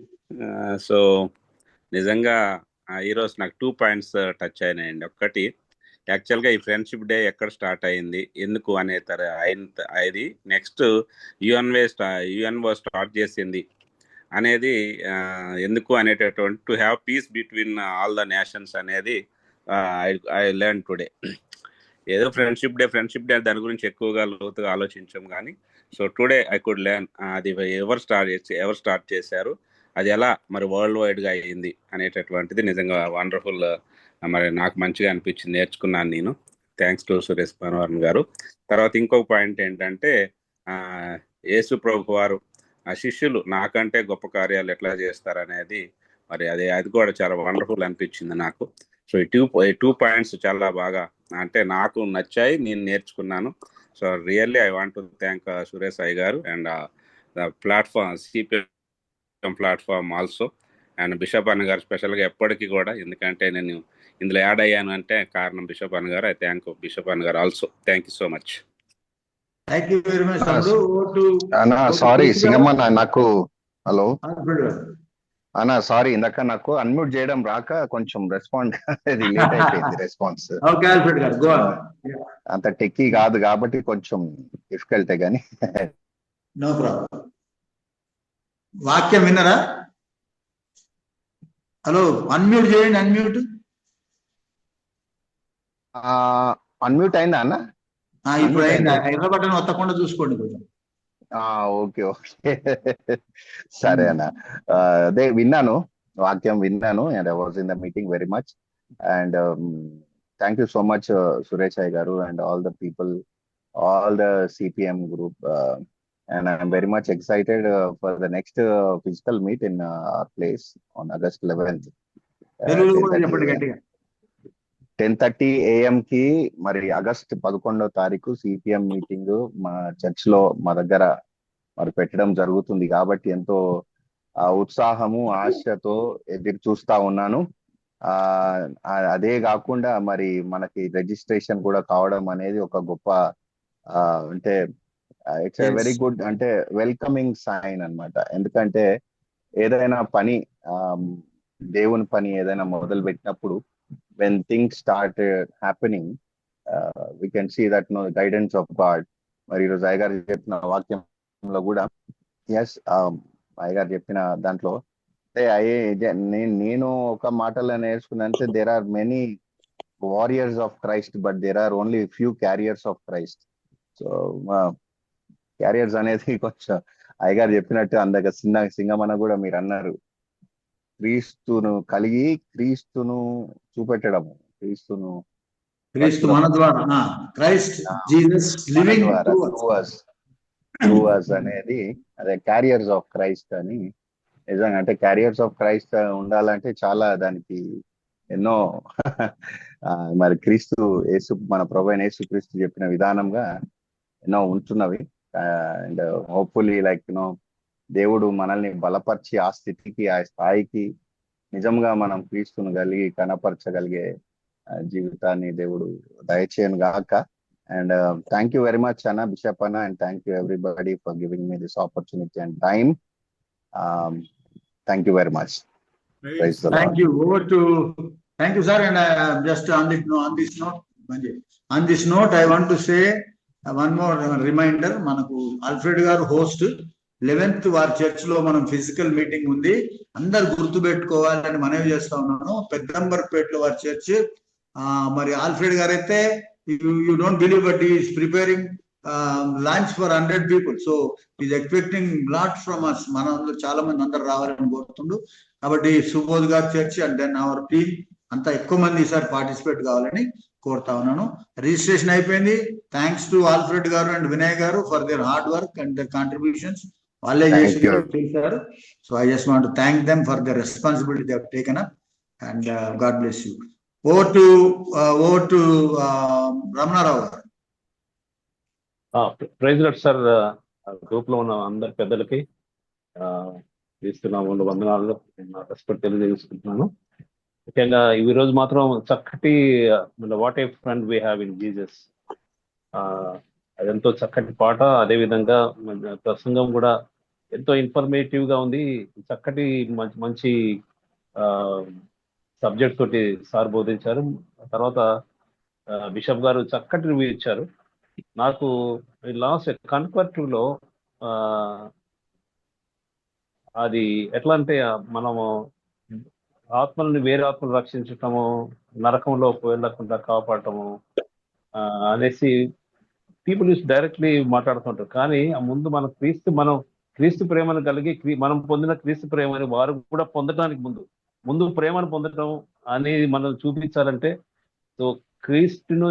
So నిజంగా ఈరోజు నాకు 2 పాయింట్స్ టచ్ అయినాయండి. ఒకటి, యాక్చువల్గా ఈ ఫ్రెండ్షిప్ డే ఎక్కడ స్టార్ట్ అయింది, ఎందుకు అనే అది నెక్స్ట్ యుఎన్ఓ స్టార్ట్ చేసింది అనేది ఎందుకు అనేటటువంటి to have piece between all the nations అనేది ఐ లెర్న్ టుడే. ఏదో ఫ్రెండ్షిప్ డే దాని గురించి ఎక్కువగా లోతుగా ఆలోచించాం కానీ so today I could learn అది ఎవరు స్టార్ట్ చేశారు, అది ఎలా మరి వరల్డ్ వైడ్గా అయ్యింది అనేటటువంటిది నిజంగా వండర్ఫుల్. మరి నాకు మంచిగా అనిపించింది, నేర్చుకున్నాను నేను. థ్యాంక్స్ టు సురేష్ పనవర్న్ గారు. తర్వాత ఇంకొక పాయింట్ ఏంటంటే యేసు ప్రభు వారు ఆ శిష్యులు నాకంటే గొప్ప కార్యాలు ఎట్లా చేస్తారనేది మరి అది కూడా చాలా వండర్ఫుల్ అనిపించింది నాకు. సో ఈ 2 పాయింట్స్ చాలా బాగా అంటే నాకు నచ్చాయి, నేను నేర్చుకున్నాను. So really I want to thank Suresh Sai garu and the platform CPM platform also and bishop అన్న గారు స్పెషల్గా ఎప్పటికీ కూడా, ఎందుకంటే నేను ఇందులో యాడ్ అయ్యాను అంటే కారణం బిషప్ అన్న గారు. ఐ థ్యాంక్ బిషప్ అన్న గారు also. Thank you so much. Thank you very much. Sorry Singamma, నాకు హలో అన్నా, సారీ ఇందాక నాకు అన్మ్యూట్ చేయడం రాక కొంచెం రెస్పాండ్ అది లేట్ అయిపోయింది రెస్పాన్స్. అంత టెక్కీ కాదు కాబట్టి కొంచెం డిఫికల్టే కానీ. No problem. వాక్యం విన్నరా? హలో, అన్మ్యూట్ చేయండి. అన్మ్యూట్ అయిందా అన్న? ఇప్పుడు అయిందా? ఎర్ర బటన్ ఒత్తకుండా చూసుకోండి కొంచెం. ఓకే ఓకే, సరే అన్న. అదే విన్నాను, వాక్యం విన్నాను and I was in the meeting very much and thank you so much Suresh Sai garu and all the people, all the CPM group and I am very much excited for the next physical meet in our place on August 11th. 10:30 AM కి మరి August 11వ తారీఖు CPM meeting మా church లో మా దగ్గర మరి పెట్టడం జరుగుతుంది కాబట్టి ఎంతో ఉత్సాహము ఆశతో ఎదురు చూస్తా ఉన్నాను. అదే కాకుండా మరి మనకి రిజిస్ట్రేషన్ కూడా కావడం అనేది ఒక గొప్ప అంటే ఇట్స్ ఎ వెరీ గుడ్ అంటే వెల్కమింగ్ సైన్ అన్నమాట. ఎందుకంటే ఏదైనా పని దేవుని పని ఏదైనా మొదలు పెట్టినప్పుడు when things start happening we can see that guidance of God. మరి ఈరోజు అయ్యగారు చెప్పిన వాక్యంలో కూడా ఎస్ అయ్యగారు చెప్పిన దాంట్లో నేను ఒక మాటలో నేర్చుకున్నానంటే there are many warriors of Christ but there are only few carriers of Christ. So carriers అనేది కొంచెం అయ్యగారు చెప్పినట్టు అందాక సింగమన కూడా మీరు అన్నారు, క్రీస్తును కలిగి క్రీస్తును చూపెట్టడము, క్రీస్తు మన ద్వారా Christ Jesus living through us అనేది అదే క్యారియర్స్ ఆఫ్ క్రైస్ట్ అని. నిజంగా అంటే క్యారియర్స్ ఆఫ్ క్రైస్ట్ ఉండాలంటే చాలా దానికి ఎన్నో మరి క్రీస్తు యేసు మన ప్రభువైన యేసు క్రీస్తు చెప్పిన విధానంగా ఎన్నో ఉంటున్నవి. అండ్ హోప్ఫుల్లీ లైక్ దేవుడు మనల్ని బలపరిచి ఆ స్థితికి ఆ స్థాయికి నిజంగా మనం క్రీస్తును కలిగి కనపరచగలిగే జీవితాన్ని దేవుడు దయచేయను గాక. And thank you very much అన్న బిషప్ అన్న and thank you everybody for giving me this opportunity and time. Thank you very much. Thank you. Thank you, sir. And just on this note, I want to say one more reminder. మనకు Alfred గారు host 11th వారి church లో మనం physical meeting ఉంది, అందరు గుర్తు పెట్టుకోవాలని మనవి చేస్తా ఉన్నాను. పెద్దంబర్పేటలో వారి చర్చ్. మరి ఆల్ఫ్రెడ్ గారు అయితే you don't believe but is preparing lunch for 100 people. So is expecting lot from us. మన చాలా మంది అందరు రావాలని కోరుతుండు. కాబట్టి సుబోధ్ గారి church and then our team అంతా ఎక్కువ మంది ఈసారి పార్టిసిపేట్ కావాలని కోరుతా ఉన్నాను. రిజిస్ట్రేషన్ అయిపోయింది. Thanks to Alfred garu and Vinay garu for their hard work and their contributions. వాళ్ళే చేశారు. So I just want to thank them for the responsibility they have taken up and God bless you. Over to Ramanarao garu. Praise lord sir. Group లో ఉన్న అందరి పెద్దలకి ఇస్తున్నాము వందనాలు, respect తెలియజేసుకుంటున్నాను. ముఖ్యంగా ఈ రోజు మాత్రం చక్కటి what a friend we have in Jesus. అదెంతో చక్కటి పాట. అదేవిధంగా ప్రసంగం కూడా ఎంతో ఇన్ఫర్మేటివ్ గా ఉంది. చక్కటి మంచి మంచి సబ్జెక్ట్ తోటి సార్ బోధించారు. తర్వాత బిషప్ గారు చక్కటి రివ్యూ ఇచ్చారు. నాకు లాస్ట్ కన్వర్టివ్ లో అది ఎట్లా అంటే మనము ఆత్మలను వేరే ఆత్మలు రక్షించటము, నరకంలో వెళ్ళకుండా కాపాడటము అనేసి పీపుల్ యూస్ డైరెక్ట్లీ మాట్లాడుతుంటారు. కానీ ఆ ముందు మనం క్రీస్తు ప్రేమను కలిగి మనం పొందిన క్రీస్తు ప్రేమని వారు కూడా పొందడానికి ముందు ప్రేమను పొందటం అనేది మనం చూపించాలంటే, సో క్రీస్తును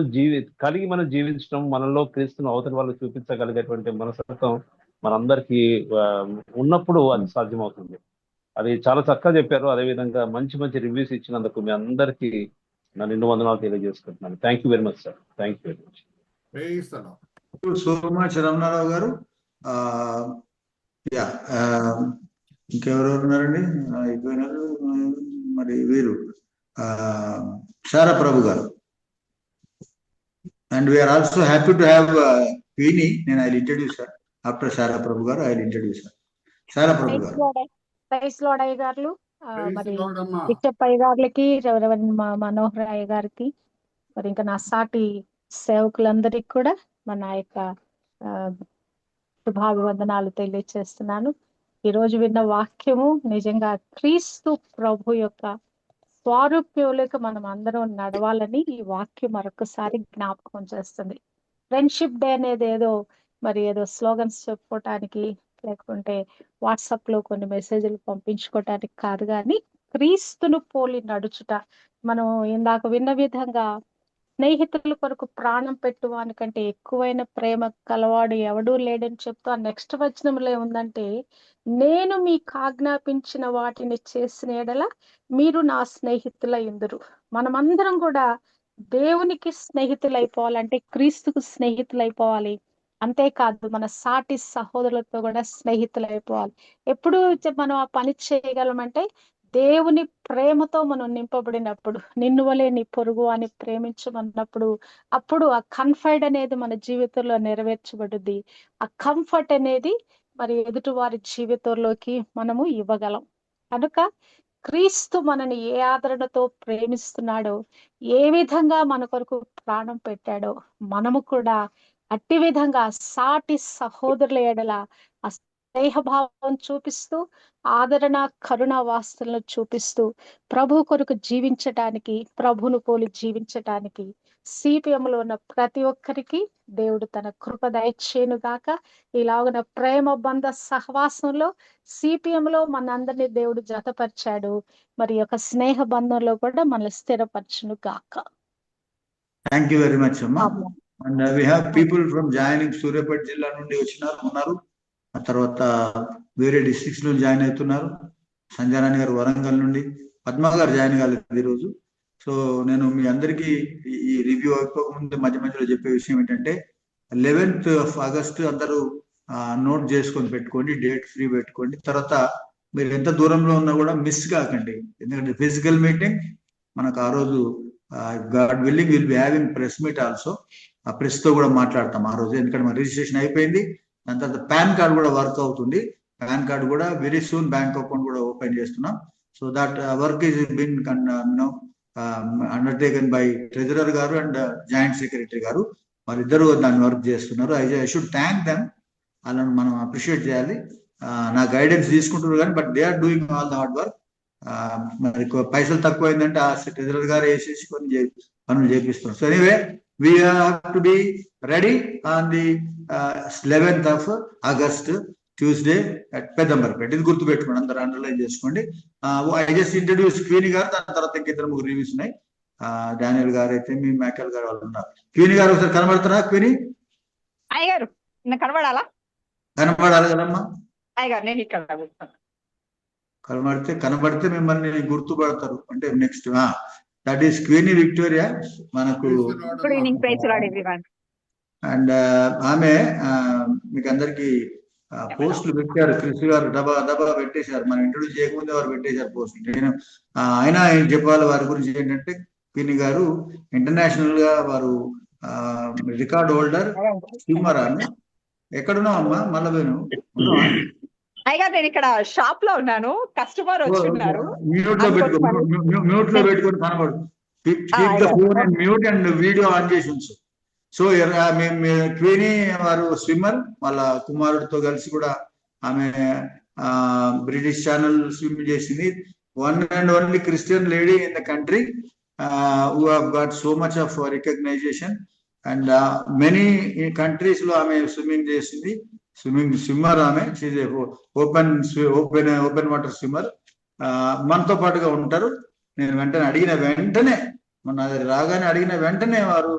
కలిగి మనం జీవించడం, మనలో క్రీస్తును అవతలి వాళ్ళకి చూపించగలిగేటువంటి మనస్తత్వం మనందరికీ ఉన్నప్పుడు అది సాధ్యమవుతుంది. అది చాలా చక్కగా చెప్పారు. అదేవిధంగా మంచి మంచి రివ్యూస్ ఇచ్చినందుకు మీ అందరికీ నా నిండు వందనాలు తెలియజేసుకుంటున్నాను. Thank you very much sir. Thank you very much. So much Ramanarao garu. ఇంకెవరెవరు ఉన్నారండి? అయిపోయినారు. మరి వీరు Sara Prabhu garu. And we are also happy to have Queenie. నేను I introduce sir after Sara Prabhu garu. I introduce sir Sara Prabhu garu. అయ్య గారు, మరి బిషప్ అయ్య గారికి, మనోహర్ అయ్య గారికి, మరి ఇంకా నా సాటి సేవకులందరికీ కూడా మన యొక్క శుభాభివందనాలు తెలియజేస్తున్నాను. ఈరోజు విన్న వాక్యము నిజంగా క్రీస్తు ప్రభు యొక్క స్వారూప్యంలోకి మనం అందరం నడవాలని ఈ వాక్యం మరొకసారి జ్ఞాపకం చేస్తుంది. ఫ్రెండ్షిప్ డే అనేది ఏదో స్లోగన్స్ చెప్పుకోవటానికి, లేకుంటే వాట్సాప్ లో కొన్ని మెసేజ్లు పంపించుకోవటానికి కాదు, కానీ క్రీస్తును పోలి నడుచుట. మనం ఇందాక విన్న విధంగా స్నేహితుల కొరకు ప్రాణం పెట్టువానికంటే ఎక్కువైన ప్రేమ కలవాడు ఎవడూ లేడని చెప్తూ ఆ నెక్స్ట్ వచనంలో ఏముందంటే, నేను మీకు ఆజ్ఞాపించిన వాటిని చేసిన ఎడల మీరు నా స్నేహితులయ్యుందురు. మనమందరం కూడా దేవునికి స్నేహితులైపోవాలంటే క్రీస్తుకు స్నేహితులైపోవాలి. అంతేకాదు మన సాటి సహోదరులతో కూడా స్నేహితులైపోవాలి. ఎప్పుడు మనం ఆ పని చేయగలమంటే దేవుని ప్రేమతో మనం నింపబడినప్పుడు, నిన్ను వలే నీ పొరుగు అని ప్రేమించమన్నప్పుడు, అప్పుడు ఆ కన్ఫైడ్ అనేది మన జీవితంలో నెరవేర్చబడుద్ది. ఆ కంఫర్ట్ అనేది మరి ఎదుటి వారి జీవితంలోకి మనము ఇవ్వగలం. కనుక క్రీస్తు మనని ఏ ఆదరణతో ప్రేమిస్తున్నాడో, ఏ విధంగా మన కొరకు ప్రాణం పెట్టాడో, మనము కూడా అట్టి విధంగా సాటి సహోదరుల ఎడల ఆ స్నేహభావం చూపిస్తూ, ఆదరణ కరుణ వాస్తులను చూపిస్తూ ప్రభు కొరకు జీవించటానికి, ప్రభును పోలి జీవించటానికి సిపిఎంలో ఉన్న ప్రతి ఒక్కరికి దేవుడు తన కృప దయచేయును గాక. ఇలాగున ప్రేమ బంధ సహవాసంలో సిపిఎంలో మనందరినీ దేవుడు జతపరిచాడు. మరి యొక్క స్నేహ బంధంలో కూడా మనల్ని స్థిరపరచును గాక. థ్యాంక్ యూ వెరీ మచ్ అమ్మా. And we have people from joining. Suryapet జిల్లా నుండి ఉన్నారు. ఆ తర్వాత వేరే డిస్ట్రిక్ట్స్ లో జాయిన్ అవుతున్నారు. సంజయరాణి గారు వరంగల్ నుండి, పద్మ గారు జాయిన్ కాలేదు ఈరోజు. సో నేను మీ అందరికీ ఈ రివ్యూ అయిపోకముందు మధ్యలో చెప్పే విషయం ఏంటంటే, 11th of August అందరూ నోట్ చేసుకొని పెట్టుకోండి, డేట్ ఫ్రీ పెట్టుకోండి. తర్వాత మీరు ఎంత దూరంలో ఉన్నా కూడా మిస్ కాకండి. ఎందుకంటే ఫిజికల్ మీటింగ్ మనకు ఆ రోజు God willing will be having press meet also. ఆ ప్రెస్ తో కూడా మాట్లాడతాం ఆ రోజు. ఎందుకంటే మన రిజిస్ట్రేషన్ అయిపోయింది. దాని తర్వాత పాన్ కార్డ్ కూడా వర్క్ అవుతుంది. పాన్ కార్డ్ కూడా వెరీ సూన్ బ్యాంక్ అకౌంట్ కూడా ఓపెన్ చేస్తున్నాం. So that work is been undertaken by treasurer garu and joint secretary garu. వాళ్ళిద్దరూ దాన్ని వర్క్ చేస్తున్నారు. I should thank them. వాళ్ళని మనం అప్రిషియేట్ చేయాలి. నా గైడెన్స్ తీసుకుంటున్నారు కానీ but they are doing all the hard work. మరి పైసలు తక్కువైందంటే ఆ ట్రెజరర్ గారు వేసేసి కొన్ని పనులు చేపిస్తున్నారు. So anyway we have to be ready on the 11th of August, Tuesday at Pedambarpet. ఇది గుర్తు పెట్టుకోండి, అందరూ అండర్లైన్ చేసుకోండి. ఐ జస్ట్ ఇంట్రడ్యూస్ క్వీని గారు. దాని తర్వాత ఇంకిద్దరు ముగ్గురు రివ్యూస్ ఉన్నాయి. డానియల్ గారు అయితే మీ మైకల్ గారు వాళ్ళు ఉన్నారు. క్వీని గారు ఒకసారి కనబడతారా? క్వీని అయ్యగారు కనబడాలా? కనబడాలి కదమ్మా. అయ్యగారు నేను ఇక్కడ కనబడితే మిమ్మల్ని గుర్తుపడతారు. అంటే నెక్స్ట్ దట్ ఈస్ క్వీని విక్టోరియా మనకు. Good evening, praise lord everyone. And ఆమె మీకు అందరికి పోస్టులు పెట్టారు. కృషి గారు దబా పెట్టేశారు. మనం ఇంట్రొడ్యూస్ చేయకముందే వారు పెట్టేశారు పోస్టులు. నేను ఆయన చెప్పాలి వారి గురించి ఏంటంటే, క్వీని గారు ఇంటర్నేషనల్ గా వారు రికార్డ్ హోల్డర్ స్విమ్మర్ ఆమె. ఎక్కడున్నావమ్మా? మళ్ళీ ఉన్నావా? అయ్యగారు నేను ఇక్కడ షాప్ లో ఉన్నాను, కస్టమర్ వచ్చున్నారు. మ్యూట్ లో పెట్టుకొని కనబడు. Keep the phone and mute and video on చేసి ఉంచు. సో క్వీనీ వారు స్విమ్మర్, వాళ్ళ కుమారుడితో కలిసి కూడా ఆమె బ్రిటిష్ ఛానల్ స్విమ్ చేసింది. One and only Christian lady in the country who have got so much of recognition and many countries లో ఆమె స్విమ్మింగ్ చేసింది. స్విమ్మర్ ఆమె. She's open water swimmer. మనతో పాటుగా ఉంటారు. నేను వెంటనే మొన్న రాగానే అడిగిన వెంటనే వారు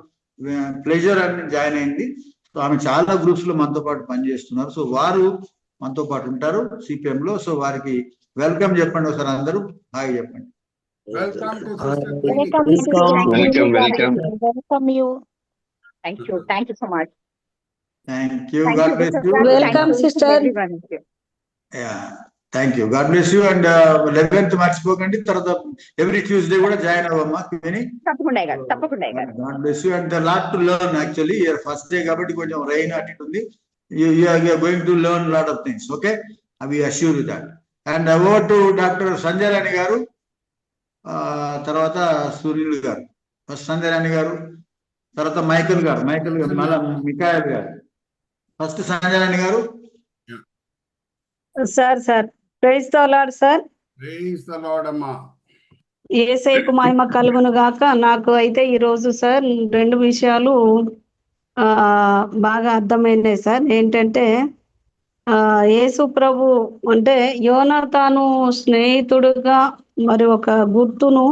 ప్లెజర్ అని జాయిన్ అయింది. సో ఆమె చాలా గ్రూప్స్ లో మనతో పాటు పనిచేస్తున్నారు. సో వారు మనతో పాటు ఉంటారు సిపిఎం లో. సో వారికి వెల్కమ్ చెప్పండి ఒకసారి, అందరూ హాయ్ చెప్పండి. Welcome to Welcome you. Thank you so much. Thank you. God bless you. Welcome, sister. Yeah, thank you. God bless you. And 11th మర్చిపోకండి. తర్వాత ఎవ్రీ ట్యూస్డే కూడా జాయిన్ అవ్వమ్మా. తప్పకుండా అయ్యగారు. God bless you. And the lot to learn actually. First day కాబట్టి కొంచెం rain అటు ఉంది. You are going to learn lot of things. Okay, I will assure you that. And over to Dr. Sanjay Rani garu, తర్వాత సూర్యులు గారు. First Sanjay Rani గారు, తర్వాత Michael గారు, మళ్ళా మికాయల్ గారు. First Sanjay Rani garu. Sir praise the lord sir. Praise the lord అమ్మా. యేసయ్యకు మహిమ కలుగును గాక. నాకు అయితే ఈరోజు సార్ 2 విషయాలు బాగా అర్థమైనాయి సార్. ఏంటంటే యేసు ప్రభు అంటే యోనాతాను స్నేహితుడుగా మరి ఒక గుర్తును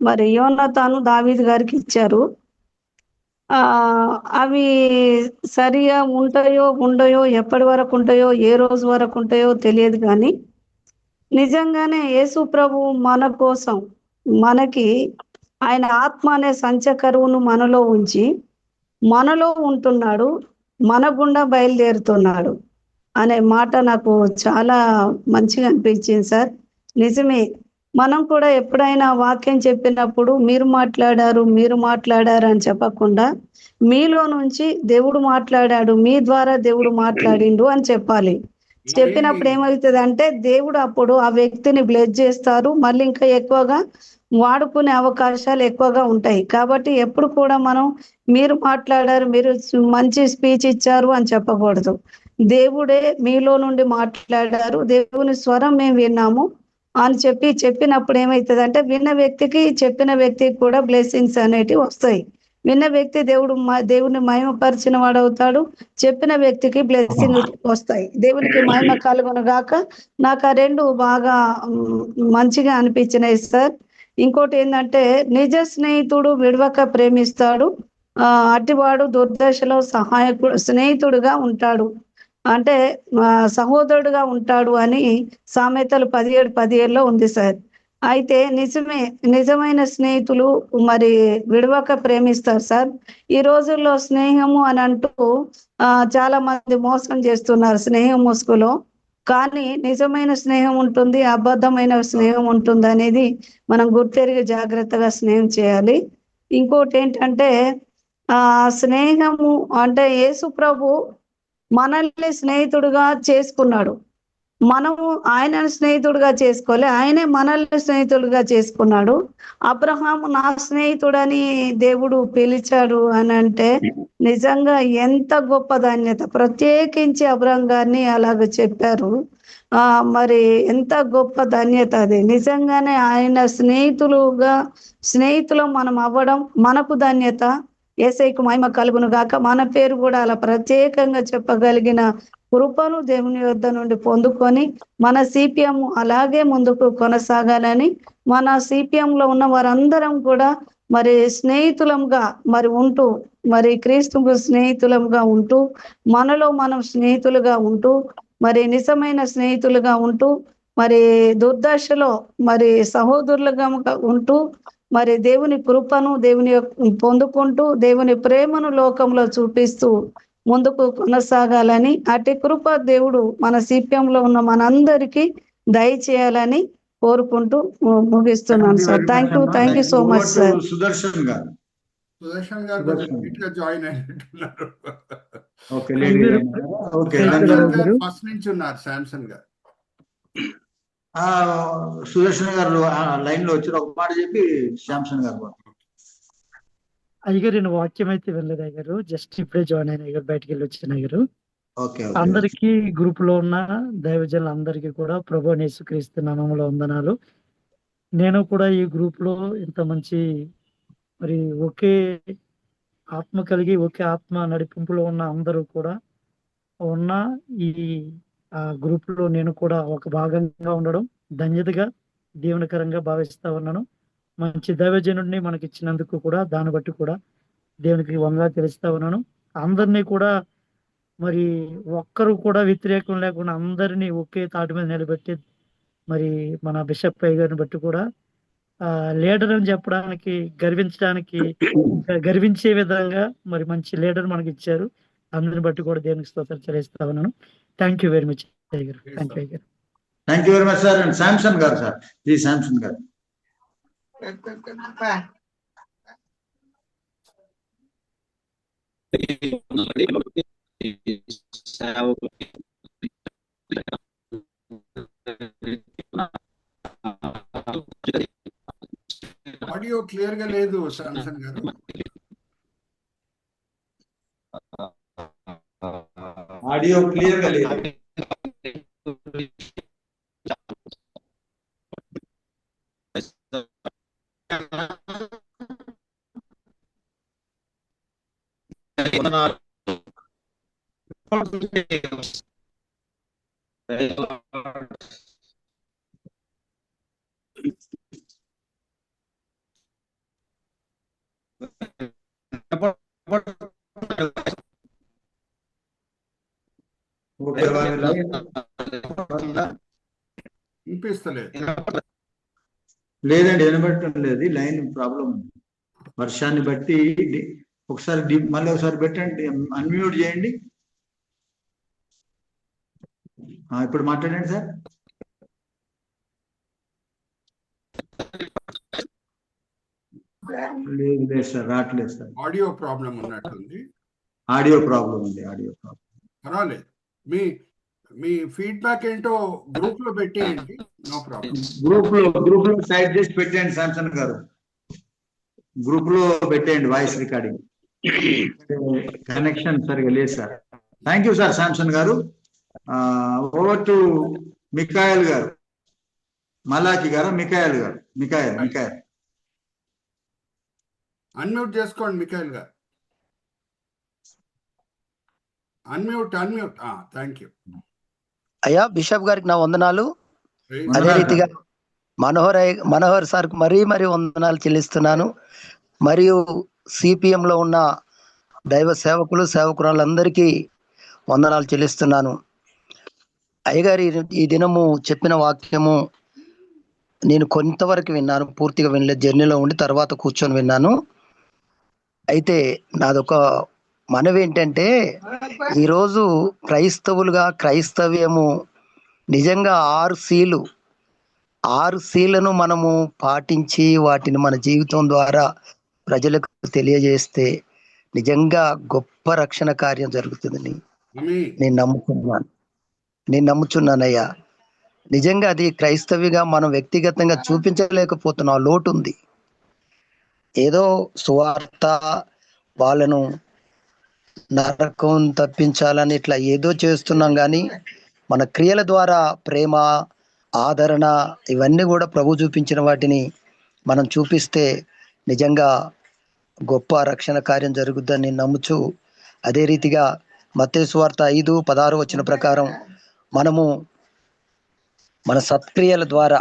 మరి యోనాతాను దావీదు గారికి ఇచ్చారు. అవి సరిగా ఉంటాయో ఉండయో, ఎప్పటి వరకు ఉంటాయో, ఏ రోజు వరకు ఉంటాయో తెలియదు. కానీ నిజంగానే యేసు ప్రభు మన కోసం, మనకి ఆయన ఆత్మ అనే సంచకరువును మనలో ఉంచి మనలో ఉంటున్నాడు, మన గుండా బయలుదేరుతున్నాడు అనే మాట నాకు చాలా మంచిగా అనిపించింది సార్. నిజమే, మనం కూడా ఎప్పుడైనా వాక్యం చెప్పినప్పుడు మీరు మాట్లాడారు అని చెప్పకుండా మీలో నుంచి దేవుడు మాట్లాడాడు, మీ ద్వారా దేవుడు మాట్లాడిండు అని చెప్పాలి. చెప్పినప్పుడు ఏమవుతుంది అంటే దేవుడు అప్పుడు ఆ వ్యక్తిని బ్లెస్ చేస్తారు, మళ్ళీ ఇంకా ఎక్కువగా వాడుకునే అవకాశాలు ఎక్కువగా ఉంటాయి. కాబట్టి ఎప్పుడు కూడా మనం మీరు మాట్లాడారు, మీరు మంచి స్పీచ్ ఇచ్చారు అని చెప్పకూడదు. దేవుడే మీలో నుండి మాట్లాడారు, దేవుని స్వరం మేము విన్నాము అని చెప్పినప్పుడు ఏమవుతుంది అంటే విన్న వ్యక్తికి, చెప్పిన వ్యక్తికి కూడా బ్లెస్సింగ్స్ అనేటివి వస్తాయి. విన్న వ్యక్తి దేవుని మహిమపరిచిన వాడు అవుతాడు, చెప్పిన వ్యక్తికి బ్లెస్సింగ్ వస్తాయి. దేవునికి మహిమ కలుగును గాక. నాకు ఆ 2 బాగా మంచిగా అనిపించినాయి సార్. ఇంకోటి ఏంటంటే నిజ స్నేహితుడు విడవక ప్రేమిస్తాడు, అటివాడు దుర్దశలో స్నేహితుడుగా ఉంటాడు, అంటే సహోదరుడుగా ఉంటాడు అని సామెతలు 17:17 ఉంది సార్. అయితే నిజమైన స్నేహితులు మరి విడవక ప్రేమిస్తారు సార్. ఈ రోజుల్లో స్నేహము అని అంటూ చాలా మంది మోసం చేస్తున్నారు స్నేహం ముసుగులో. కానీ నిజమైన స్నేహం ఉంటుంది, అబద్ధమైన స్నేహం ఉంటుంది అనేది మనం గుర్తెరిగి జాగ్రత్తగా స్నేహం చేయాలి. ఇంకోటి ఏంటంటే స్నేహము అంటే యేసు ప్రభు మనల్ని స్నేహితుడుగా చేసుకున్నాడు. మనము ఆయనను స్నేహితుడుగా చేసుకోలే, ఆయనే మనల్ని స్నేహితుడుగా చేసుకున్నాడు. అబ్రహాము నా స్నేహితుడని దేవుడు పిలిచాడు అని అంటే నిజంగా ఎంత గొప్ప ధన్యత. ప్రత్యేకించి అబ్రహాం గారిని అలాగ చెప్పారు. మరి ఎంత గొప్ప ధన్యత అది. నిజంగానే ఆయన స్నేహితులు మనం అవ్వడం మనకు ధన్యత. యేసయ్యకు మహిమ కలుగును గాక. మన పేరు కూడా అలా ప్రత్యేకంగా చెప్పగలిగిన కృపను దేవుని యొద్ద నుండి పొందుకొని మన సిపిఎం అలాగే ముందుకు కొనసాగాలని, మన సిపిఎం లో ఉన్న వారందరం కూడా మరి స్నేహితులంగా మరి ఉంటూ, మరి క్రీస్తుకు స్నేహితులంగా ఉంటూ, మనలో మనం స్నేహితులుగా ఉంటూ, మరి నిజమైన స్నేహితులుగా ఉంటూ, మరి దుర్దశలో మరి సహోదరులుగా ఉంటూ, మరి దేవుని కృపను దేవుని పొందుకుంటూ, దేవుని ప్రేమను లోకంలో చూపిస్తూ ముందుకు కొనసాగాలని, అటు కృప దేవుడు మన సిపిఎంలో ఉన్న మనందరికీ దయచేయాలని కోరుకుంటూ ముగిస్తున్నాను sir. Thank you so much sir. Sudarshan garu. Sudarshan garu కొంచెం లేట్ గా జాయిన్ అయినట్టున్నారు. Okay, lady okay. Samson garu first నుంచి ఉన్నారు. శాంసన్ గారు సుదర్శన్ గారు లైన్ లో వచ్చారు, ఒక మాట చెప్పి శాంసన్ గారు. అయ్యగారు నేను వాక్యం అయితే వెళ్ళలేదు అయ్యగారు, జస్ట్ ఇప్పుడే జాయిన్ అయిన అయ్యగారు, బయటికి వెళ్ళి వచ్చిన అయ్యగారు. ఓకే. అందరికీ గ్రూప్ లో ఉన్న దైవజనులందరికీ కూడా ప్రభు యేసుక్రీస్తు నామములో వందనాలు. నేను కూడా ఈ గ్రూప్ లో ఇంత మంచి మరి ఒకే ఆత్మ కలిగి ఒకే ఆత్మ నడిపింపులో ఉన్న అందరూ కూడా ఉన్న ఈ గ్రూప్ లో నేను కూడా ఒక భాగంగా ఉండడం ధన్యతగా దేవునికరంగా భావిస్తా ఉన్నాను. మంచి దైవజనుడిని మనకి ఇచ్చినందుకు కూడా దాన్ని బట్టి కూడా దేవునికి వంగా తెలుస్తా ఉన్నాను. అందరినీ కూడా మరి ఒక్కరు కూడా వ్యతిరేకం లేకుండా అందరినీ ఒకే తాటి మీద నిలబెట్టి మరి మన బిషప్ అయ్య గారిని బట్టి కూడా లీడర్ అని చెప్పడానికి గర్వించే విధంగా మరి మంచి లీడర్ మనకి ఇచ్చారు. అందరిని బట్టి కూడా దేవునికి స్తోత్రం చెల్లిస్తా ఉన్నాను. థ్యాంక్ యూ వెరీ మచ్ అయ్య గారు. థ్యాంక్ యూ అయ్య గారు. Thank you very much sir. And Samson గారు సార్, ఈ శాంసన్ గారు. ఆడియో క్లియర్ గా లేదు శాంసన్ గారు. ఆడియో క్లియర్ గా లేదు. లేదండి, వినబడటం లేదు. లైన్ ప్రాబ్లం ఉంది. వర్షాన్ని బట్టి ఒకసారి మళ్ళీ ఒకసారి పెట్టండి, అన్మ్యూట్ చేయండి. ఇప్పుడు మాట్లాడండి సార్. లేదు సార్, రావట్లేదు సార్. ఆడియో ప్రాబ్లం ఉన్నట్టుంది. ఆడియో ప్రాబ్లం ఉంది. ఆడియో ప్రాబ్లం పర్వాలేదు. మీ ఫీడ్బ్యాక్ ఏంటో గ్రూప్ లో పెట్టేయండి. No problem. గ్రూప్ లో టైప్ చేసి పెట్టండి శాంసన్ గారు. గ్రూప్ లో పెట్టేయండి వాయిస్ రికార్డింగ్. కనెక్షన్ సరిగా లేదు sir. Thank you sir Samson garu. Over to Michael గారు. మలాకి గారు, మికాయల్ గారు. మికాయల్ అన్మ్యూట్ చేసుకోండి. మికాయల్ గారు అన్మ్యూట్. థ్యాంక్ యూ అయ్యా. బిషప్ గారికి నా వందనాలు. అదే రీతిగా మనోహర్ సార్ మరీ వందనాలు చెల్లిస్తున్నాను. మరియు సిపిఎం లో ఉన్న దైవ సేవకురాలందరికీ వందనాలు చెల్లిస్తున్నాను. అయ్యగారి ఈ దినము చెప్పిన వాక్యము నేను కొంతవరకు విన్నాను, పూర్తిగా వినలేదు. జర్నీలో ఉండి తర్వాత కూర్చొని విన్నాను. అయితే నాదొక మనవి ఏంటంటే, ఈరోజు క్రైస్తవులుగా క్రైస్తవ్యము నిజంగా 6 Cలను మనము పాటించి వాటిని మన జీవితం ద్వారా ప్రజలకు తెలియజేస్తే నిజంగా గొప్ప రక్షణ కార్యం జరుగుతుందని నేను నమ్ముచున్నానయ్యా. నిజంగా అది క్రైస్తవిగా మనం వ్యక్తిగతంగా చూపించలేకపోతున్నాం. లోటు ఉంది. ఏదో సువార్త వాళ్ళను నరకం తప్పించాలని ఇట్లా ఏదో చేస్తున్నాం, కానీ మన క్రియల ద్వారా ప్రేమ, ఆదరణ ఇవన్నీ కూడా ప్రభు చూపించిన వాటిని మనం చూపిస్తే నిజంగా గొప్ప రక్షణ కార్యం జరుగుద్దని నేను నమ్ముచు, అదే రీతిగా మత్తయి సువార్త 5:16 వచ్చిన ప్రకారం మనము మన సత్క్రియల ద్వారా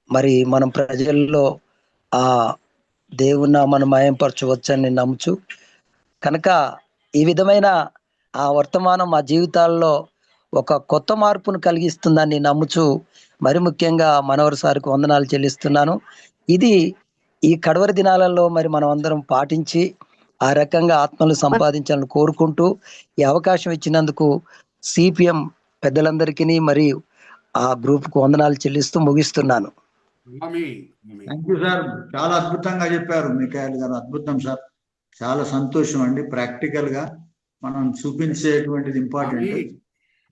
మరి మనం ప్రజల్లో ఆ దేవుని నామమును మహిమపరచవచ్చని నేను నమ్ముచు, కనుక ఈ విధమైన ఆ వర్తమానం మా జీవితాల్లో ఒక కొత్త మార్పును కలిగిస్తుందని నమ్ముచు, మరి ముఖ్యంగా మనోహర్ సార్కు వందనాలు చెల్లిస్తున్నాను. ఇది ఈ కడవరి దినాలలో మరి మనం అందరం పాటించి ఆ రకంగా ఆత్మలు సంపాదించాలని కోరుకుంటూ ఈ అవకాశం ఇచ్చినందుకు సిపిఎం పెద్దలందరికీ మరియు ఆ గ్రూప్ కు వందనాలు చెల్లిస్తూ ముగిస్తున్నాను. Thank you sir. చాలా అద్భుతంగా చెప్పారు మికాయల్ గారు. అద్భుతం సార్. చాలా సంతోషం అండి. ప్రాక్టికల్ గా మనం చూపించేటువంటిది ఇంపార్టెంట్.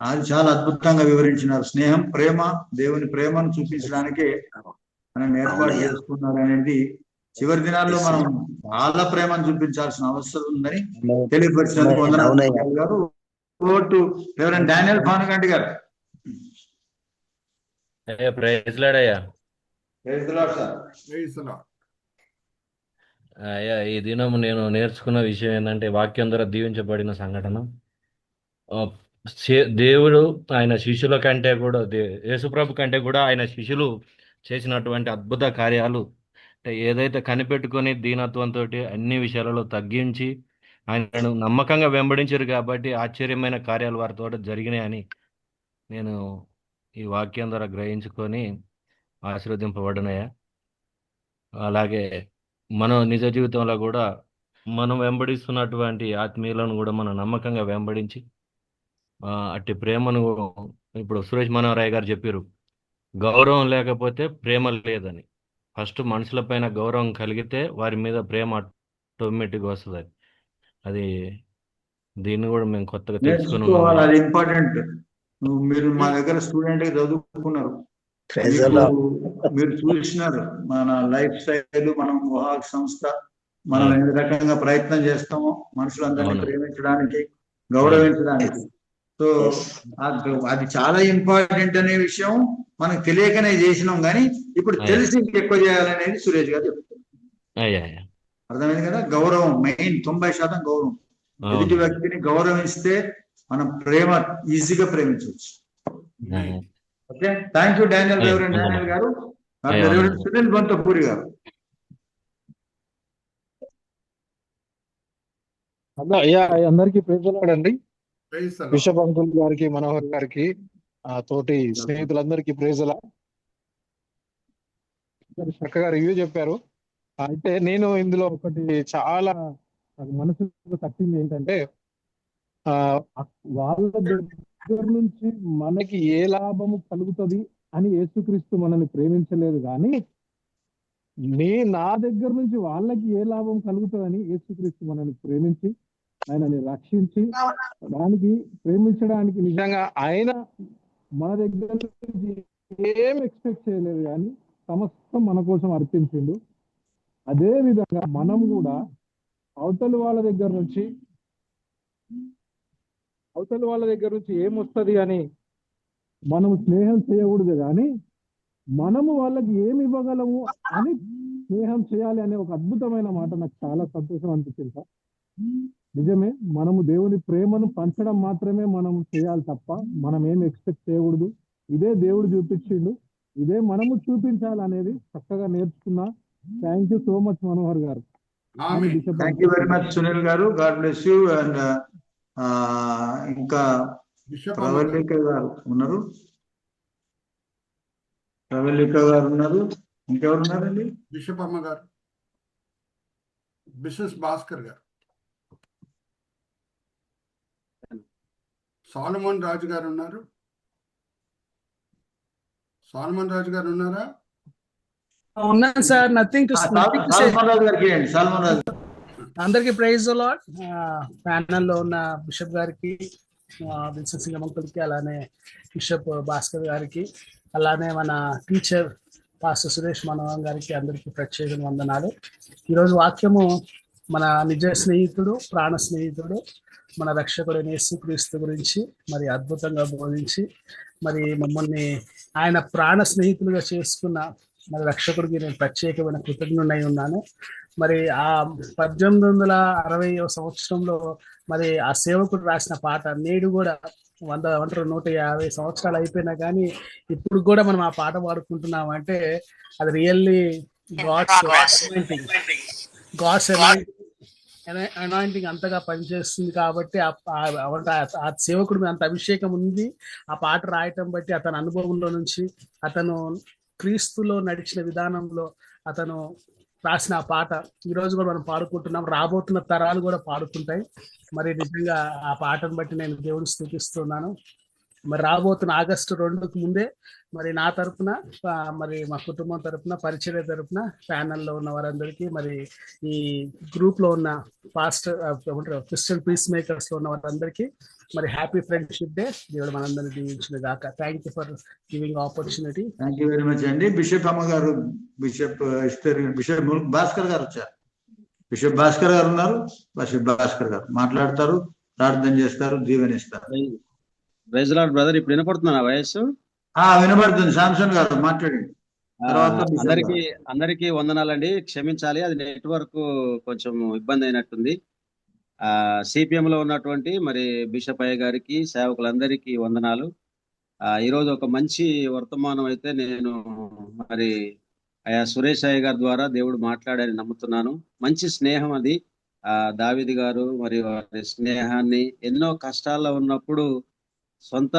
అది చాలా అద్భుతంగా వివరించినారు. స్నేహం, ప్రేమ, దేవుని ప్రేమను చూపించడానికే మనం ఏర్పాటు చేసుకున్నారు అనేది చివరి దినాల్లో మనం చాలా ప్రేమను చూపించాల్సిన అవసరం ఉందని తెలియపరిచినందుకు వందనాలు గారు. Vote reverend Daniel Bhanuganti garu. Praise lord అయ్యా. Praise the lord sir. Praise the lord. అయ్యా, ఈ దినం నేను నేర్చుకున్న విషయం ఏంటంటే, వాక్యం ద్వారా దీవించబడిన సంఘటన, దేవుడు ఆయన శిష్యుల కంటే కూడా, యేసుప్రభు కంటే కూడా ఆయన శిష్యులు చేసినటువంటి అద్భుత కార్యాలు, అంటే ఏదైతే కనిపెట్టుకొని దీనత్వంతో అన్ని విషయాలలో తగ్గించి ఆయనను నమ్మకంగా వెంబడించారు కాబట్టి ఆశ్చర్యమైన కార్యాలు వారితో జరిగినాయని నేను ఈ వాక్యం ద్వారా గ్రహించుకొని ఆశీర్వదింపబడినాయా. అలాగే మనం నిజ జీవితంలో కూడా మనం వెంబడిస్తున్నటువంటి ఆత్మీయులను కూడా మనం నమ్మకంగా వెంబడించి అట్టి ప్రేమను, ఇప్పుడు సురేష్ మనోహరయ్య గారు చెప్పారు, గౌరవం లేకపోతే ప్రేమ లేదని. ఫస్ట్ మనుషుల పైన గౌరవం కలిగితే వారి మీద ప్రేమ ఆటోమేటిక్గా వస్తుంది. అది దీన్ని కూడా మేము కొత్తగా తెలుసుకుని ఉన్నాం. అది ఇంపార్టెంట్. మీరు మా దగ్గర స్టూడెంట్ చదువుకున్నారు, మీరు చూసినారు మన లైఫ్ స్టైల్, మనం వివాహ సంస్థ, మనం ఏ రకంగా ప్రయత్నం చేస్తామో మనుషులందరినీ ప్రేమించడానికి, గౌరవించడానికి. సో అది చాలా ఇంపార్టెంట్ అనే విషయం మనకు తెలియకనే చేసినాం, కానీ ఇప్పుడు తెలిసి ఎక్కువ చేయాలనేది సురేష్ గారు చెప్తారు. అర్థమైంది కదా? గౌరవం మెయిన్, 90% గౌరవం. ఎదుటి వ్యక్తిని గౌరవిస్తే మనం ప్రేమ ఈజీగా ప్రేమించవచ్చు. Okay, thank you Daniel, reverend Daniel garu. Reverend Sunil Bantapuri garu. అయ్యా, అందరికీ ప్రైజ్ ది లార్డ్ అండి. బిషప్ అంకుల్ గారికి, మనోహర్ గారికి, తోటి స్నేహితులందరికీ ప్రైజ్ ది లార్డ్. చక్కగా రివ్యూ చెప్పారు. అయితే నేను ఇందులో ఒకటి చాలా మనసుకు తట్టింది ఏంటంటే, వాళ్ళ దగ్గర నుంచి మనకి ఏ లాభము కలుగుతుంది అని యేసుక్రీస్తు మనల్ని ప్రేమించలేదు, కానీ నా దగ్గర నుంచి వాళ్ళకి ఏ లాభం కలుగుతుందని యేసుక్రీస్తు మనల్ని ప్రేమించి ఆయనని రక్షించి దానికి ప్రేమించడానికి నిజంగా ఆయన మన దగ్గర నుంచి ఏం ఎక్స్పెక్ట్ చేయలేదు, కానీ సమస్తం మన కోసం అర్పించిండు. అదే విధంగా మనం కూడా అవతల వాళ్ళ దగ్గర నుంచి ఏమొస్తుంది అని మనము స్నేహం చేయకూడదు, కానీ మనము వాళ్ళకి ఏమి ఇవ్వగలము అని స్నేహం చేయాలి అనే ఒక అద్భుతమైన మాట నాకు చాలా సంతోషం అనిపించింది సార్. నిజమే, మనము దేవుని ప్రేమను పంచడం మాత్రమే మనం చేయాలి తప్ప మనం ఏం ఎక్స్పెక్ట్ చేయకూడదు. ఇదే దేవుడు చూపించిండు, ఇదే మనము చూపించాలి అనేది చక్కగా నేర్చుకున్నా. Thank you so much Manohar garu. Thank you very much Sunil garu. God bless you. And ఇంకా ప్రవల్లిక గారు ఉన్నారు, ఇంకెవరు ఉన్నారండి? బిషప్ అమ్మ గారు, బిషప్ భాస్కర్ గారు, సాలమన్ రాజు గారు ఉన్నారు. సాలమన్ రాజు గారు ఉన్నారా? ఉన్నాను సార్. నథింగ్ టు అందరికి ప్రైజ్ ది లార్డ్. ప్యానల్లో ఉన్న బిషప్ గారికి, విల్సన్ సింగం అంకుల్కి, అలానే బిషప్ భాస్కర్ గారికి, అలానే మన టీచర్ పాస్టర్ సురేష్ మనోహర్ గారికి అందరికీ ప్రత్యేక వందనాలు. ఈరోజు వాక్యము మన నిజ స్నేహితుడు, ప్రాణ స్నేహితుడు, మన రక్షకుడు యేసుక్రీస్తు గురించి మరి అద్భుతంగా బోధించి మరి మమ్మల్ని ఆయన ప్రాణ స్నేహితులుగా చేసుకున్న మరి రక్షకుడికి నేను ప్రత్యేకమైన కృతజ్ఞుడై ఉన్నాను. మరి ఆ 1860వ సంవత్సరంలో మరి ఆ సేవకుడు రాసిన పాట నేడు కూడా 150 సంవత్సరాలు అయిపోయినా కానీ ఇప్పుడు కూడా మనం ఆ పాట పాడుకుంటున్నాం అంటే అది రియల్లీ గాడ్స్ అనాయింటింగ్ అంతగా పనిచేస్తుంది. కాబట్టి ఆ సేవకుడు మీద అంత అభిషేకం ఉంది. ఆ పాట రాయటం బట్టి అతని అనుభవంలో నుంచి, అతను క్రీస్తులో నడిచిన విధానంలో అతను రాసిన ఆ పాట ఈరోజు కూడా మనం పాడుకుంటున్నాం. రాబోతున్న తరాలు కూడా పాడుకుంటాయి. మరి నిజంగా ఆ పాటను బట్టి నేను దేవుని స్తుతిస్తున్నాను. మరి రాబోతున్న ఆగస్టు 2కు ముందే మరి నా తరపున మరి మా కుటుంబం తరపున పరిచర్య తరపున ప్యానల్లో ఉన్న వారందరికీ మరి ఈ గ్రూప్ లో ఉన్న క్రిస్టియన్ పీస్ మేకర్స్ లో ఉన్న వారందరికీ మరి హ్యాపీ ఫ్రెండ్షిప్ డే. దేవుడు మనందరినీ దీవించిన గాక. Thank you for giving opportunity. Thank you very much అండి. బిషప్ అమ్మగారు, బిషప్ భాస్కర్ గారు వచ్చారు. బిషప్ భాస్కర్ గారు ఉన్నారు. బిషప్ భాస్కర్ గారు మాట్లాడతారు, ప్రార్థన చేస్తారు, దీవెనిస్తారు. Praise lord brother. ఇప్పుడు వినపడుతున్నా వయస్సు? వినపడుతుంది. శాంసన్ గారు మాట్లాడండి. అందరికీ వందనాలండి. క్షమించాలి, అది నెట్వర్క్ కొంచెం ఇబ్బంది అయినట్టుంది. సిపిఎం లో ఉన్నటువంటి మరి బిషప్ అయ్య గారికి, సేవకులందరికీ వందనాలు. ఈరోజు ఒక మంచి వర్తమానం అయితే నేను మరి అయ్యా సురేష్ అయ్య గారి ద్వారా దేవుడు మాట్లాడని నమ్ముతున్నాను. మంచి స్నేహం అది. దావీదు గారు మరి వారి స్నేహాన్ని ఎన్నో కష్టాల్లో ఉన్నప్పుడు సొంత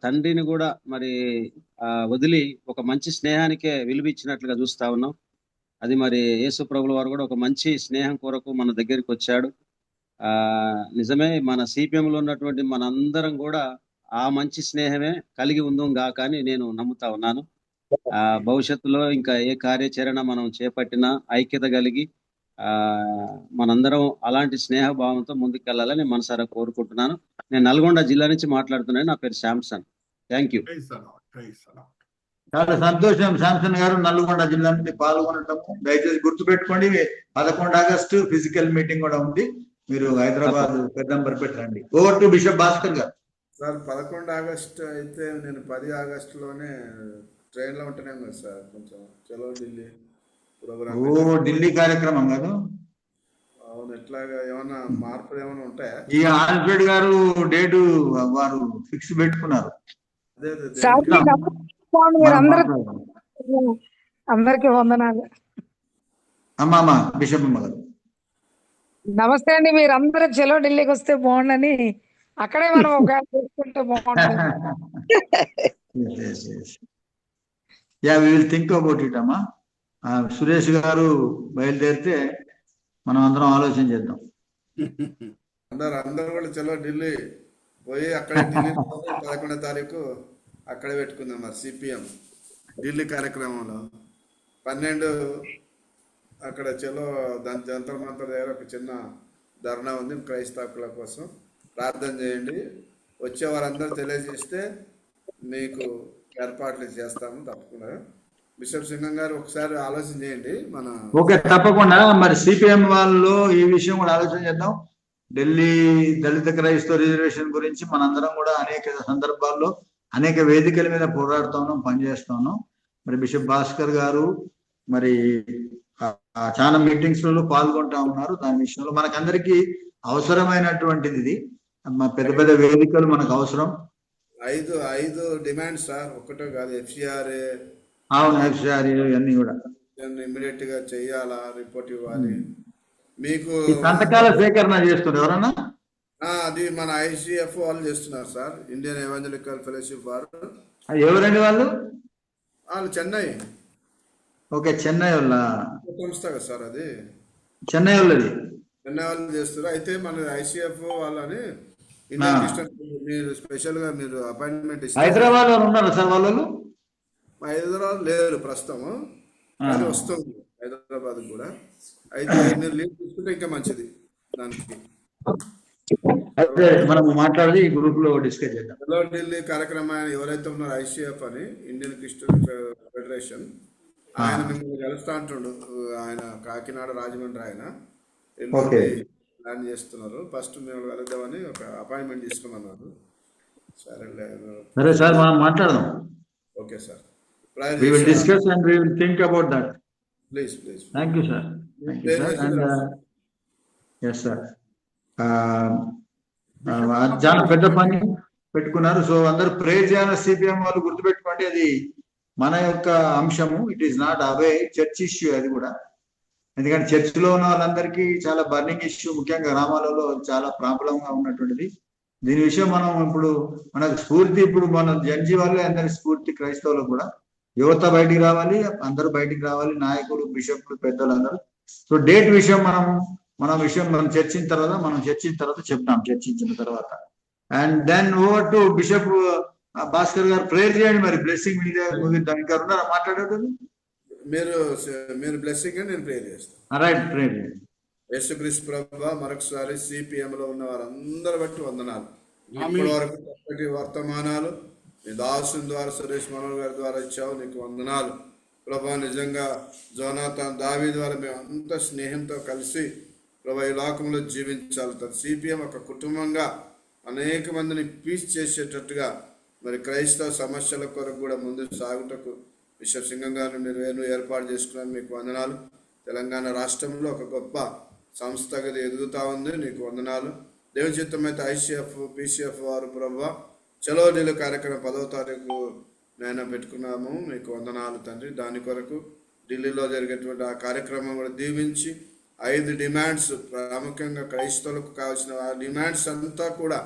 తండ్రిని కూడా మరి వదిలి ఒక మంచి స్నేహానికే విలువిచ్చినట్లుగా చూస్తా ఉన్నాం. అది మరి యేసు ప్రభుల వారు కూడా ఒక మంచి స్నేహం కొరకు మన దగ్గరికి వచ్చాడు. నిజమే, మన సిపిఎంలో ఉన్నటువంటి మనందరం కూడా ఆ మంచి స్నేహమే కలిగి ఉందాం గాక అని నేను నమ్ముతా ఉన్నాను. భవిష్యత్తులో ఇంకా ఏ కార్యాచరణ మనం చేపట్టినా ఐక్యత కలిగి మనందరం అలాంటి స్నేహ భావంతో ముందుకెళ్లాలని మనసారా కోరుకుంటున్నాను. నేను నల్గొండ జిల్లా నుంచి మాట్లాడుతున్నాను. నా పేరు శాంసన్. Thank you. చాలా సంతోషం శాంసన్ గారు నల్గొండ జిల్లా నుండి పాల్గొనటం. దయచేసి గుర్తుపెట్టుకోండి, 11 ఆగస్టు ఫిజికల్ మీటింగ్ కూడా ఉంది. మీరు హైదరాబాద్ పెద్దంబర్ పెట్టండి. ఓవర్ టు బిషప్ భాస్కర్ గారు. సార్ 11 ఆగస్టు అయితే నేను 10 ఆగస్టులోనే ట్రైన్లో ఉంటున్నాను కదా సార్. కొంచెం చలో ఢిల్లీ ప్రోగ్రామ్. ఢిల్లీ కార్యక్రమం కాదు? అవును. ఎట్లాగా ఏమన్నా మార్పులు ఏమైనా ఉంటాయా? ఈ ఆల్ఫ్రెడ్ గారు డేటు వారు ఫిక్స్ పెట్టుకున్నారు. అందరికి వందనాలు. అమ్మా బిషప్ అమ్మ గారు నమస్తే అండి. మీరు అందరూ చలో ఢిల్లీకి వస్తే బాగుండని అక్కడే మనం ఒక చేసుకుంటే బాగుంటుంది. We will think about it అమ్మా. సురేష్ గారు బయలుదేరితే మనం అందరం ఆలోచన చేద్దాం. అందరూ కూడా చలో ఢిల్లీ పోయి అక్కడే ఢిల్లీ 11వ తారీఖు అక్కడే పెట్టుకుందాం. మరి సిపిఎం ఢిల్లీ కార్యక్రమంలో 12 అక్కడ చలో జంతర్ మంతర్ దగ్గర ఒక చిన్న ధర్నా ఉంది క్రైస్తవుల కోసం. ప్రార్థన చేయండి. వచ్చే వారందరూ తెలియజేస్తే మీకు ఏర్పాట్లు చేస్తాము తప్పకుండా. బిషప్ సింగం గారు ఒకసారి ఆలోచన చేయండి. ఓకే, తప్పకుండా. మరి సిపిఎం వాళ్ళు ఈ విషయం కూడా ఆలోచన చేద్దాం. ఢిల్లీ దళిత క్రైస్తవ రిజర్వేషన్ గురించి మనందరం కూడా అనేక సందర్భాల్లో అనేక వేదికల మీద పోరాడుతా ఉన్నాం, పనిచేస్తా ఉన్నాం. మరి బిషప్ భాస్కర్ గారు మరి చాలా మీటింగ్స్ లో పాల్గొంటా ఉన్నారు. దాని విషయంలో మనకందరికీ అవసరమైనటువంటిది ఇది. పెద్ద పెద్ద వేదికలు మనకు అవసరం. 5 డిమాండ్స్ సార్, ఒక్కటే కాదు. ఎఫ్సిఆర్ఏ, అవును, ఎఫ్సిఆర్ఏ ఇవన్నీ కూడా ఇమ్మీడియట్ గా చెయ్యాలా, రిపోర్ట్ ఇవ్వాలి. మీకు సంతకాల సేకరణ చేస్తున్నారు ఎవరన్నా? అది మన ఐసిఎఫ్ వాళ్ళు చేస్తున్నారు సార్, ఇండియన్ ఎవెంజలికల్ ఫెలోషిప్ వారు. ఎవరండి వాళ్ళు? చెన్నై. ఓకే, చెన్నై వాళ్ళ సంస్థ కదా సార్ అది. చెన్నై వాళ్ళది. చెన్నై వాళ్ళు చేస్తారు. అయితే మన ఐసిఎఫ్ వాళ్ళని మీరు స్పెషల్ గా మీరు అపాయింట్మెంట్ ఇస్తారు. హైదరాబాద్ లో ఉన్నారు సార్ వాళ్ళు? హైదరాబాద్ లేరు ప్రస్తుతం, కానీ వస్తుంది హైదరాబాద్ కూడా. అయితే మీరు లీవ్ తీసుకుంటే ఇంకా మంచిది. దానికి మనం మాట్లాడి ఈ గ్రూప్ లో డిస్కస్ చేద్దాం. హలో ఢిల్లీ కార్యక్రమాన్ని ఎవరైతే ఉన్నారో ఐసిఎఫ్ అని ఇండియన్ క్రిస్టియన్ ఫెడరేషన్, ఆయన మిమ్మల్ని కలుస్తా అంటుండు. ఆయన కాకినాడ రాజమండ్రి ఆయన ప్లాన్ చేస్తున్నారు. ఫస్ట్ మేము కలుద్దామని ఒక అపాయింట్మెంట్ తీసుకున్నారు. సరే సార్, మనం మాట్లాడదాం. Okay sir. We will discuss and we will think about that. Please. Thank you, sir. Thank you, sir. And yes, sir. చాలా పెద్ద పని పెట్టుకున్నారు. సో అందరూ ప్రే చేయాలి. సిపిఎం వాళ్ళు గుర్తుపెట్టుకోండి, అది మన యొక్క అంశము. It is not away church issue అది కూడా. ఎందుకంటే చర్చిలో ఉన్న వాళ్ళందరికీ చాలా బర్నింగ్ ఇష్యూ, ముఖ్యంగా గ్రామాలలో చాలా ప్రాబ్లం గా ఉన్నటువంటిది. దీని విషయం మనం ఇప్పుడు మనకు స్ఫూర్తి, ఇప్పుడు మన జడ్జి వాళ్ళే అందరి స్ఫూర్తి క్రైస్తవులు కూడా. యువత బయటికి రావాలి, అందరూ బయటికి రావాలి, నాయకులు, బిషప్లు, పెద్దలు అందరూ. సో డేట్ విషయం మనం చర్చించిన తర్వాత చెప్తాం, చర్చించిన తర్వాత. And then over to bishop Bhaskar garu prayer చేయండి మరి, బ్లెస్సింగ్ మీద ముగిద్దాం. ఇంకా ఉన్నారా మాట్లాడేది? మీరు బ్లెస్సింగ్ నేను ప్రేయర్ చేస్తాను. రైట్, ప్రేయర్ చేయండి. యేసుక్రీస్తు ప్రభువా, మరొకసారి సిపిఎం లో ఉన్న వారందరి బట్టి వందనాలు. ఇప్పటి వరకు చక్కటి వర్తమానాలు నీ దాసుని ద్వారా, సురేష్ మనోహర్ గారి ద్వారా ఇచ్చావు, నీకు వందనాలు ప్రభా. నిజంగా జోనాథన్, దావీదు ద్వారా మేము అంత స్నేహంతో కలిసి ప్రభా ఈ లోకంలో జీవించాలి. సిపిఎం ఒక కుటుంబంగా అనేక మందిని పీస్ చేసేటట్టుగా మరి క్రైస్తవ సమస్యల కొరకు కూడా ముందుకు సాగుటకు బిషప్ సింగం గారు మీరు ఏర్పాటు చేసుకున్నాను, మీకు వందనాలు. తెలంగాణ రాష్ట్రంలో ఒక గొప్ప సంస్థగా ఎదుగుతా ఉంది, నీకు వందనాలు. దేవుని చిత్తమైతే ICF PCF వారు ప్రభా చలో ఢిల్లీ కార్యక్రమం 10వ తారీఖు నేను పెట్టుకున్నాము, మీకు వందనాలు తండ్రి. దాని కొరకు ఢిల్లీలో జరిగేటువంటి ఆ కార్యక్రమం కూడా దీవించి 5 డిమాండ్స్ ప్రాముఖ్యంగా క్రైస్తవులకు కావాల్సిన ఆ డిమాండ్స్ అంతా కూడా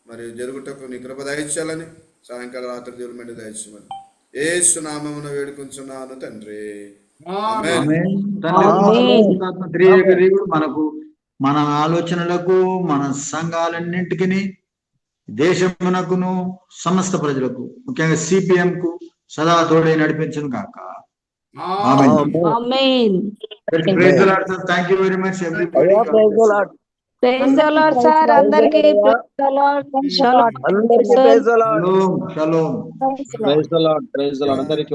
మరి జరుగుటకు నీ కృప దయచేయాలని, సాయంకాలం రాత్రి దేవుని మీద దయచేయమని యేసు నామమున వేడుకుంటున్నాను తండ్రి. మనకు మన ఆలోచనలకు, మన సంఘాలన్నింటికి, దేశమునకును, సమస్త ప్రజలకు, ముఖ్యంగా CPM కు సదా తోడై నడిపించును కాక. Amen. Thank you very much everybody. Praise the lord sir, అందరికీ ప్రైజ్ ది లార్డ్. షలోమ్. షలోమ్. Praise the lord, praise the lord అందరికీ.